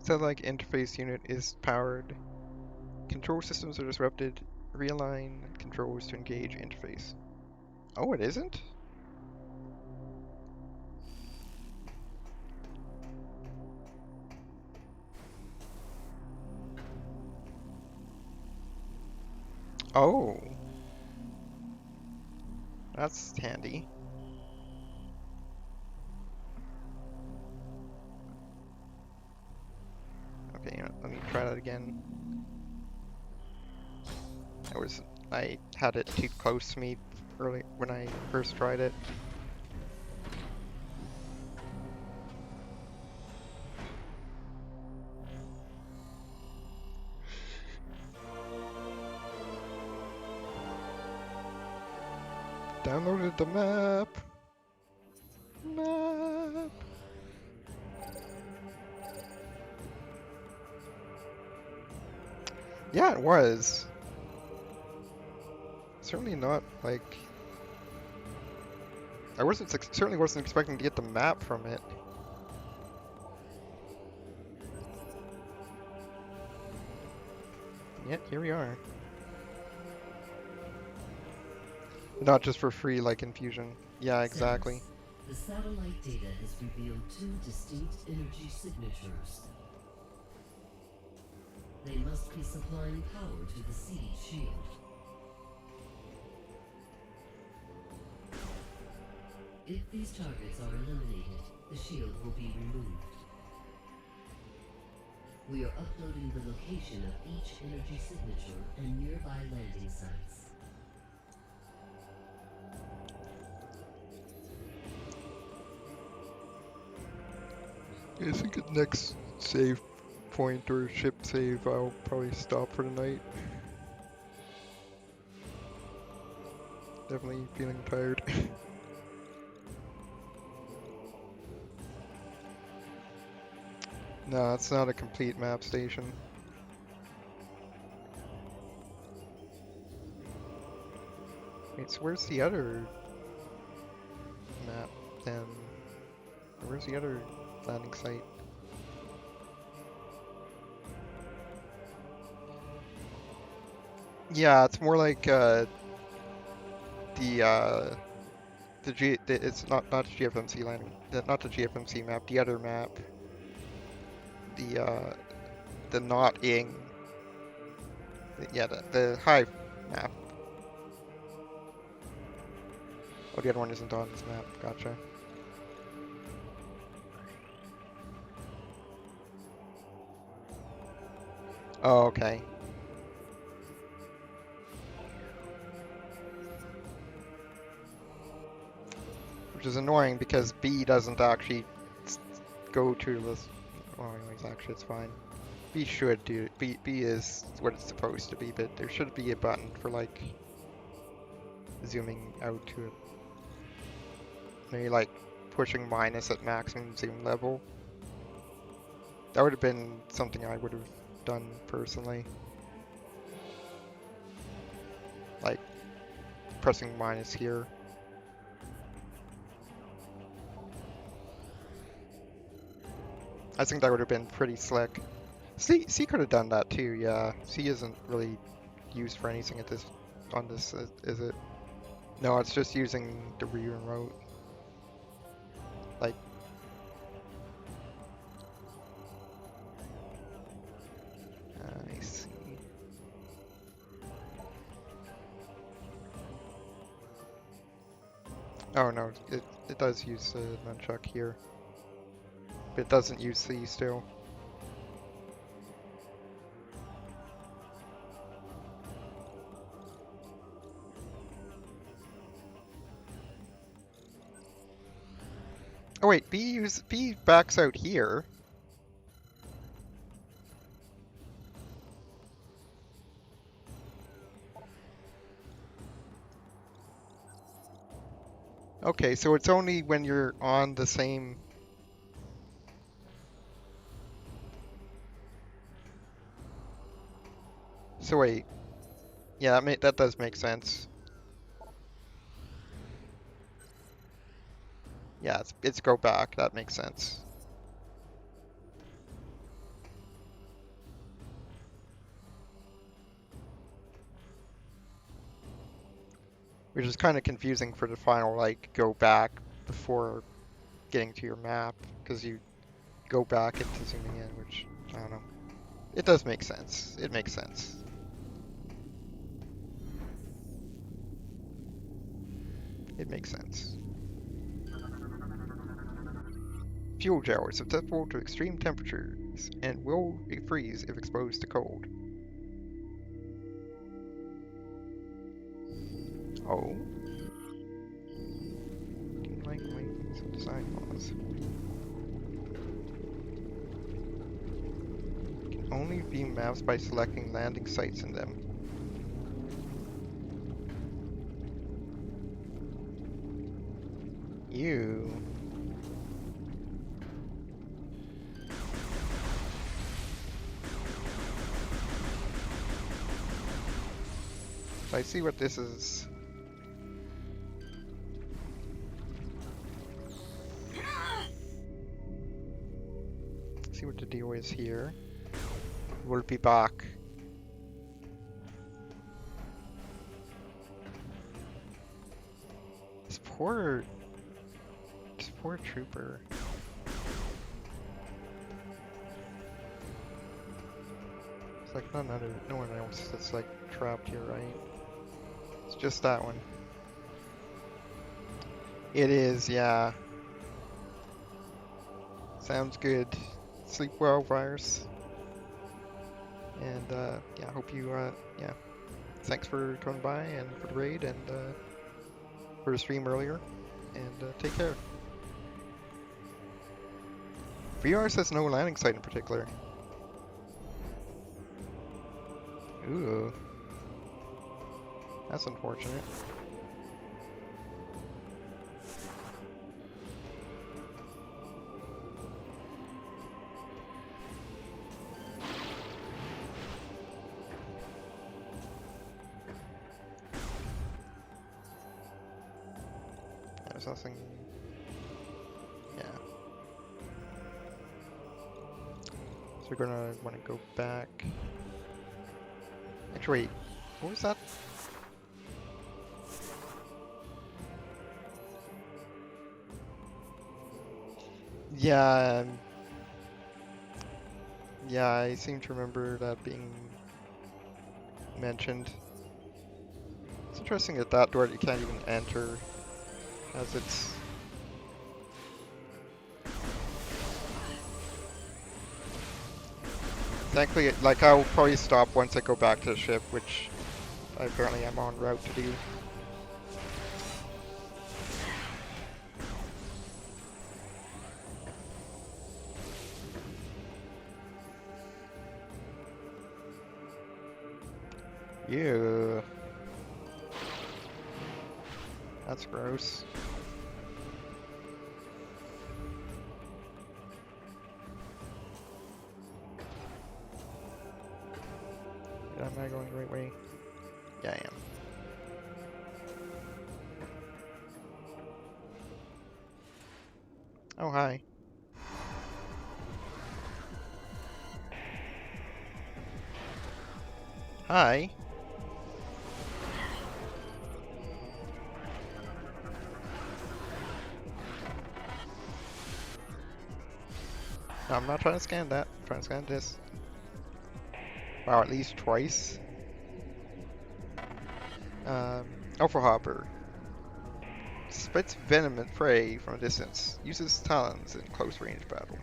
Satellite interface unit is powered. Control systems are disrupted. Realign controls to engage interface. Oh, it isn't? Oh. That's handy. Okay, let me try that again. I had it too close to me early when I first tried it. Downloaded the map. Map. Yeah, it was. Certainly not like certainly wasn't expecting to get the map from it. Yet here we are. Not just for free like Infusion. Yeah, exactly. Samus, the satellite data has revealed two distinct energy signatures. They must be supplying power to the siege shield. If these targets are eliminated, the shield will be removed. We are uploading the location of each energy signature and nearby landing sites. I think at next save point or ship save, I'll probably stop for the night. Definitely feeling tired. No, it's not a complete map station. Wait, so where's the other map then? Where's the other landing site? Yeah, it's more like it's not the GFMC landing, not the GFMC map, the other map, the not ing, yeah, the Hive map. Oh, the other one isn't on this map. Gotcha. Oh, okay. Which is annoying because B doesn't actually go to this. Well, anyways, actually, it's fine. B should do. B is what it's supposed to be, but there should be a button for like zooming out to it. Maybe like pushing minus at maximum zoom level. That would have been something I would have done personally. Like pressing minus here. I think that would have been pretty slick. C could have done that too, yeah. C isn't really used for anything at this on this, is it? No, it's just using the Wii remote. Like, I see. Oh no, it does use the nunchuck here, but it doesn't use C still. Oh wait, B backs out here. Okay, so it's only when you're on the same. So wait, yeah, that does make sense. Yeah, it's go back. That makes sense. Which is kind of confusing for the final, like, go back before getting to your map, because you go back into zooming in, which, I don't know. It does make sense. It makes sense. It makes sense. Fuel gel is susceptible to extreme temperatures and will freeze if exposed to cold. Oh. Like some design flaws. Can only view maps by selecting landing sites in them. Ew. I see what this is. See what the deal is here. We'll be back. This poor trooper. It's like no one else that's like trapped here, right? It's just that one. It is, yeah. Sounds good. Sleep well, Virus. And yeah, hope you yeah. Thanks for coming by and for the raid and for the stream earlier. And take care. VR says no landing site in particular. Ooh. That's unfortunate. There's nothing. Yeah. So we're gonna want to go back. Actually, wait. What was that? Yeah. Yeah, I seem to remember that being mentioned. It's interesting that that door you can't even enter as it's. Thankfully, like, I'll probably stop once I go back to the ship, which I apparently am en route to do. Ew. That's gross. Am I going the right way? Yeah, I am. Oh, hi. Hi. I'm not trying to scan that. I'm trying to scan this. Wow, at least twice. Alpha Hopper. Spits venom at prey from a distance. Uses talons in close range battle.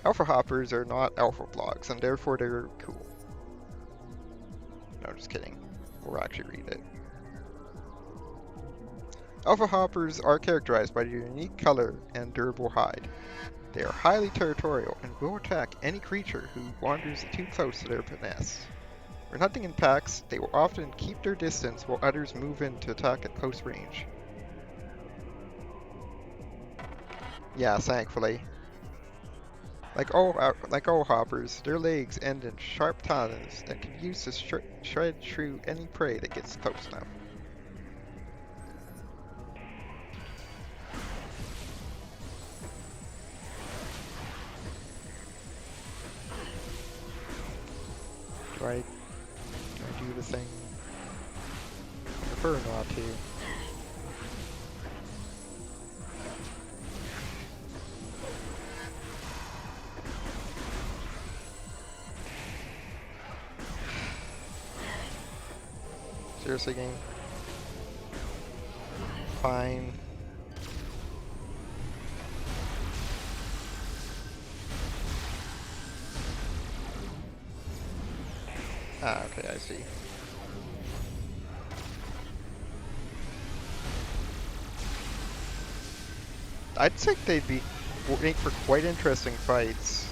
Alpha Hoppers are not alpha blocks, and therefore they're cool. No, just kidding. We'll actually read it. Alpha Hoppers are characterized by their unique color and durable hide. They are highly territorial and will attack any creature who wanders too close to their nest. When hunting in packs, they will often keep their distance while others move in to attack at close range. Yeah, thankfully. Like all hoppers, their legs end in sharp talons that can be used to shred through any prey that gets close enough. Do I do the thing? I prefer not to. Seriously, game? Fine. Ah, okay, I see. I'd think they'd make for quite interesting fights.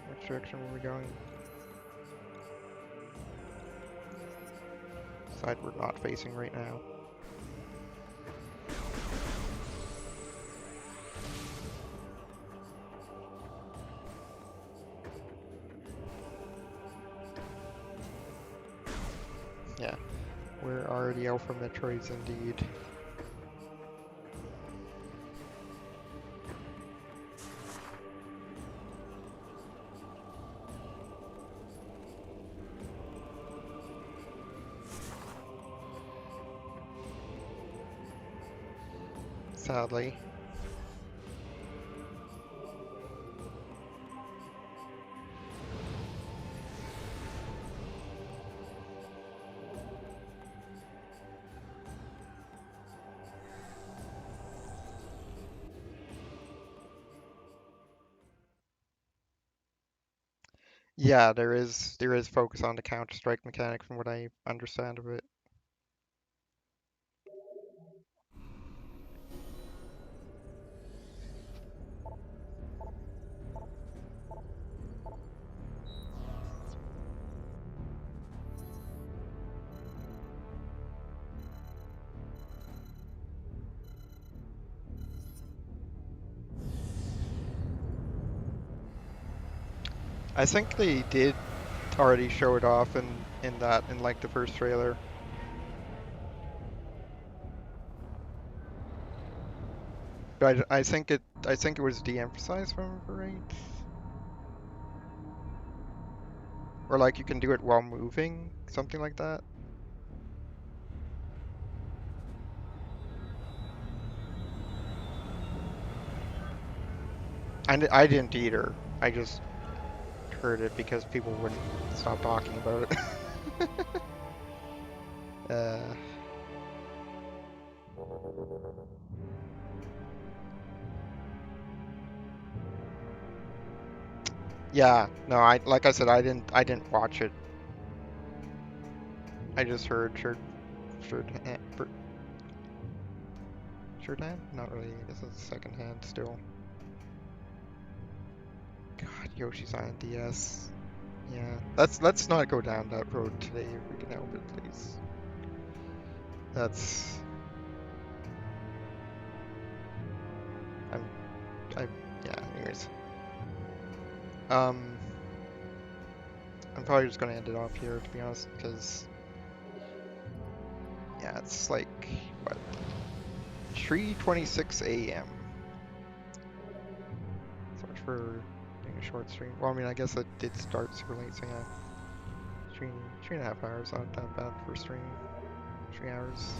Which direction were we going? Side we're not facing right now. Yeah, where are the Alpha Metroids indeed? Sadly. Yeah, there is focus on the Counter-Strike mechanic from what I understand of it. I think they did already show it off in like the first trailer. But I think it was de-emphasized if I remember right. Or like you can do it while moving, something like that. I didn't either. I just heard it because people wouldn't stop talking about it. uh, yeah, no, like I said, I didn't watch it. I just heard third hand? Not really. This is second hand still. God, Yoshi's on DS. Yeah, let's not go down that road today if we can help it, please. That's I yeah. Anyways, I'm probably just gonna end it off here to be honest, because yeah, it's like what 3:26 a.m. So much for doing a short stream. Well, I mean, I guess it did start super late, so yeah. 3.5 hours, not that bad for a stream. 3 hours.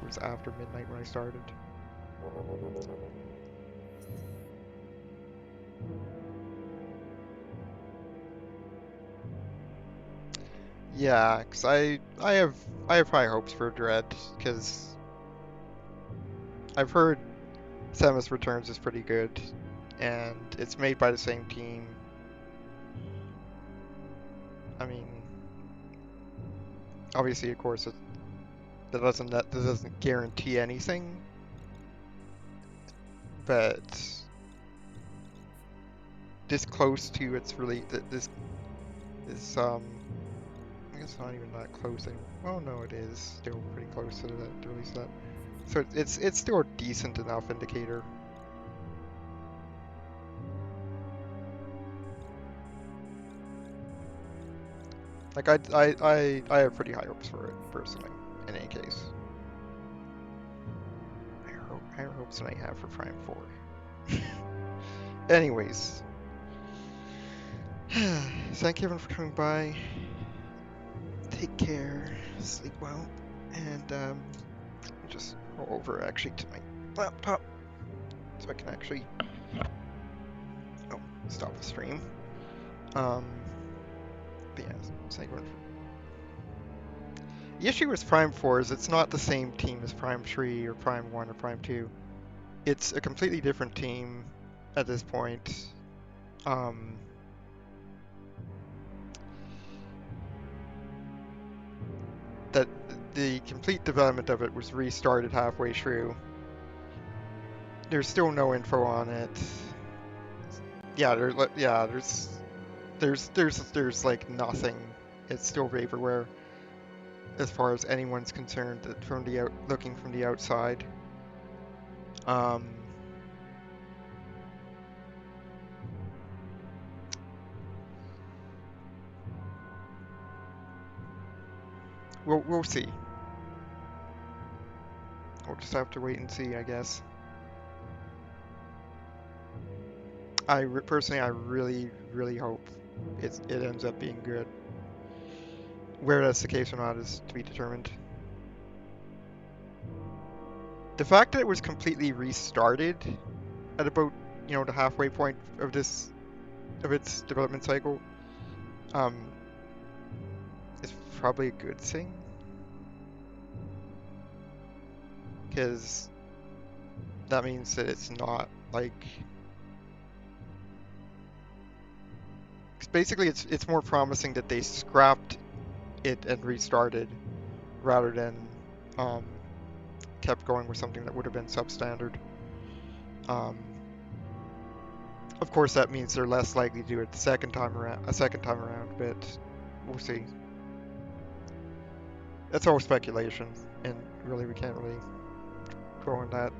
It was after midnight when I started. Yeah, cause I have high hopes for Dread, cause I've heard Samus Returns is pretty good, and it's made by the same team. I mean, obviously, of course, that doesn't guarantee anything, but this close to its release, this is I guess not even that close anymore. Oh no, it is still pretty close to the release of that. So it's still a decent enough indicator. Like I have pretty high hopes for it personally. In any case, higher hopes than I have for Prime 4. Anyways, thank you everyone for coming by. Take care, sleep well, and let me just go over actually to my laptop so I can actually stop the stream. But yeah, thank you. The issue with Prime 4 is it's not the same team as Prime 3 or Prime 1 or Prime 2. It's a completely different team at this point. That the complete development of it was restarted halfway through. There's still no info on it. Yeah, there's like nothing. It's still vaporware as far as anyone's concerned from looking from the outside. We'll see. We'll just have to wait and see, I guess. Personally, I really hope it ends up being good. Where that's the case or not is to be determined. The fact that it was completely restarted at about, the halfway point of its development cycle, is probably a good thing. Because that means that it's not like... Basically, it's more promising that they scrapped it and restarted rather than kept going with something that would have been substandard. Of course, that means they're less likely to do it a second time around, but we'll see. That's all speculation, and really we can't really go on that.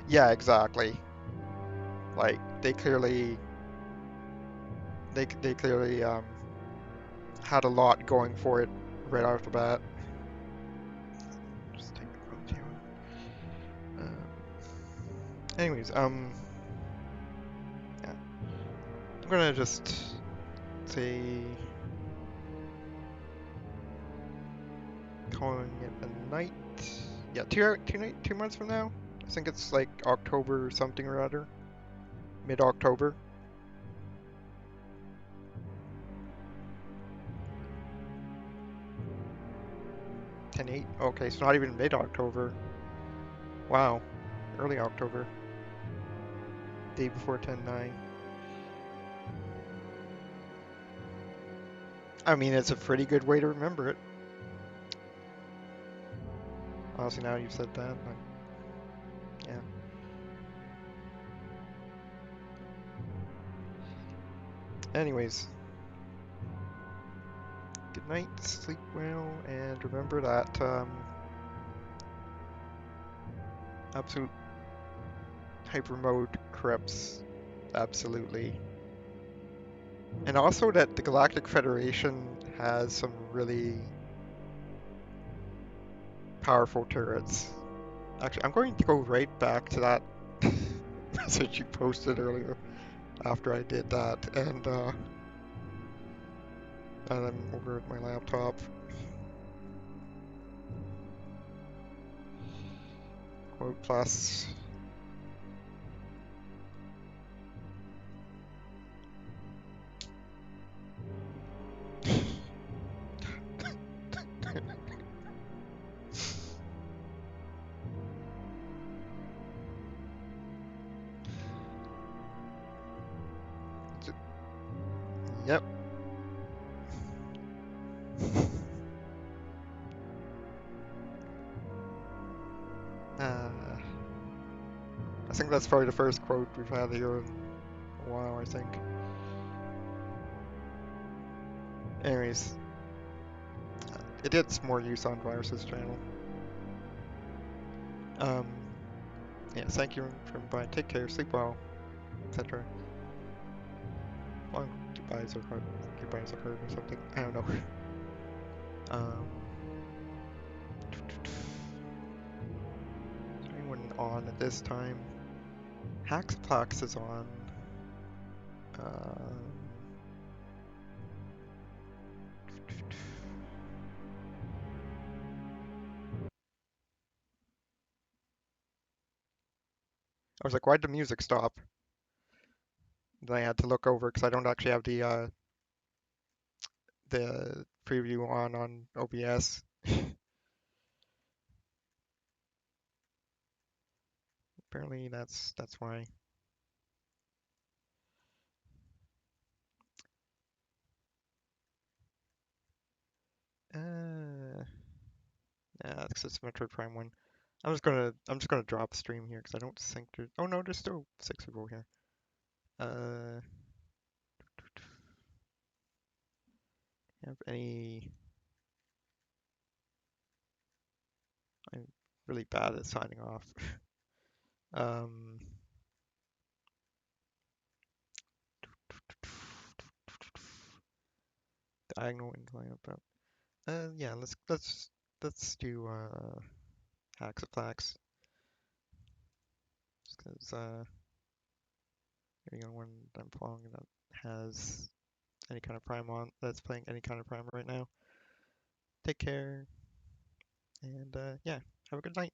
Yeah, exactly. Like they clearly had a lot going for it right off the bat. Just take the phone down. Anyways, yeah. I'm gonna just say calling it a night. Yeah, 2 months from now. I think it's like October or something or other. Mid-October. 10/8. Okay, so not even mid-October. Wow. Early October. Day before 10/9. I mean, it's a pretty good way to remember it. Honestly, now you've said that, like, yeah. Anyways. Good night, sleep well, and remember that, absolute hyper mode corrupts absolutely. And also that the Galactic Federation has some really powerful turrets. Actually, I'm going to go right back to that message you posted earlier after I did that, and I'm over at my laptop. Quote plus. Yep. I think that's probably the first quote we've had here in a while, I think. Anyways, it gets more use on Virus's channel. Yeah, thank you for buying. Take care, sleep well, etc. Long goodbyes are hard. Goodbyes are hard or something. I don't know. Um, is anyone on at this time? Haxplax is on. Um, I was like, why'd the music stop? Then I had to look over because I don't actually have the preview on OBS. Apparently that's why. Yeah, because it's Metroid Prime 1. I'm just gonna drop stream here because I don't think there's. Oh no, there's still 6 people here. Uh, have any? I'm really bad at signing off. um, diagonal incline about. Yeah, let's do Haxaplax just because you're the only one that I'm following that has any kind of prime on that's playing any kind of prime right now. Take care, and yeah, have a good night.